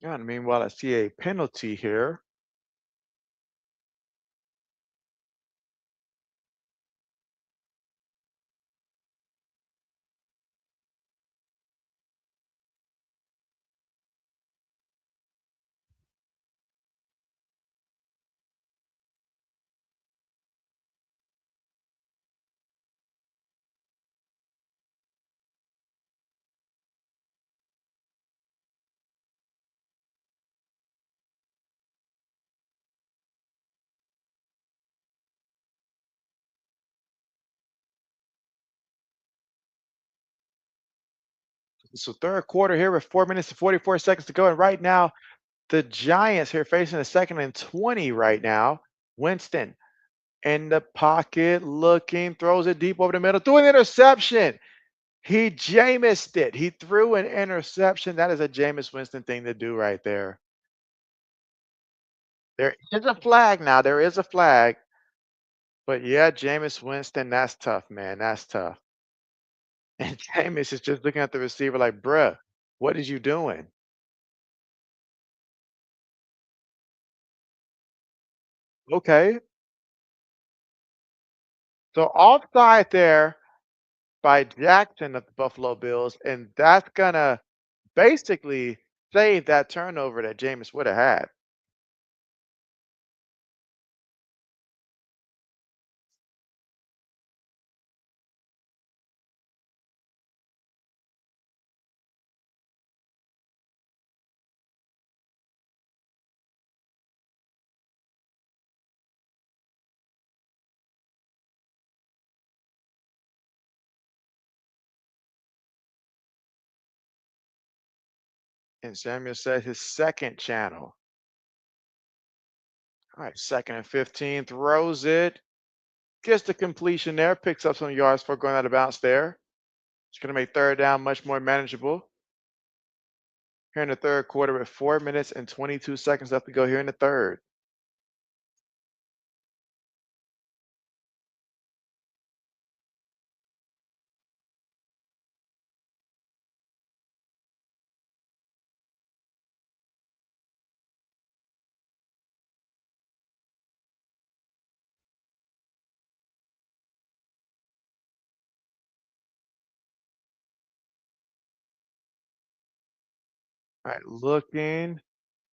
Yeah, and meanwhile, I see a penalty here. So third quarter here with 4 minutes and 44 seconds to go. And right now, the Giants here facing a 2nd and 20 right now. Winston in the pocket, looking, throws it deep over the middle, threw an interception. He Jameised it. He threw an interception. That is a Jameis Winston thing to do right there. There is a flag now. There is a flag. But yeah, Jameis Winston, that's tough, man. That's tough. And Jameis is just looking at the receiver like, bruh, what is you doing? Okay. So offside there by Jackson of the Buffalo Bills, and that's gonna basically save that turnover that Jameis would have had. And Samuel said his second channel. All right, 2nd and 15, throws it, gets the completion there, picks up some yards for going out of bounds there. It's going to make third down much more manageable. Here in the third quarter with 4 minutes and 22 seconds left to go here in the third. All right, looking,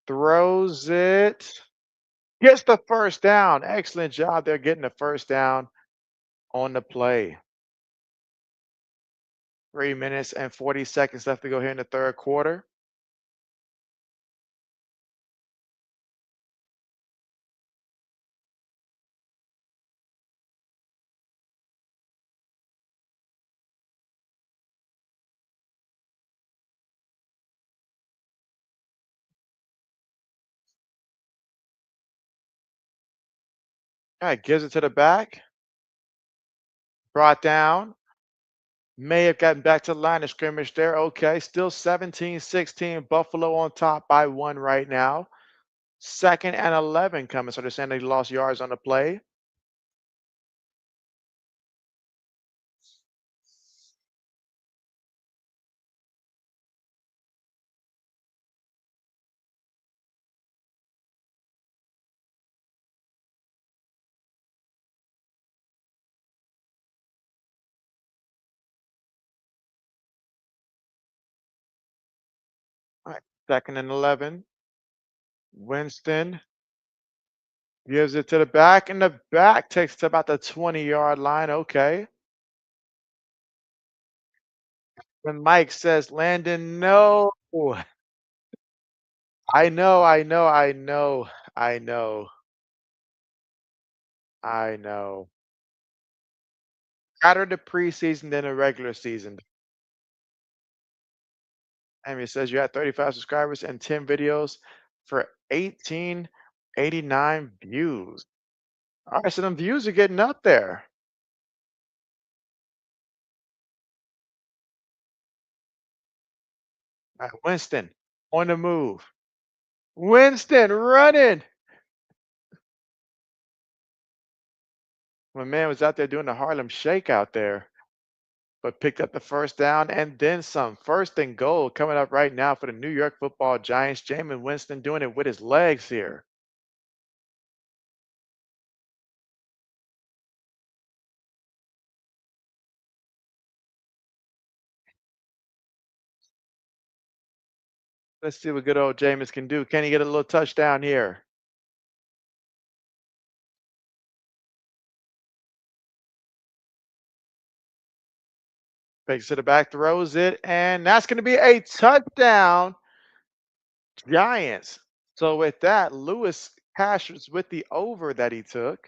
throws it, gets the first down. Excellent job there getting the first down on the play. 3 minutes and 40 seconds left to go here in the third quarter. All right, gives it to the back, brought down. May have gotten back to the line of scrimmage there. Okay, still 17-16. Buffalo on top by 1 right now. 2nd and 11 coming. So they're saying they lost yards on the play. All right, 2nd and 11. Winston Gives it to the back, and the back takes to about the 20-yard line. Okay. When Mike says, Landon, no. I know, I know, I know, I know, I know. Better the preseason than the regular season. And it says you had 35 subscribers and 10 videos for 1889 views. All right, so them views are getting up there. All right, Winston on the move. Winston running. My man was out there doing the Harlem Shake out there, but picked up the first down and then some. First and goal coming up right now for the New York Football Giants. Jameis Winston doing it with his legs here. Let's see what good old Jameis can do. Can he get a little touchdown here? Fakes to the back, throws it, and that's going to be a touchdown, Giants. So with that, Lewis cashes with the over that he took,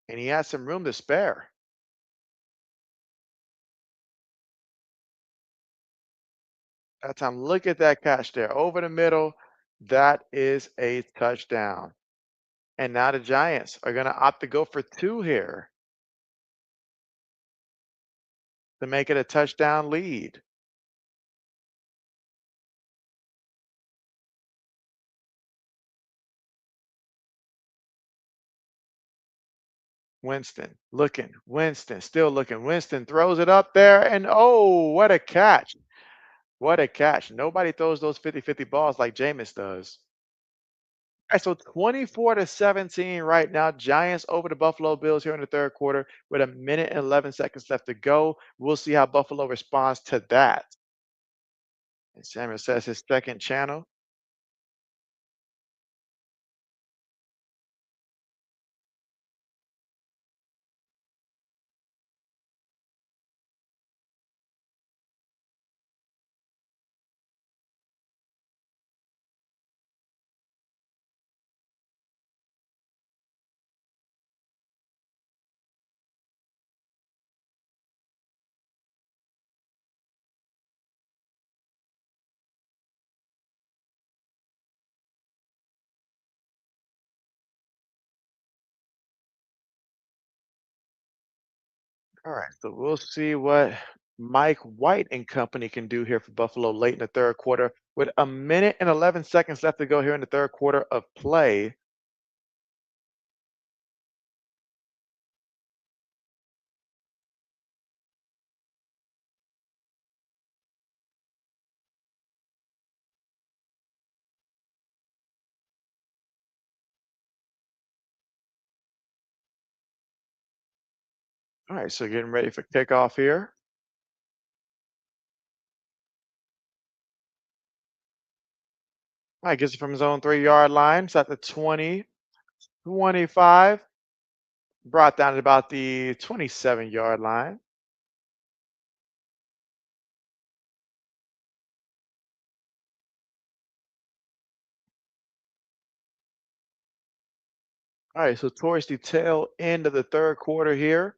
and he has some room to spare. That time, look at that catch there over the middle. That is a touchdown. And now the Giants are going to opt to go for two here to make it a touchdown lead. Winston looking, Winston still looking. Winston throws it up there, and oh, what a catch! What a catch. Nobody throws those 50-50 balls like Jameis does. All right, so 24-17 right now. Giants over the Buffalo Bills here in the third quarter with a minute and 11 seconds left to go. We'll see how Buffalo responds to that. And Samuel says his second channel. All right, so we'll see what Mike White and company can do here for Buffalo late in the third quarter with a minute and 11 seconds left to go here in the third quarter of play. All right, so getting ready for kickoff here. All right, gets it from his own 3-yard line. It's at the 20, 25, brought down at about the 27-yard line. All right, so towards the tail end of the third quarter here.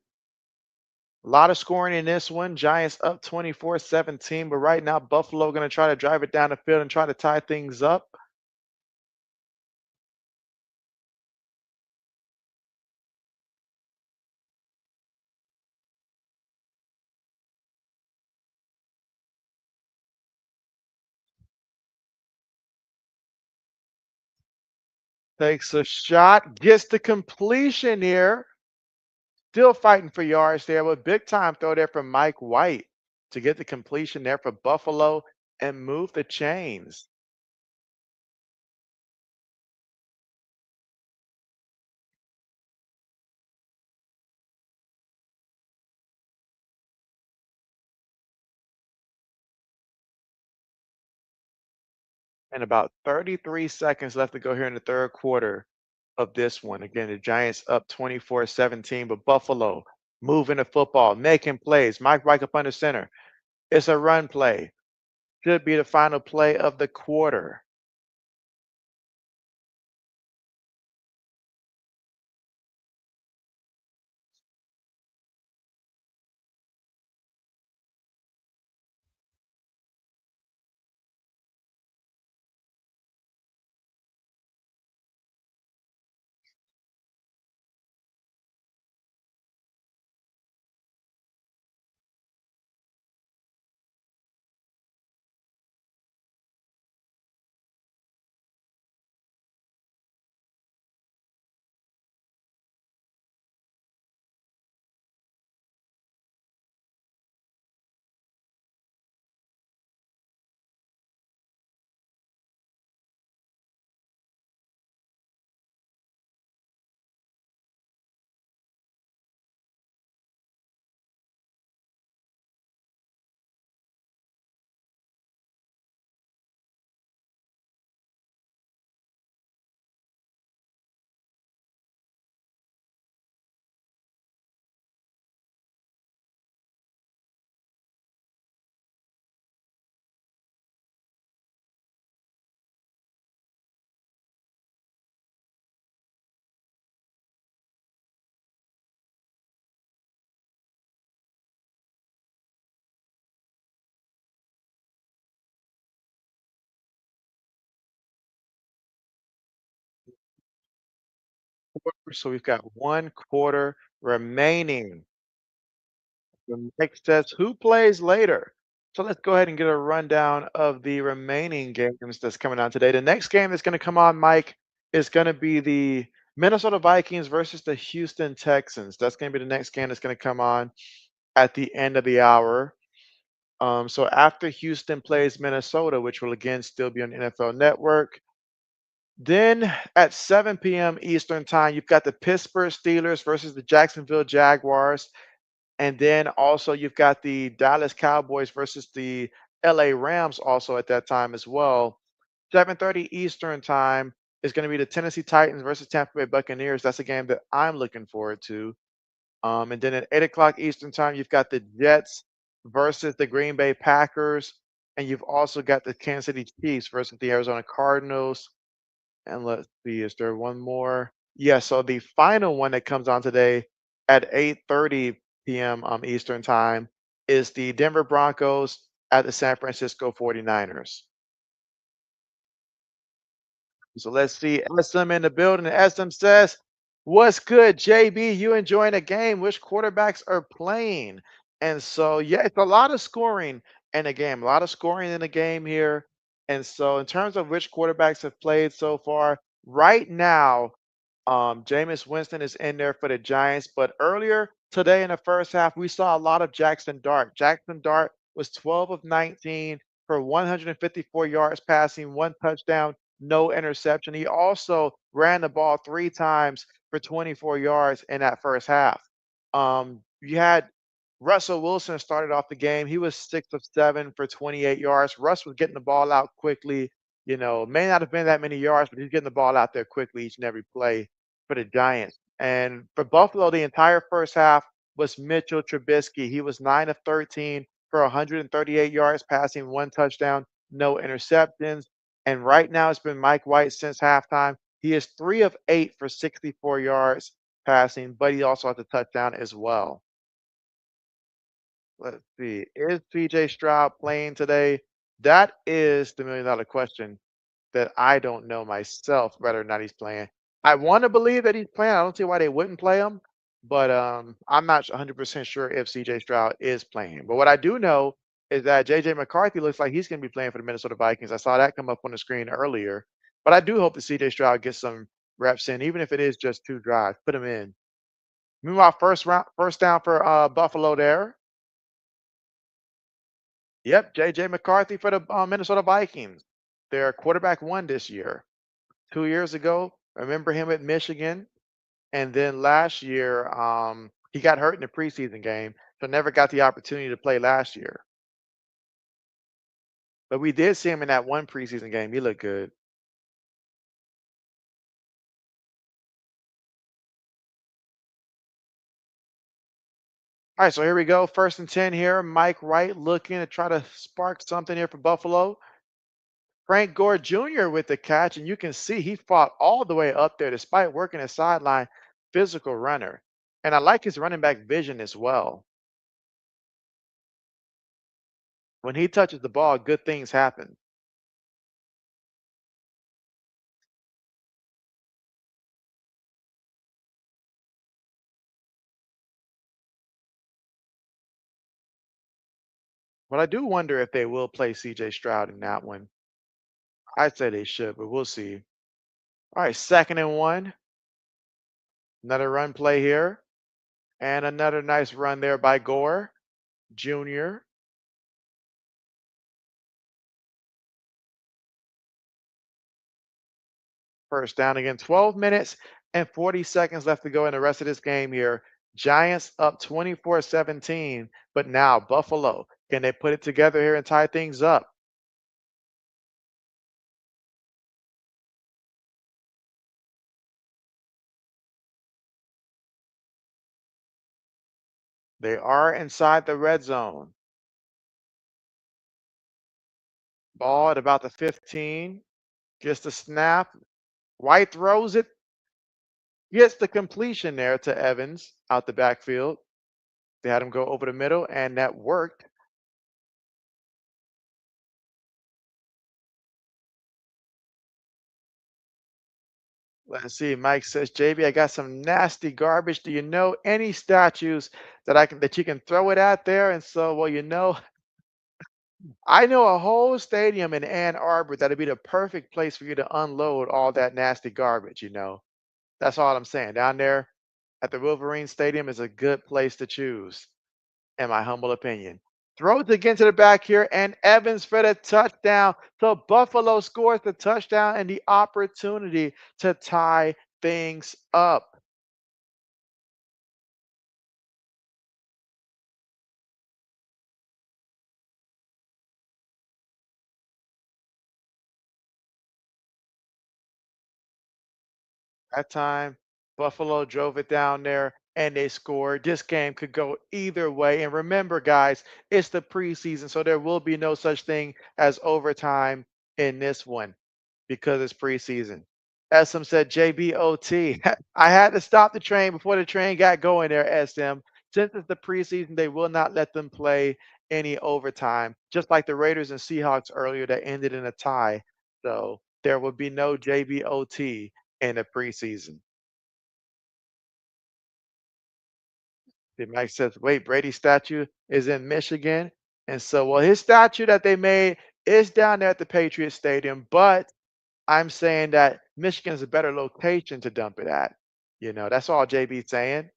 A lot of scoring in this one. Giants up 24-17, but right now Buffalo going to try to drive it down the field and try to tie things up. Takes a shot, gets the completion here. Still fighting for yards there, but big time throw there from Mike White to get the completion there for Buffalo and move the chains. And about 33 seconds left to go here in the third quarter of this one. Again, the Giants up 24-17, but Buffalo moving the football, making plays. Mike White up under center. It's a run play. Should be the final play of the quarter. So we've got one quarter remaining. The next says who plays later. So let's go ahead and get a rundown of the remaining games that's coming on today. The next game that's going to come on, Mike, is going to be the Minnesota Vikings versus the Houston Texans. That's going to be the next game that's going to come on at the end of the hour. So after Houston plays Minnesota, which will again still be on the NFL Network, then at 7 p.m. Eastern Time, you've got the Pittsburgh Steelers versus the Jacksonville Jaguars. And then also you've got the Dallas Cowboys versus the LA Rams also at that time as well. 7:30 Eastern Time is going to be the Tennessee Titans versus Tampa Bay Buccaneers. That's a game that I'm looking forward to. And then at 8 o'clock Eastern Time, you've got the Jets versus the Green Bay Packers. And you've also got the Kansas City Chiefs versus the Arizona Cardinals. And let's see, is there one more? Yeah, so the final one that comes on today at 8:30 p.m. Eastern time is the Denver Broncos at the San Francisco 49ers. So let's see. SM in the building. SM says, what's good, JB? You enjoying the game? Which quarterbacks are playing? And so, yeah, it's a lot of scoring in the game, a lot of scoring in the game here. And so, in terms of which quarterbacks have played so far, right now, Jameis Winston is in there for the Giants, but earlier today in the first half, we saw a lot of Jackson Dart. Jackson Dart was 12 of 19 for 154 yards passing, one touchdown, no interception. He also ran the ball three times for 24 yards in that first half. You had Russell Wilson started off the game. He was 6 of 7 for 28 yards. Russ was getting the ball out quickly. May not have been that many yards, but he's getting the ball out there quickly each and every play for the Giants. And for Buffalo, the entire first half was Mitchell Trubisky. He was 9 of 13 for 138 yards passing, one touchdown, no interceptions. And right now it's been Mike White since halftime. He is 3 of 8 for 64 yards passing, but he also has a touchdown as well. Let's see. Is CJ Stroud playing today? That is the million-dollar question that I don't know myself whether or not he's playing. I want to believe that he's playing. I don't see why they wouldn't play him, but I'm not 100% sure if CJ Stroud is playing. But what I do know is that JJ McCarthy looks like he's going to be playing for the Minnesota Vikings. I saw that come up on the screen earlier. But I do hope that CJ Stroud gets some reps in, even if it is just two drives. Put him in. Meanwhile, first down for Buffalo there. Yep, JJ McCarthy for the Minnesota Vikings. Their quarterback one this year. 2 years ago, remember him at Michigan, and then last year, he got hurt in the preseason game, so never got the opportunity to play last year. But we did see him in that one preseason game. He looked good. All right, so here we go. First and 10 here. Mike Wright looking to try to spark something here for Buffalo. Frank Gore Jr. with the catch, and you can see he fought all the way up there despite working a sideline physical runner. And I like his running back vision as well. When he touches the ball, good things happen. But I do wonder if they will play CJ Stroud in that one. I'd say they should, but we'll see. All right, second and one. Another run play here. And another nice run there by Gore Jr. First down again. 12 minutes and 40 seconds left to go in the rest of this game here. Giants up 24-17. But now Buffalo, can they put it together here and tie things up? They are inside the red zone. Ball at about the 15. Gets the snap. White throws it. Gets the completion there to Evans out the backfield. They had him go over the middle, and that worked. Let's see. Mike says, JB, I got some nasty garbage. Do you know any statues that you can throw it at there? And so, well, I know a whole stadium in Ann Arbor that'd be the perfect place for you to unload all that nasty garbage. That's all I'm saying. Down there at the Wolverine Stadium is a good place to choose, in my humble opinion. Throws again to the back here, and Evans for the touchdown. So Buffalo scores the touchdown and the opportunity to tie things up. That time, Buffalo drove it down there and they scored. This game could go either way. And remember, guys, it's the preseason, so there will be no such thing as overtime in this one because it's preseason. SM said JBOT. I had to stop the train before the train got going there, SM. Since it's the preseason, they will not let them play any overtime, just like the Raiders and Seahawks earlier that ended in a tie. So there will be no JBOT in the preseason. The Mike says, wait, Brady's statue is in Michigan. And so, well, his statue that they made is down there at the Patriot Stadium, but I'm saying that Michigan is a better location to dump it at. That's all JB's saying.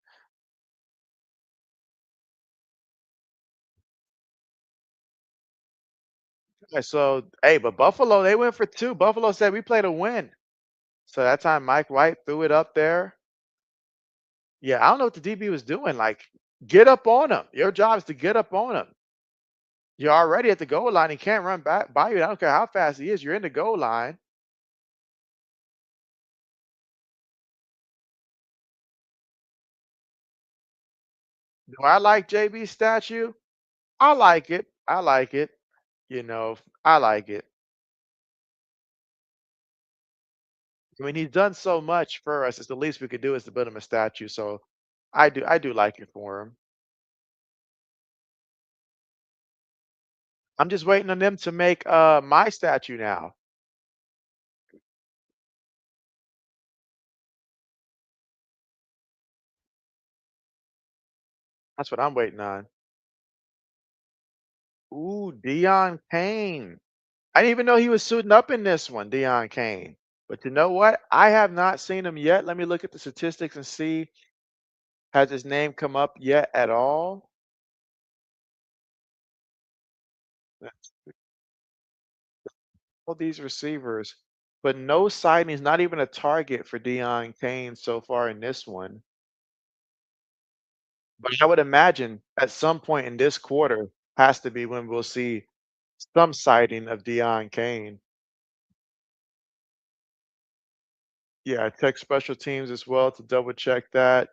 And so, hey, but Buffalo, they went for two. Buffalo said we play to win. So that time Mike White threw it up there. Yeah, I don't know what the DB was doing. Like, get up on him. Your job is to get up on him. You're already at the goal line. He can't run back by you. I don't care how fast he is. You're in the goal line. Do I like JB's statue? I like it. I like it. You know, I like it. I mean, he's done so much for us. It's the least we could do is to build him a statue. So I do like it for him. I'm just waiting on them to make my statue now. That's what I'm waiting on. Ooh, Dion Kane. I didn't even know he was suiting up in this one, Dion Kane. But you know what? I have not seen him yet. Let me look at the statistics and see has his name come up yet at all. All these receivers, but no sightings, not even a target for Dion Kane so far in this one. But I would imagine at some point in this quarter has to be when we'll see some sighting of Dion Kane. Yeah, I text special teams as well to double check that.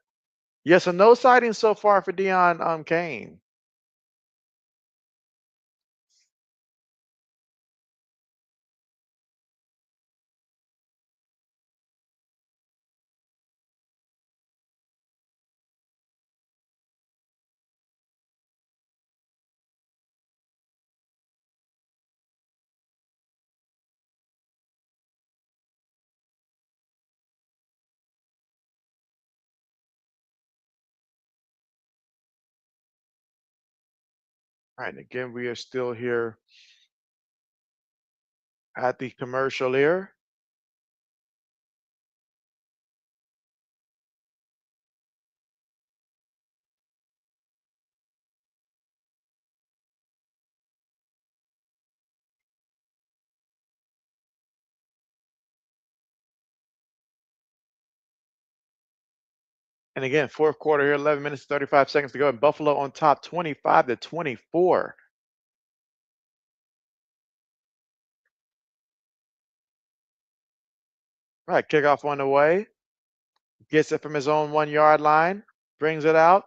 Yeah, so no sightings so far for Dion Kane. All right, and again, we are still here at the commercial here. And again, fourth quarter here, 11 minutes, 35 seconds to go. And Buffalo on top, 25-24. All right, kickoff on the way. Gets it from his own 1 yard line, brings it out,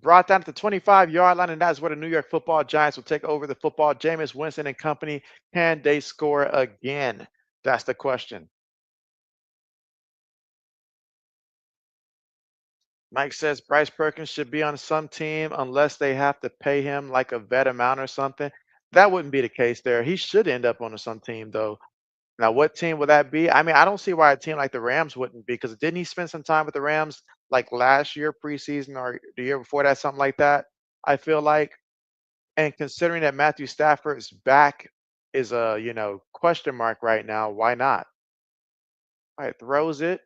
brought down to the 25-yard line, and that's where the New York Football Giants will take over the football. Jameis Winston and company, can they score again? That's the question. Mike says Bryce Perkins should be on some team unless they have to pay him like a vet amount or something. That wouldn't be the case there. He should end up on some team though. Now, what team would that be? I mean, I don't see why a team like the Rams wouldn't be, because didn't he spend some time with the Rams like last year preseason or the year before that, something like that? I feel like, and considering that Matthew Stafford's back is a question mark right now, why not? All right, throws it,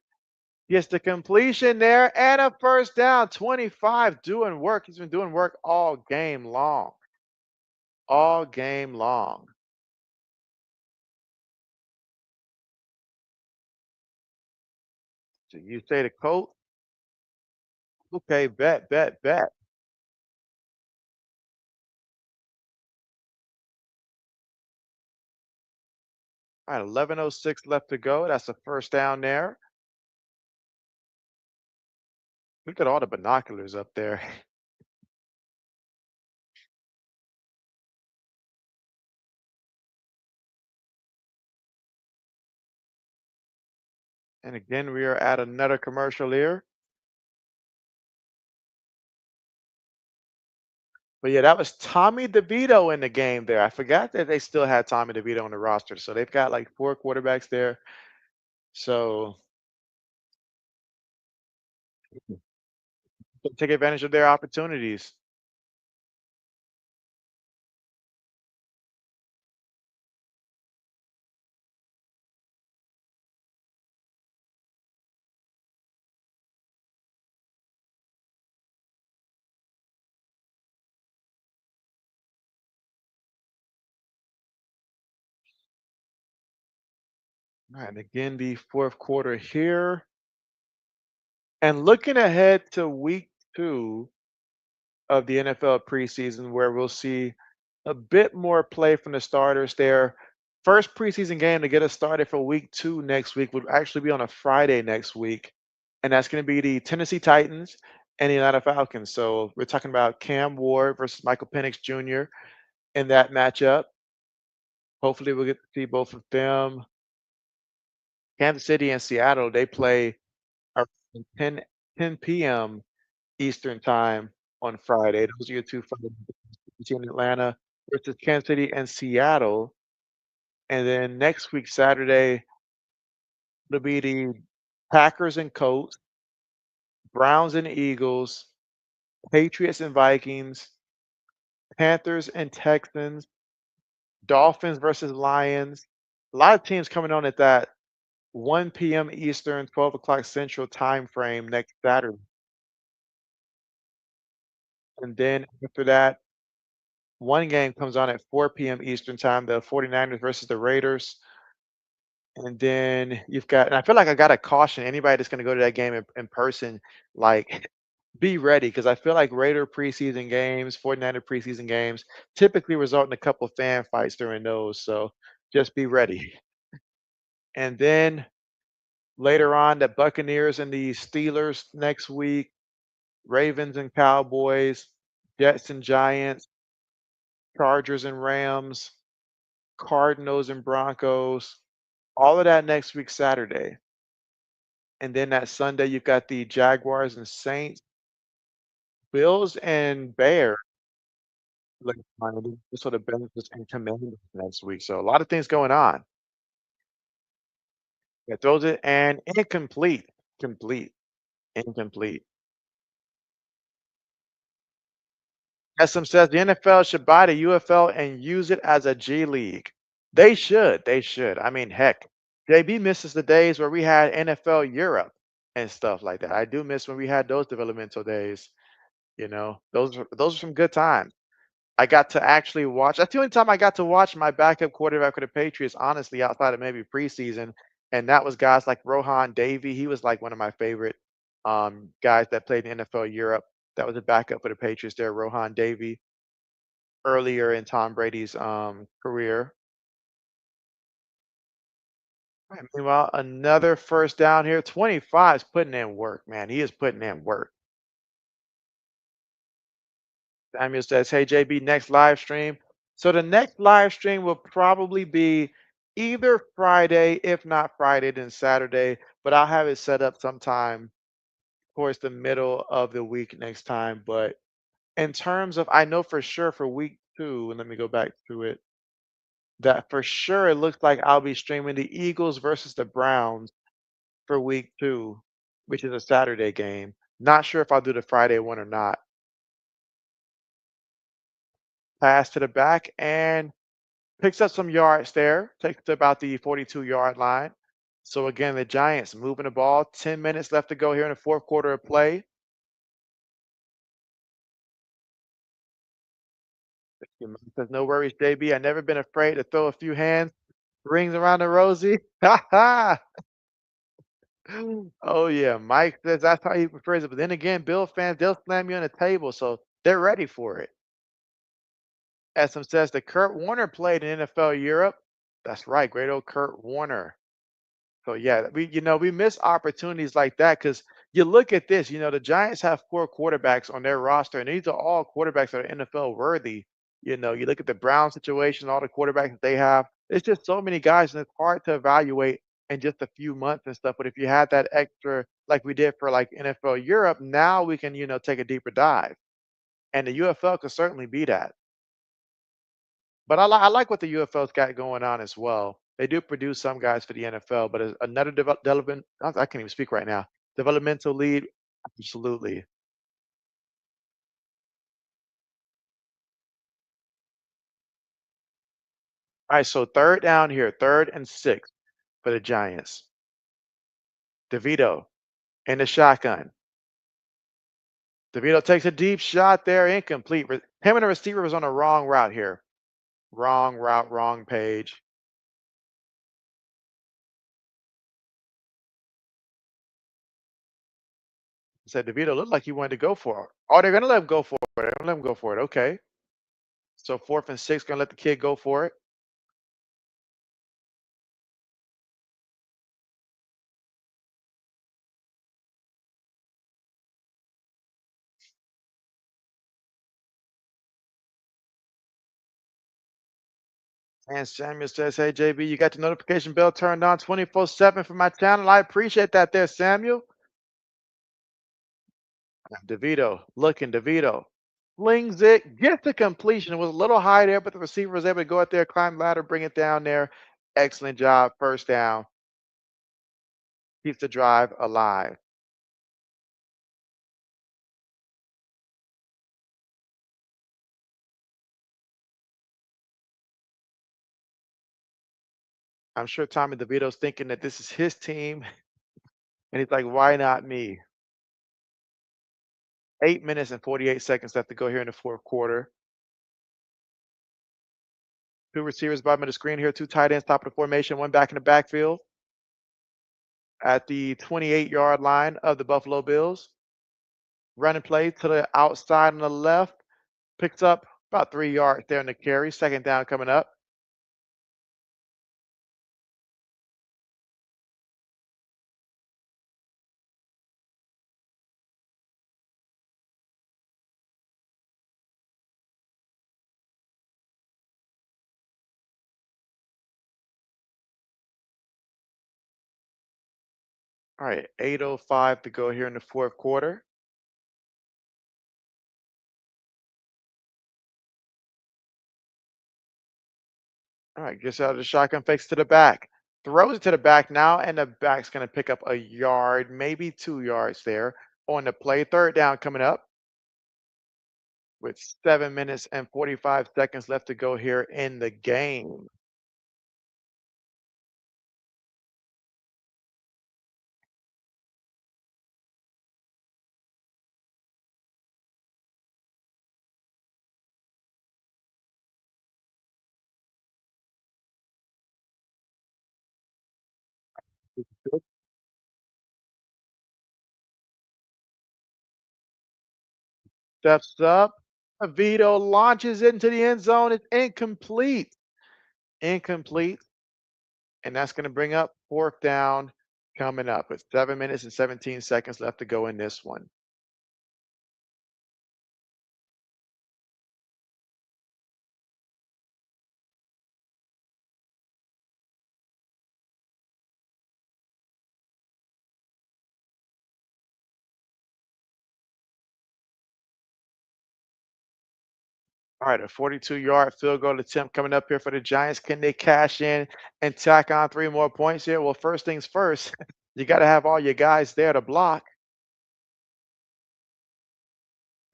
gets the completion there, and a first down. 25, doing work. He's been doing work all game long, all game long. So you say the Colts? Okay, bet, bet, bet. All right, 11:06 left to go. That's a first down there. Look at all the binoculars up there. And again, we are at another commercial here. But yeah, that was Tommy DeVito in the game there. I forgot that they still had Tommy DeVito on the roster. So they've got like 4 quarterbacks there. So take advantage of their opportunities. All right, and again, the fourth quarter here. And looking ahead to week 2 of the NFL preseason, where we'll see a bit more play from the starters there. First preseason game to get us started for week 2 next week would actually be on a Friday next week. And that's going to be the Tennessee Titans and the Atlanta Falcons. So we're talking about Cam Ward versus Michael Penix Jr. in that matchup. Hopefully, we'll get to see both of them. Kansas City and Seattle, they play around 10 p.m. Eastern time on Friday. Those are your two Friday in Atlanta versus Kansas City and Seattle. And then next week, Saturday, it'll be the Packers and Colts, Browns and Eagles, Patriots and Vikings, Panthers and Texans, Dolphins versus Lions. A lot of teams coming on at that 1 p.m. Eastern, 12 o'clock Central time frame next Saturday. And then after that, one game comes on at 4 p.m. Eastern time, the 49ers versus the Raiders. And then you've got, and I feel like I got to caution anybody that's going to go to that game in person, like be ready because I feel like Raider preseason games, 49er preseason games typically result in a couple fan fights during those. So just be ready. And then later on, the Buccaneers and the Steelers next week, Ravens and Cowboys, Jets and Giants, Chargers and Rams, Cardinals and Broncos, all of that next week, Saturday. And then that Sunday, you've got the Jaguars and Saints, Bills and Bears. Like, this sort of benefits and Commanders next week. So a lot of things going on. Yeah, throws it and incomplete, complete, incomplete. SM says the NFL should buy the UFL and use it as a G League. They should. They should. I mean, heck, JB misses the days where we had NFL Europe and stuff like that. I do miss when we had those developmental days. Those are some good times. I got to actually watch. That's the only time I got to watch my backup quarterback for the Patriots, honestly, outside of maybe preseason, and that was guys like Rohan Davey. He was like one of my favorite guys that played in NFL Europe. That was a backup for the Patriots there, Rohan Davey, earlier in Tom Brady's career. Right, meanwhile, another first down here. 25 is putting in work, man. He is putting in work. Samuel says, "Hey JB, next live stream." So the next live stream will probably be either Friday, if not Friday, then Saturday. But I'll have it set up sometime towards the middle of the week next time. But in terms of, I know for sure for week 2, and let me go back to it, that for sure it looks like I'll be streaming the Eagles versus the Browns for week 2, which is a Saturday game. Not sure if I'll do the Friday one or not. Pass to the back and picks up some yards there, takes to about the 42-yard line. So again, the Giants moving the ball. 10 minutes left to go here in the fourth quarter of play. Says, no worries, JB. I never been afraid to throw a few hands, rings around the rosy. Ha ha! Oh yeah, Mike says that's how he prefers it. But then again, Bill fans, they'll slam you on the table, so they're ready for it. SM says the Kurt Warner played in NFL Europe. That's right, great old Kurt Warner. So yeah, we miss opportunities like that because you look at this, the Giants have 4 quarterbacks on their roster, and these are all quarterbacks that are NFL worthy. You look at the Brown situation, all the quarterbacks that they have. It's just so many guys, and it's hard to evaluate in just a few months and stuff. But if you had that extra, like we did for like NFL Europe, now we can, take a deeper dive. And the UFL could certainly be that. But I like what the UFL's got going on as well. They do produce some guys for the NFL, but as another development, I can't even speak right now. Developmental lead, absolutely. All right, so third down here, 3rd and 6 for the Giants. DeVito in the shotgun. DeVito takes a deep shot there, incomplete. Him and the receiver was on the wrong route here. Wrong route, wrong page. Said DeVito looked like he wanted to go for it. Oh, they're gonna let him go for it. They're gonna let him go for it. Okay. So 4th and 6, gonna let the kid go for it. And Samuel says, "Hey JB, you got the notification bell turned on 24/7 for my channel. I appreciate that there, Samuel." DeVito, looking, DeVito flings it, gets the completion. It was a little high there, but the receiver was able to go out there, climb the ladder, bring it down there. Excellent job. First down. Keeps the drive alive. I'm sure Tommy DeVito's thinking that this is his team, and he's like, why not me? 8 minutes and 48 seconds left to go here in the fourth quarter. 2 receivers bottom of the screen here, 2 tight ends, top of the formation, one back in the backfield at the 28-yard line of the Buffalo Bills. Running play to the outside on the left. Picks up about 3 yards there in the carry. Second down coming up. All right, 8:05 to go here in the fourth quarter. All right, gets out of the shotgun, fakes to the back. Throws it to the back now, and the back's going to pick up a yard, maybe 2 yards there on the play. Third down coming up with 7 minutes and 45 seconds left to go here in the game. Steps up. Vito launches into the end zone. It's incomplete. Incomplete. And that's going to bring up fourth down coming up with 7 minutes and 17 seconds left to go in this one. All right, a 42-yard field goal attempt coming up here for the Giants. Can they cash in and tack on 3 more points here? Well, first things first, you got to have all your guys there to block.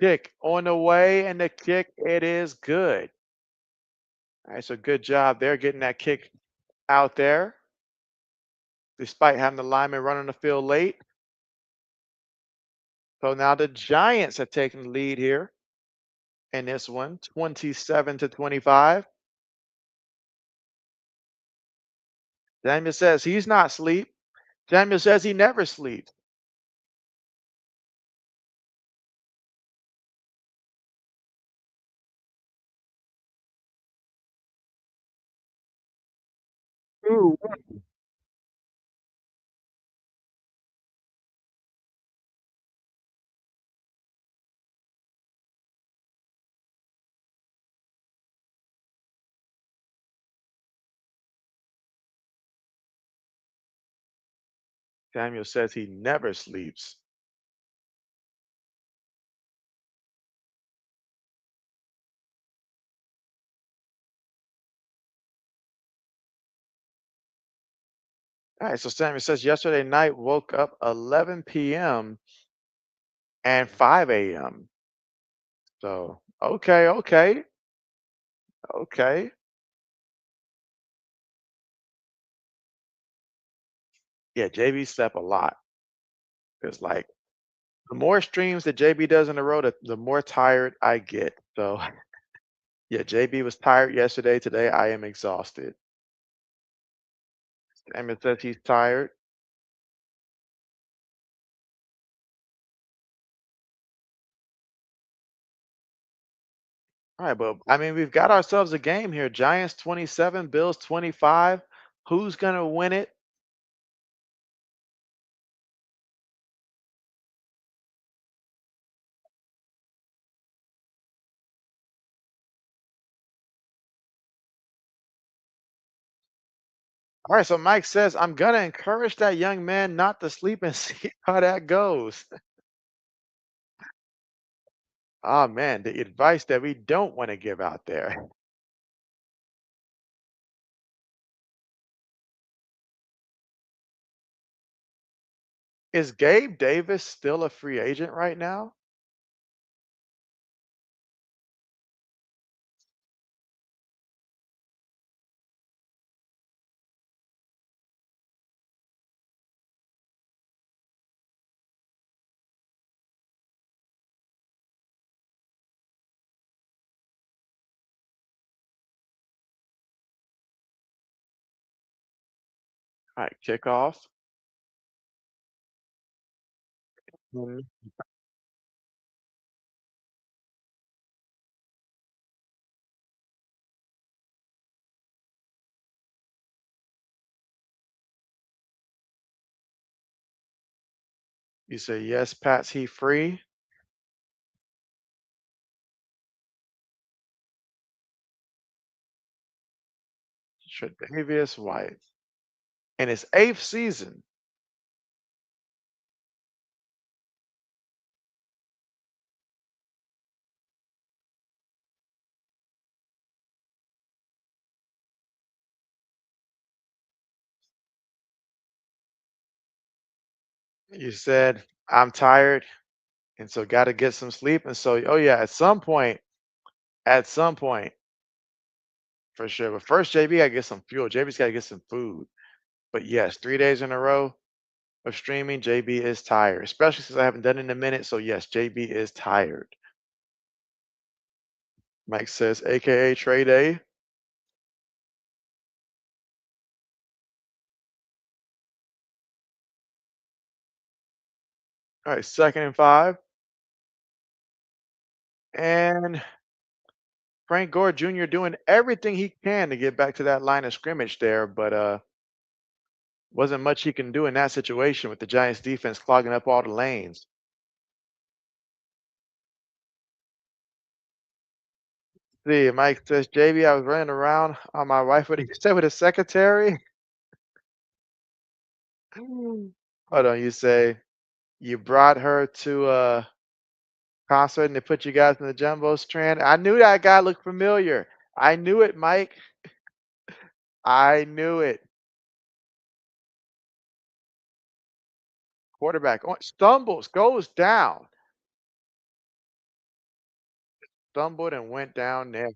Kick on the way, and the kick, it is good. All right, so good job there getting that kick out there, despite having the lineman run on the field late. So now the Giants have taken the lead here in this one, 27-25. Daniel says he's not asleep. Daniel says he never sleeps. Ooh. Daniel says he never sleeps. All right, so Samuel says yesterday night woke up 11 p.m. and 5 a.m. So okay, okay, okay. Yeah, JB slept a lot. It's like the more streams that JB does in a row, the more tired I get. So yeah, JB was tired yesterday. Today I am exhausted. Samuel says he's tired. All right, but I mean, we've got ourselves a game here. Giants 27, Bills 25. Who's gonna win it? All right, so Mike says, I'm gonna encourage that young man not to sleep and see how that goes. Oh man, the advice that we don't want to give out there. Is Gabe Davis still a free agent right now? All right, kickoff. Mhm. You say yes, Pat's he free? Tre'Davious White. In his 8th season, you said, I'm tired, and so gotta get some sleep. And so, oh yeah, at some point, for sure. But first, JB gotta get some fuel. JB's gotta get some food. But yes, 3 days in a row of streaming, JB is tired, especially since I haven't done it in a minute. So yes, JB is tired. Mike says, AKA Trade Day. All right, 2nd and 5. And Frank Gore Jr. doing everything he can to get back to that line of scrimmage there, but wasn't much he can do in that situation with the Giants defense clogging up all the lanes. See, Mike says, JB, I was running around on my wife. What did you say with a secretary? Hold on, you say you brought her to a concert and they put you guys in the jumbo strand. I knew that guy looked familiar. I knew it, Mike. I knew it. Quarterback stumbles, goes down, stumbled and went down there.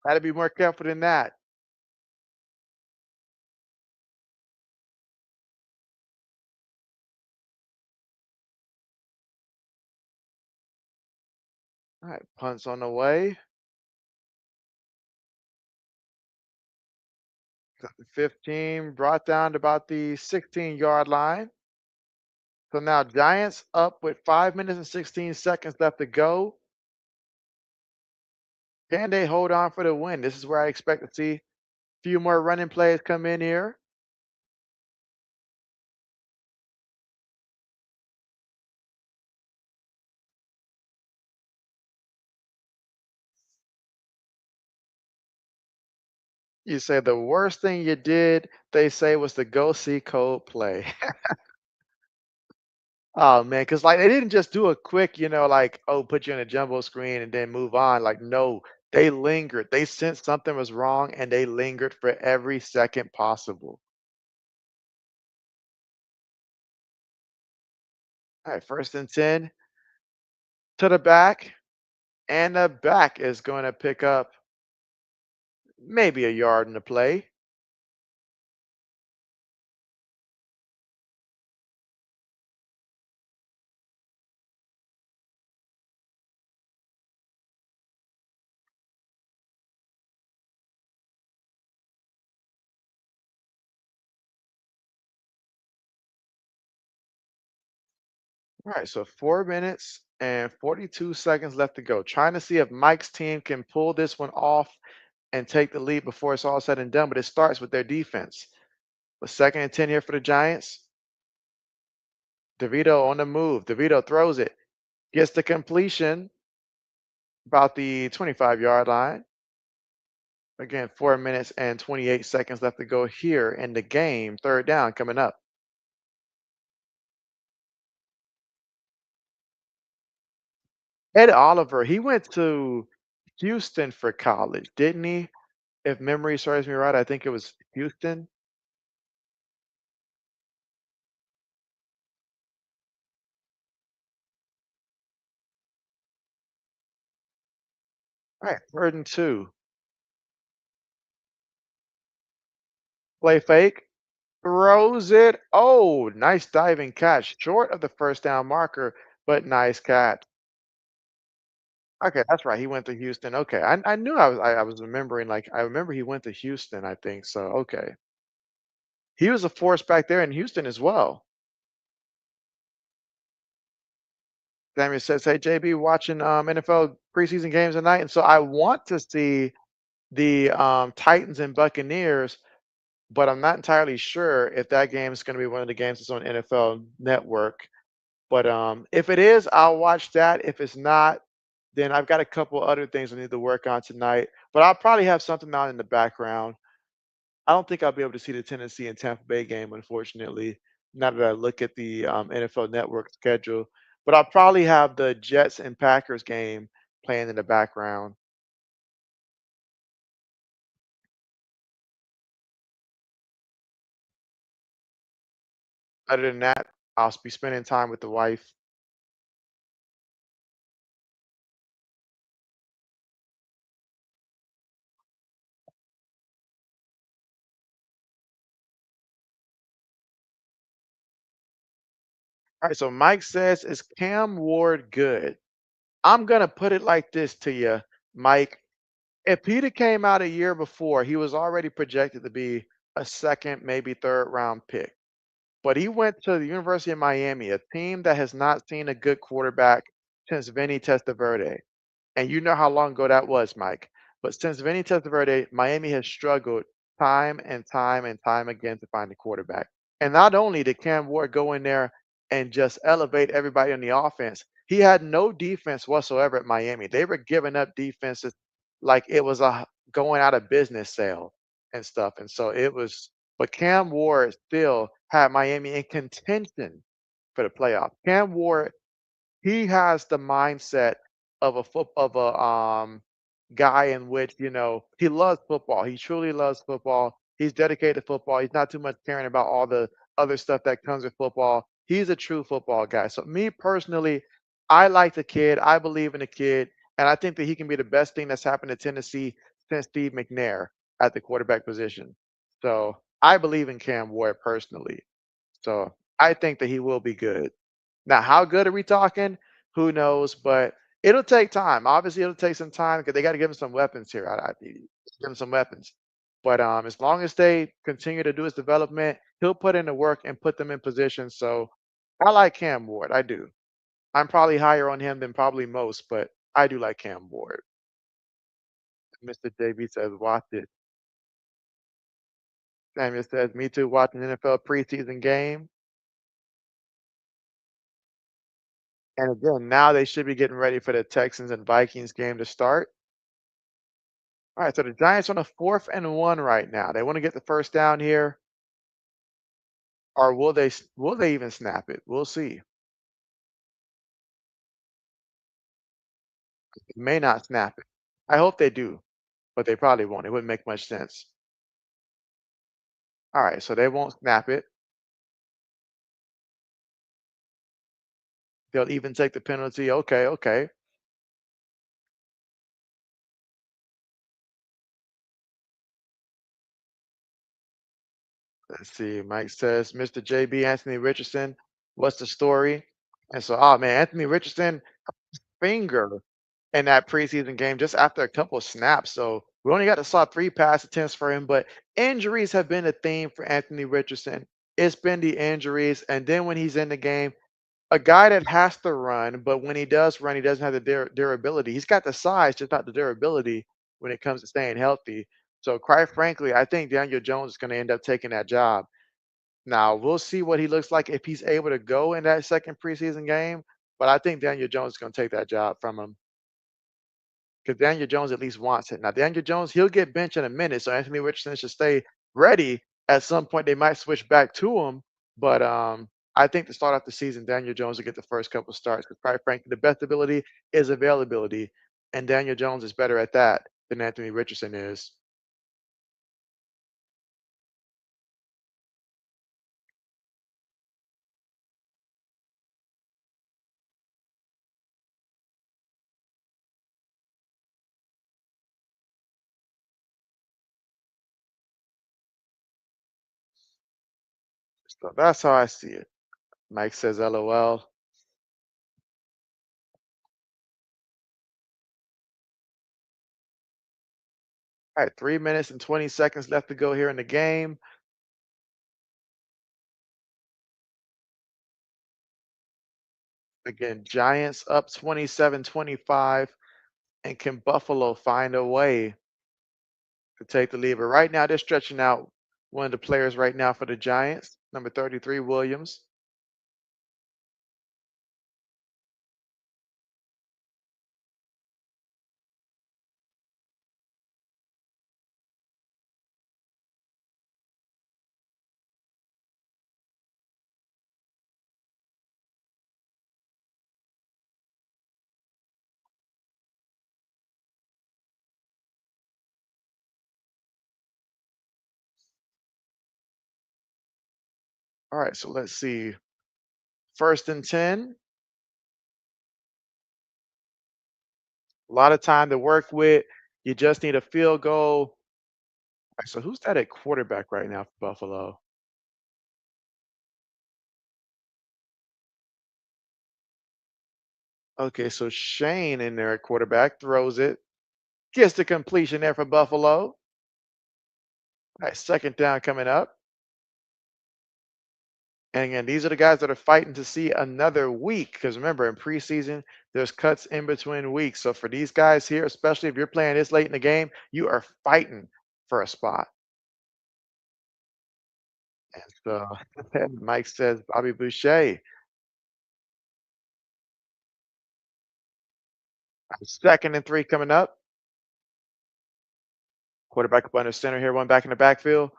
Had to be more careful than that. All right, punts on the way. Got the 15, brought down to about the 16-yard line. So now Giants up with 5 minutes and 16 seconds left to go. Can they hold on for the win? This is where I expect to see a few more running plays come in here. You say the worst thing you did, they say, was to go see Coldplay. Oh man, because like they didn't just do a quick, like, oh, put you on a jumbo screen and then move on. Like, no, they lingered. They sensed something was wrong and they lingered for every second possible. All right, 1st and 10 to the back, and the back is going to pick up maybe a yard in the play. All right, so 4 minutes and 42 seconds left to go. Trying to see if Mike's team can pull this one off and take the lead before it's all said and done. But it starts with their defense. But 2nd and 10 here for the Giants. DeVito on the move. DeVito throws it, gets the completion about the 25-yard line. Again, 4 minutes and 28 seconds left to go here in the game. 3rd down coming up. Ed Oliver, he went to Houston for college, didn't he? If memory serves me right, I think it was Houston. All right, 3rd and 2. Play fake, throws it. Oh, nice diving catch. Short of the 1st down marker, but nice catch. Okay, that's right. He went to Houston. Okay, I knew I was remembering. Like I remember he went to Houston. I think so. Okay, he was a force back there in Houston as well. Samuel says, "Hey JB, watching NFL preseason games tonight, and so I want to see the Titans and Buccaneers, but I'm not entirely sure if that game is going to be one of the games that's on NFL Network. But if it is, I'll watch that. If it's not, then I've got a couple other things I need to work on tonight. But I'll probably have something on in the background. I don't think I'll be able to see the Tennessee and Tampa Bay game, unfortunately, now that I look at the NFL Network schedule. But I'll probably have the Jets and Packers game playing in the background. Other than that, I'll be spending time with the wife. All right, so Mike says, "Is Cam Ward good?" I'm gonna put it like this to you, Mike. If Peter came out a year before, he was already projected to be a second, maybe third round pick. But he went to the University of Miami, a team that has not seen a good quarterback since Vinny Testaverde. And you know how long ago that was, Mike. But since Vinny Testaverde, Miami has struggled time and time and time again to find a quarterback. And not only did Cam Ward go in there and just elevate everybody on the offense, he had no defense whatsoever at Miami. They were giving up defenses like it was a going out of business sale and stuff. And so it was, but Cam Ward still had Miami in contention for the playoff. Cam Ward, he has the mindset of a guy in which, he loves football. He truly loves football. He's dedicated to football. He's not too much caring about all the other stuff that comes with football. He's a true football guy. So me personally, I like the kid. I believe in the kid, and I think that he can be the best thing that's happened to Tennessee since Steve McNair at the quarterback position. So I believe in Cam Ward personally. So I think that he will be good. Now, how good are we talking? Who knows? But it'll take time. Obviously, it'll take some time because they got to give him some weapons here. Give him some weapons. But as long as they continue to do his development, he'll put in the work and put them in position. So I like Cam Ward. I do. I'm probably higher on him than probably most, but I do like Cam Ward. Mr. JB says, watch it. Samuel says, me too, watching NFL preseason game. And again, now they should be getting ready for the Texans and Vikings game to start. All right, so the Giants on a 4th and 1 right now. They want to get the first down here, or will they even snap it? We'll see. They may not snap it. I hope they do, but they probably won't. It wouldn't make much sense. All right, so they won't snap it. They'll even take the penalty. Okay, okay. Let's see. Mike says, Mr. JB Anthony Richardson, what's the story? And so, oh man, Anthony Richardson finger in that preseason game just after a couple of snaps. So we only got to saw 3 pass attempts for him, but injuries have been a theme for Anthony Richardson. It's been the injuries, and then when he's in the game, a guy that has to run, but when he does run, he doesn't have the durability. He's got the size, just not the durability when it comes to staying healthy. So quite frankly, I think Daniel Jones is going to end up taking that job. Now we'll see what he looks like if he's able to go in that second preseason game, but I think Daniel Jones is going to take that job from him because Daniel Jones at least wants it. Now, Daniel Jones, he'll get benched in a minute, so Anthony Richardson should stay ready. At some point, they might switch back to him, but I think to start off the season, Daniel Jones will get the first couple starts because, quite frankly, the best ability is availability, and Daniel Jones is better at that than Anthony Richardson is. So that's how I see it. Mike says, "LOL." All right, 3 minutes and 20 seconds left to go here in the game. Again, Giants up 27-25. And can Buffalo find a way to take the lead? But right now, they're stretching out one of the players right now for the Giants, number 33, Williams. All right, so let's see. First and 10, a lot of time to work with. You just need a field goal. All right, so who's that at quarterback right now for Buffalo? Okay, so Shane in there at quarterback throws it, gets the completion there for Buffalo. All right, second down coming up. And again, these are the guys that are fighting to see another week. Because remember, in preseason, there's cuts in between weeks. So for these guys here, especially if you're playing this late in the game, you are fighting for a spot. And so Mike says Bobby Boucher. Second and 3 coming up. Quarterback up under center here, one back in the backfield.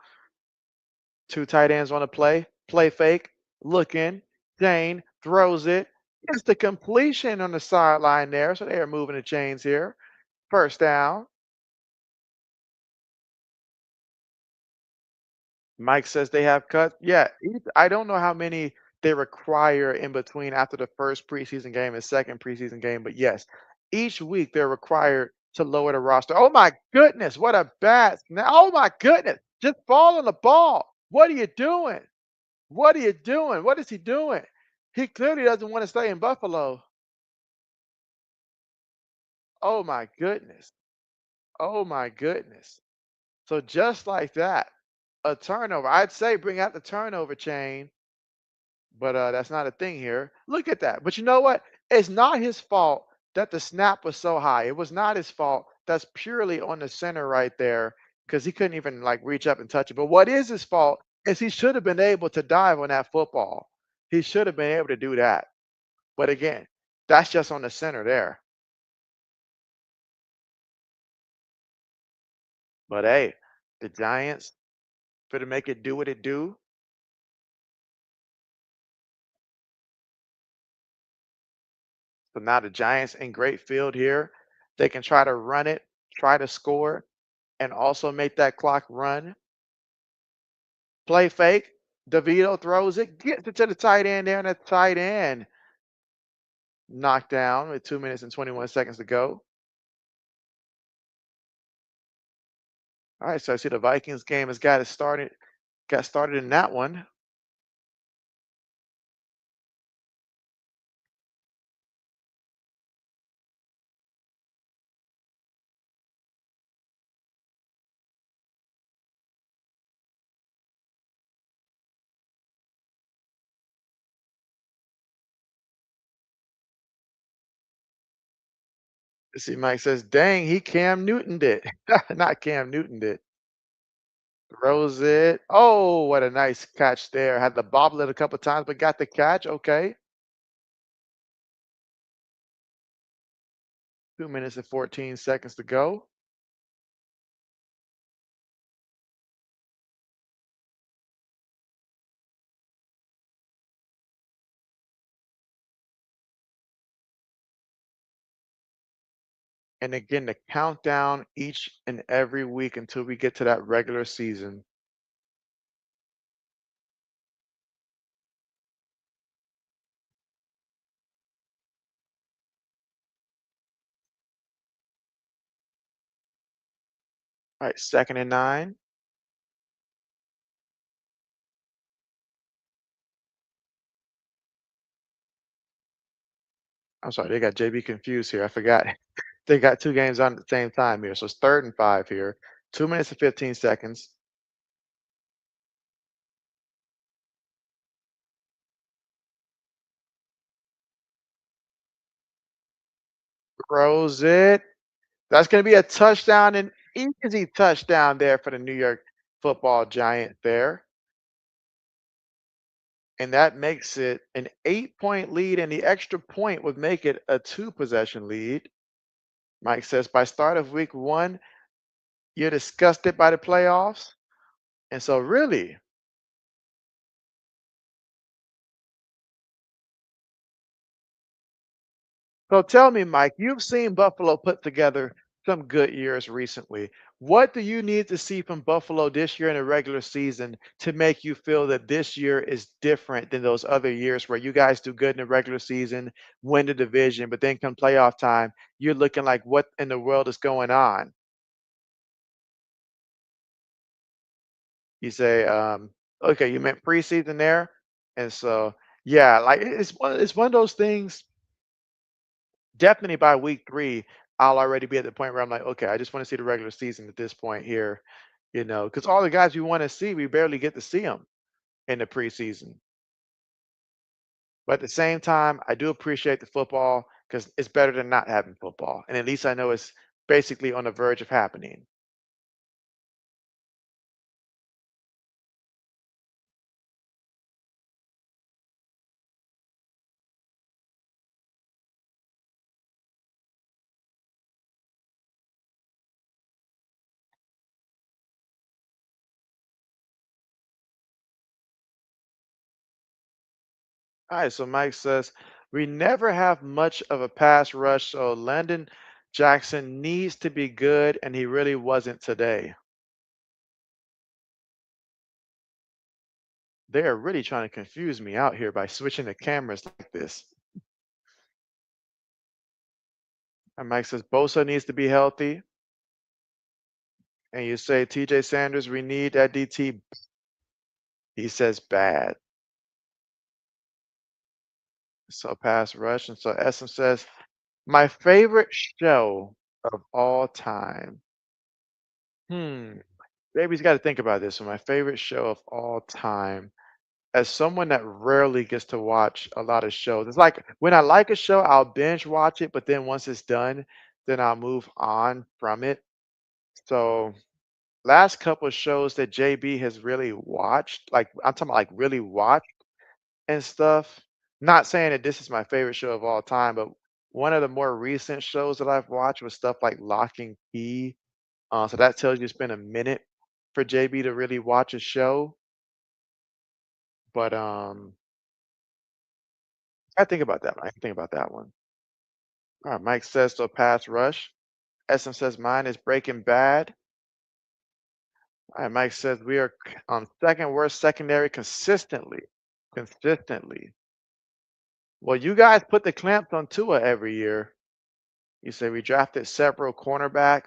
Two tight ends on the play. Play fake. Looking. Dane throws it. Gets the completion on the sideline there. So they are moving the chains here. First down. Mike says they have cuts. Yeah, I don't know how many they require in between after the first preseason game and second preseason game, but yes, each week they're required to lower the roster. Oh my goodness, what a bad snap. Oh my goodness, just fall on the ball. What are you doing? What are you doing? What is he doing? He clearly doesn't want to stay in Buffalo. Oh my goodness. Oh my goodness. So just like that, a turnover. I'd say bring out the turnover chain. But that's not a thing here. Look at that. But you know what? It's not his fault that the snap was so high. It was not his fault. That's purely on the center right there because he couldn't even like reach up and touch it. But what is his fault is he should have been able to dive on that football. He should have been able to do that. But again, that's just on the center there. But hey, the Giants for to make it do what it do. So now the Giants in great field here. They can try to run it, try to score, and also make that clock run. Play fake. DeVito throws it, gets it to the tight end there, and the tight end knocked down with 2 minutes and 21 seconds to go. All right, so I see the Vikings game has got started in that one. Let's see, Mike says, dang, he Cam Newtoned it. Not Cam Newtoned it. Throws it. Oh, what a nice catch there. Had to bobble it a couple times, but got the catch. Okay. 2 minutes and 14 seconds to go. And again, the countdown each and every week until we get to that regular season. All right, second and 9. I'm sorry, they got JB confused here. I forgot. They got 2 games on at the same time here. So it's third and 5 here. 2 minutes and 15 seconds. Throws it. That's gonna be a touchdown, an easy touchdown there for the New York Football Giants there. And that makes it an 8-point lead, and the extra point would make it a two-possession lead. Mike says, by start of week one, you're disgusted by the playoffs. And so, really, so tell me, Mike, you've seen Buffalo put together some good years recently. What do you need to see from Buffalo this year in the regular season to make you feel that this year is different than those other years where you guys do good in the regular season, win the division, but then come playoff time, you're looking like, what in the world is going on? You say, okay, you meant preseason there, and so yeah, like it's one of those things. Definitely by week 3, I'll already be at the point where I'm like, okay, I just want to see the regular season at this point here, because all the guys we want to see, we barely get to see them in the preseason. But at the same time, I do appreciate the football because it's better than not having football, and at least I know it's basically on the verge of happening. All right, so Mike says we never have much of a pass rush, so Landon Jackson needs to be good, and he really wasn't today. They are really trying to confuse me out here by switching the cameras like this. And Mike says Bosa needs to be healthy, and you say TJ Sanders, we need that DT. He says bad. So pass rush, and so Essence says my favorite show of all time. Hmm. Baby's got to think about this one. My favorite show of all time. As someone that rarely gets to watch a lot of shows, it's like when I like a show, I'll binge watch it, but then once it's done, then I'll move on from it. So last couple of shows that JB has really watched, like I'm talking about like really watched and stuff. Not saying that this is my favorite show of all time, but one of the more recent shows that I've watched was stuff like Lock and Key. So that tells you it's been a minute for JB to really watch a show. But I think about that one. I think about that one. All right, Mike says so pass rush. SM says mine is Breaking Bad. All right, Mike says we are on second worst secondary consistently. Consistently. Well, you guys put the clamps on Tua every year. You say we drafted several cornerback.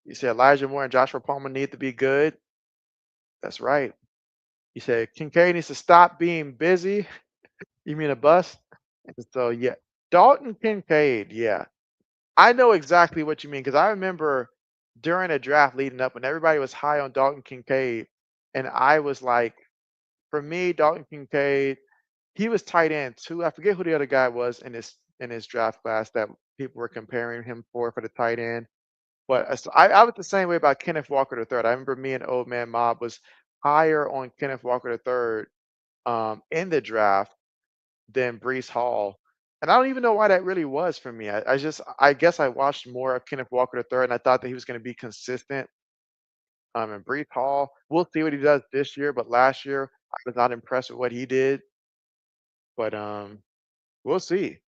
You say Elijah Moore and Joshua Palmer need to be good. That's right. You say Kincaid needs to stop being busy. You mean a bust? And so yeah, Dalton Kincaid. Yeah, I know exactly what you mean because I remember during a draft leading up when everybody was high on Dalton Kincaid, and I was like, for me, Dalton Kincaid, he was tight end too. I forget who the other guy was in his draft class that people were comparing him for the tight end. But I was the same way about Kenneth Walker the third. I remember me and Old Man Mob was higher on Kenneth Walker the third in the draft than Brees Hall. And I don't even know why that really was for me. I guess I watched more of Kenneth Walker the third, and I thought that he was going to be consistent. And Brees Hall, we'll see what he does this year. But last year, I was not impressed with what he did. But we'll see.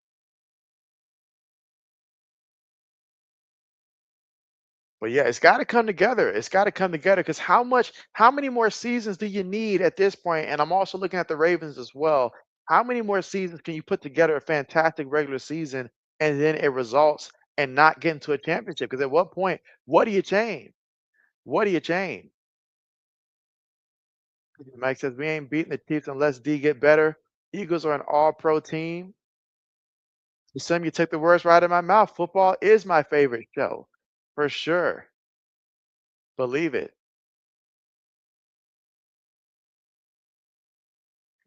But yeah, it's got to come together. It's got to come together because how many more seasons do you need at this point? And I'm also looking at the Ravens as well. How many more seasons can you put together a fantastic regular season and then it results and not get into a championship? Because at what point, what do you change? What do you change? Mike says we ain't beating the Chiefs unless D get better. Eagles are an all-pro team. Some you took the words right out of my mouth. Football is my favorite show, for sure. Believe it.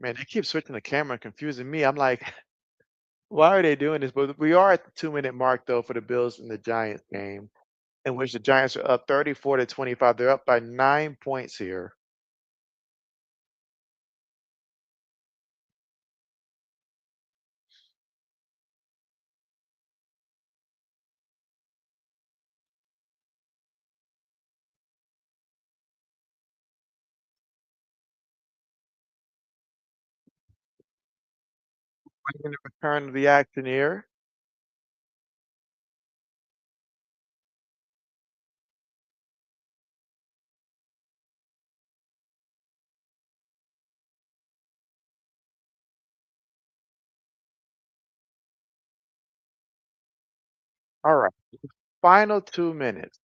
Man, they keep switching the camera and confusing me. I'm like, Why are they doing this? But we are at the 2-minute mark though for the Bills and the Giants game, in which the Giants are up 34-25. They're up by 9 points here. Bringing the return of the action here. All right, final 2 minutes.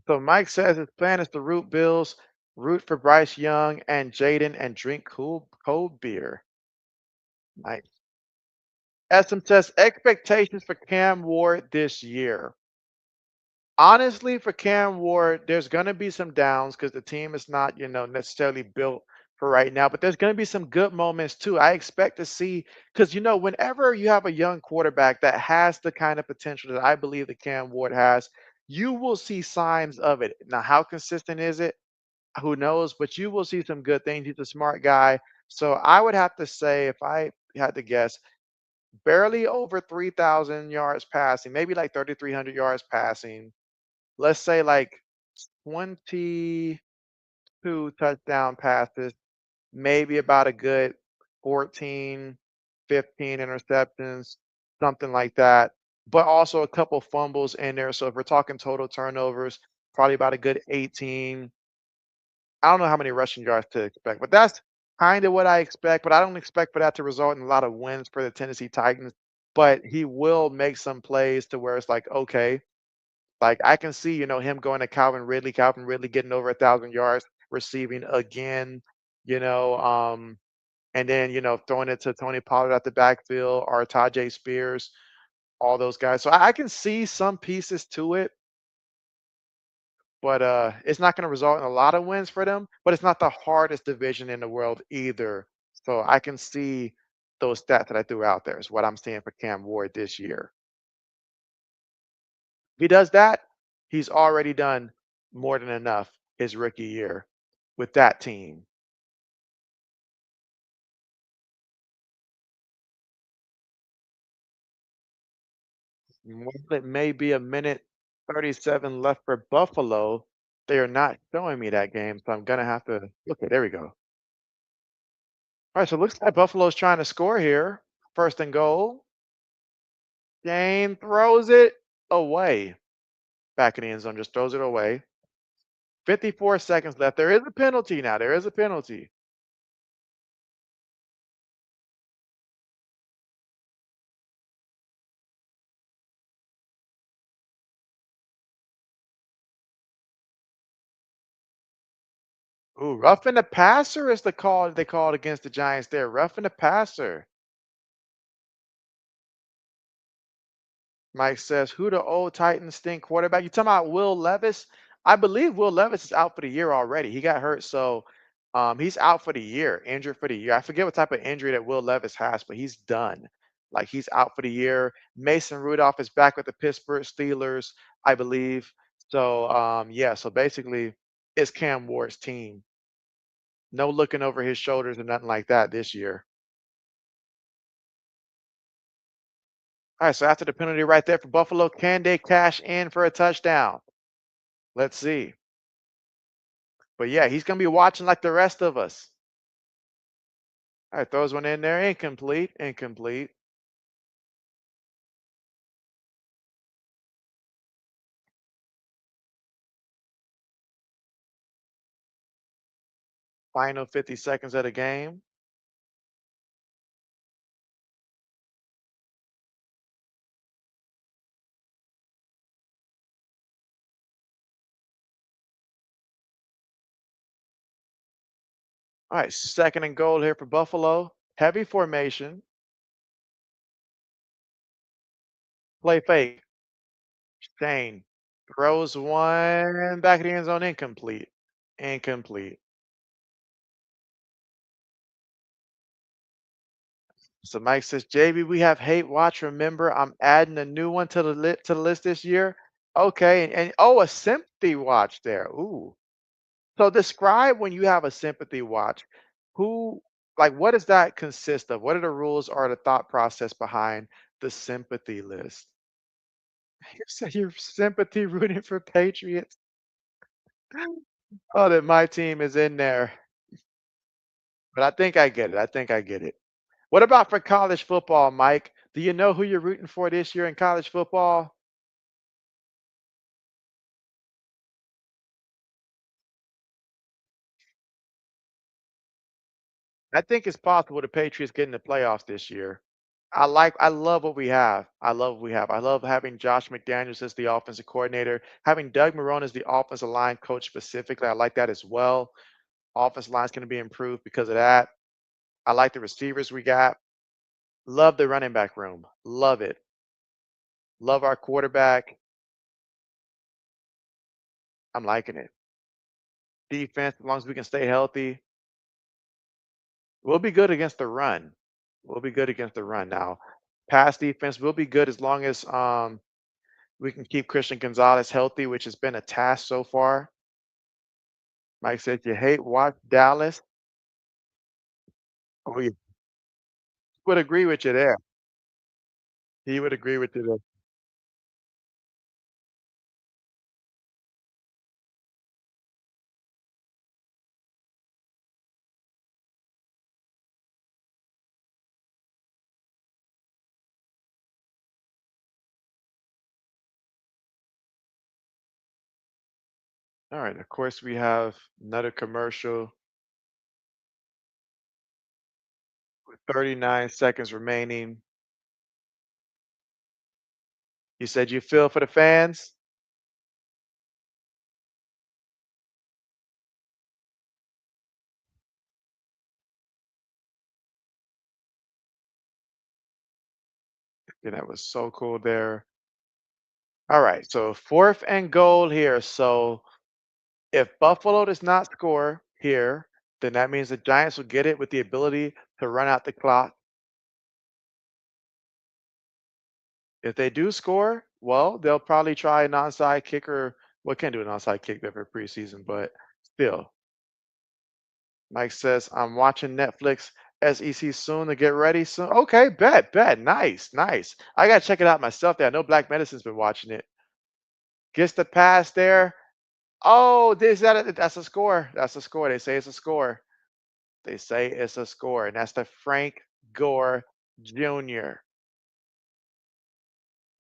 So Mike says his plan is to root Bills, root for Bryce Young and Jaden, and drink cold beer. Nice. SM says expectations for Cam Ward this year. Honestly, for Cam Ward, there's gonna be some downs because the team is not, necessarily built for right now, but there's gonna be some good moments too. I expect to see because whenever you have a young quarterback that has the kind of potential that I believe that Cam Ward has, you will see signs of it. Now, how consistent is it? Who knows? But you will see some good things. He's a smart guy. So I would have to say, if I had to guess, barely over 3,000 yards passing, maybe like 3,300 yards passing. Let's say like 22 touchdown passes, maybe about a good 14, 15 interceptions, something like that. But also a couple fumbles in there. So if we're talking total turnovers, probably about a good 18. I don't know how many rushing yards to expect, but that's kind of what I expect. But I don't expect for that to result in a lot of wins for the Tennessee Titans. But he will make some plays to where it's like, okay, like I can see, him going to Calvin Ridley getting over 1,000 yards receiving again, you know, um, and then throwing it to Tony Pollard at the backfield or Tajay Spears, all those guys. So I can see some pieces to it, but it's not going to result in a lot of wins for them. But it's not the hardest division in the world either. So I can see those stats that I threw out there is what I'm seeing for Cam Ward this year. If he does that, he's already done more than enough his rookie year with that team. While it may be a minute 37 left for Buffalo, they are not showing me that game, so I'm gonna have to look at. There we go. All right, so it looks like Buffalo's trying to score here. First and goal. Dane throws it away. Back in the end zone, just throws it away. 54 seconds left. There is a penalty now. There is a penalty. Ooh, roughing the passer is the call they called against the Giants there. Roughing the passer. Mike says, who the old Titans think quarterback? You talking about Will Levis? I believe Will Levis is out for the year already. He got hurt, so he's out for the year, injured for the year. I forget what type of injury that Will Levis has, but he's done. Like he's out for the year. Mason Rudolph is back with the Pittsburgh Steelers, I believe. So yeah, so basically it's Cam Ward's team. No looking over his shoulders or nothing like that this year. All right, so after the penalty right there for Buffalo, can they cash in for a touchdown? Let's see. But yeah, he's gonna be watching like the rest of us. All right, throws one in there, incomplete, incomplete. Final 50 seconds of the game. All right, second and goal here for Buffalo. Heavy formation. Play fake. Shane throws one back of the end zone, incomplete. Incomplete. So Mike says, JB, we have hate watch. Remember, I'm adding a new one to the list this year. Okay, and oh, a sympathy watch there. Ooh. So describe when you have a sympathy watch. Who, like, what does that consist of? What are the rules or the thought process behind the sympathy list? You said your sympathy rooting for Patriots. Oh, that my team is in there. But I think I get it. I think I get it. What about for college football, Mike? Do you know who you're rooting for this year in college football? I think it's possible the Patriots get in the playoffs this year. I love what we have. I love what we have. I love having Josh McDaniels as the offensive coordinator, having Doug Marrone as the offensive line coach specifically. I like that as well. Offensive line's going to be improved because of that. I like the receivers we got. Love the running back room. Love it. Love our quarterback. I'm liking it. Defense, as long as we can stay healthy, we'll be good against the run. We'll be good against the run. Now, pass defense will be good as long as we can keep Christian Gonzalez healthy, which has been a task so far. Mike said you hate watch Dallas. We would agree with you there. He would agree with you there. All right. Of course, we have another commercial with 39 seconds remaining. You said you feel for the fans. Yeah, that was so cool there. All right. So fourth and goal here. So if Buffalo does not score here, then that means the Giants will get it with the ability to run out the clock. If they do score, well, they'll probably try an onside kicker. Well, can't do an onside kick there for preseason, but still. Mike says, I'm watching Netflix SEC soon to get ready soon. Okay, bet. Nice, nice. I gotta check it out myself there. I know Black Medicine's been watching it. Gets the pass there. Oh, that's a score. That's a score. They say it's a score. They say it's a score, and that's the Frank Gore Jr.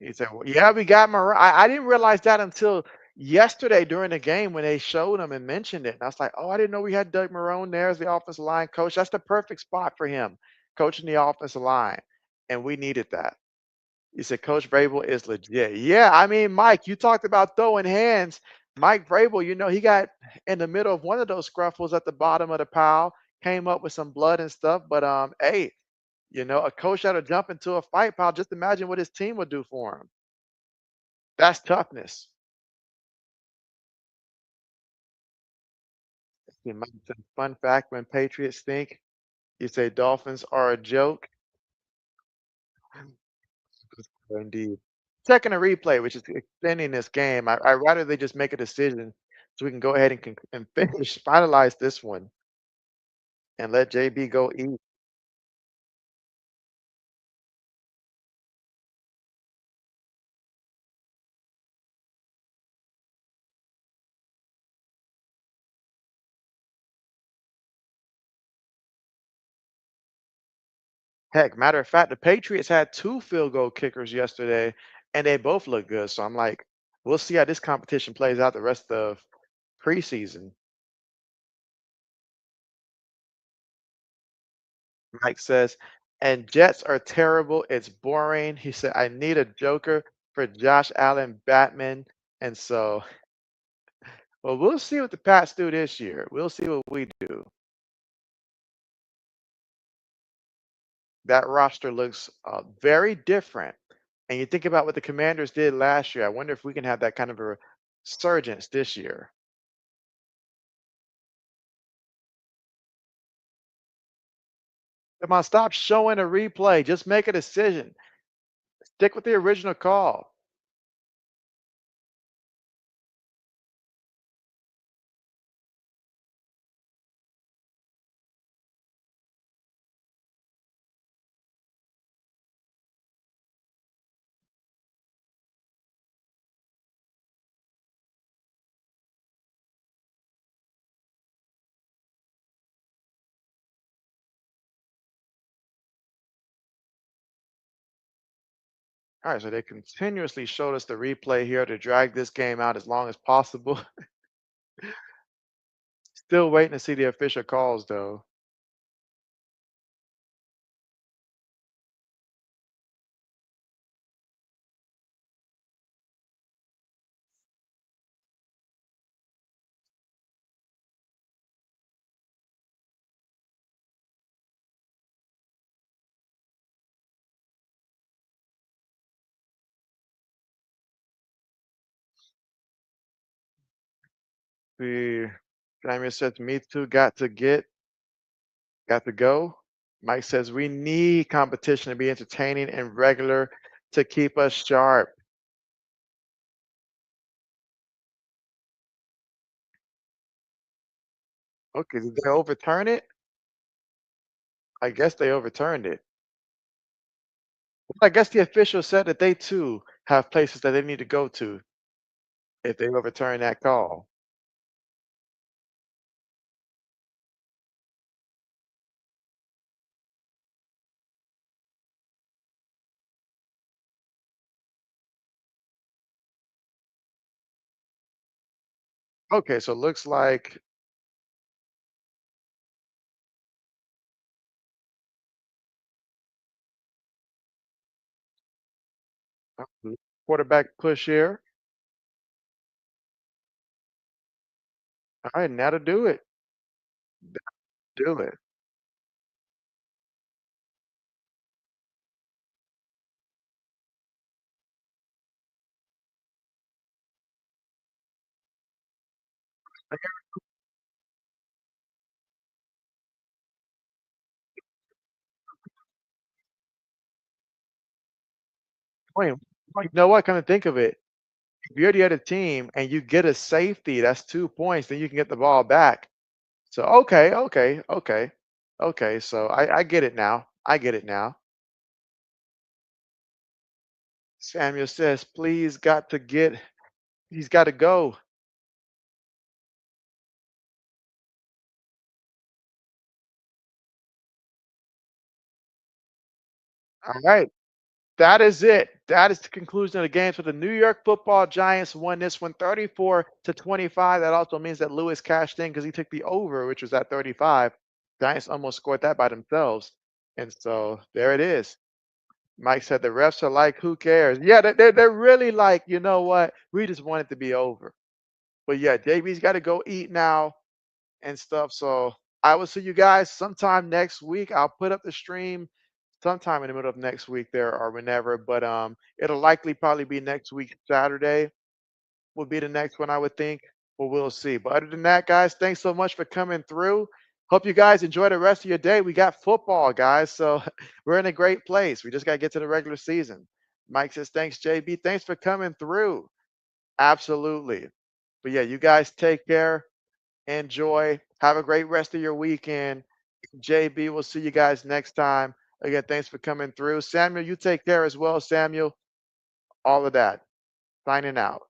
He said, well, "Yeah, we got Mar." I didn't realize that until yesterday during the game when they showed him and mentioned it. And I was like, "Oh, I didn't know we had Doug Marrone there as the offensive line coach. That's the perfect spot for him, coaching the offensive line." And we needed that. He said, "Coach Vrabel is legit." Yeah, I mean, Mike, you talked about throwing hands. Mike Vrabel, he got in the middle of one of those scruffles at the bottom of the pile, came up with some blood and stuff. But hey, a coach that'll jump into a fight pile. Just imagine what his team would do for him. That's toughness. You might say, fun fact: when Patriots think, you say Dolphins are a joke. Indeed. Second a replay, which is extending this game. I rather they just make a decision so we can go ahead and finish finalize this one and let JB go eat. Heck, matter of fact, the Patriots had two field goal kickers yesterday, and they both look good. So I'm like, we'll see how this competition plays out the rest of preseason. Mike says, and Jets are terrible. It's boring. He said, I need a Joker for Josh Allen Batman. And so, well, we'll see what the Pats do this year. We'll see what we do. That roster looks very different. And you think about what the Commanders did last year. I wonder if we can have that kind of a resurgence this year. Come on, stop showing a replay. Just make a decision. Stick with the original call. All right, so they continuously showed us the replay here to drag this game out as long as possible. Still waiting to see the official calls, though. The Samuel says, "Me too. Got to go." Mike says, "We need competition to be entertaining and regular to keep us sharp." Okay, did they overturn it? I guess they overturned it. Well, I guess the official said that they too have places that they need to go to if they overturn that call. Okay, so it looks like quarterback push here. All right, now to do it. Do it. Wait, you know what? Kind of think of it. If you're the other team and you get a safety, that's 2 points, then you can get the ball back. So okay. So I get it now. I get it now. Samuel says, please got to get he's got to go. All right. That is it. That is the conclusion of the game. So the New York Football Giants won this one 34-25. That also means that Lewis cashed in because he took the over, which was at 35. Giants almost scored that by themselves. And so there it is. Mike said the refs are like, who cares? Yeah, they're really like, you know what? We just want it to be over. But yeah, JB's got to go eat now and stuff. So I will see you guys sometime next week. I'll put up the stream sometime in the middle of next week there or whenever. But it'll likely probably be next week. Saturday will be the next one, I would think. But we'll see. But other than that, guys, thanks so much for coming through. Hope you guys enjoy the rest of your day. We got football, guys. So we're in a great place. We just got to get to the regular season. Mike says, thanks, JB. Thanks for coming through. Absolutely. But yeah, you guys take care. Enjoy. Have a great rest of your weekend. JB, we'll see you guys next time. Again, thanks for coming through. Samuel, you take care as well, Samuel. All of that. Signing out.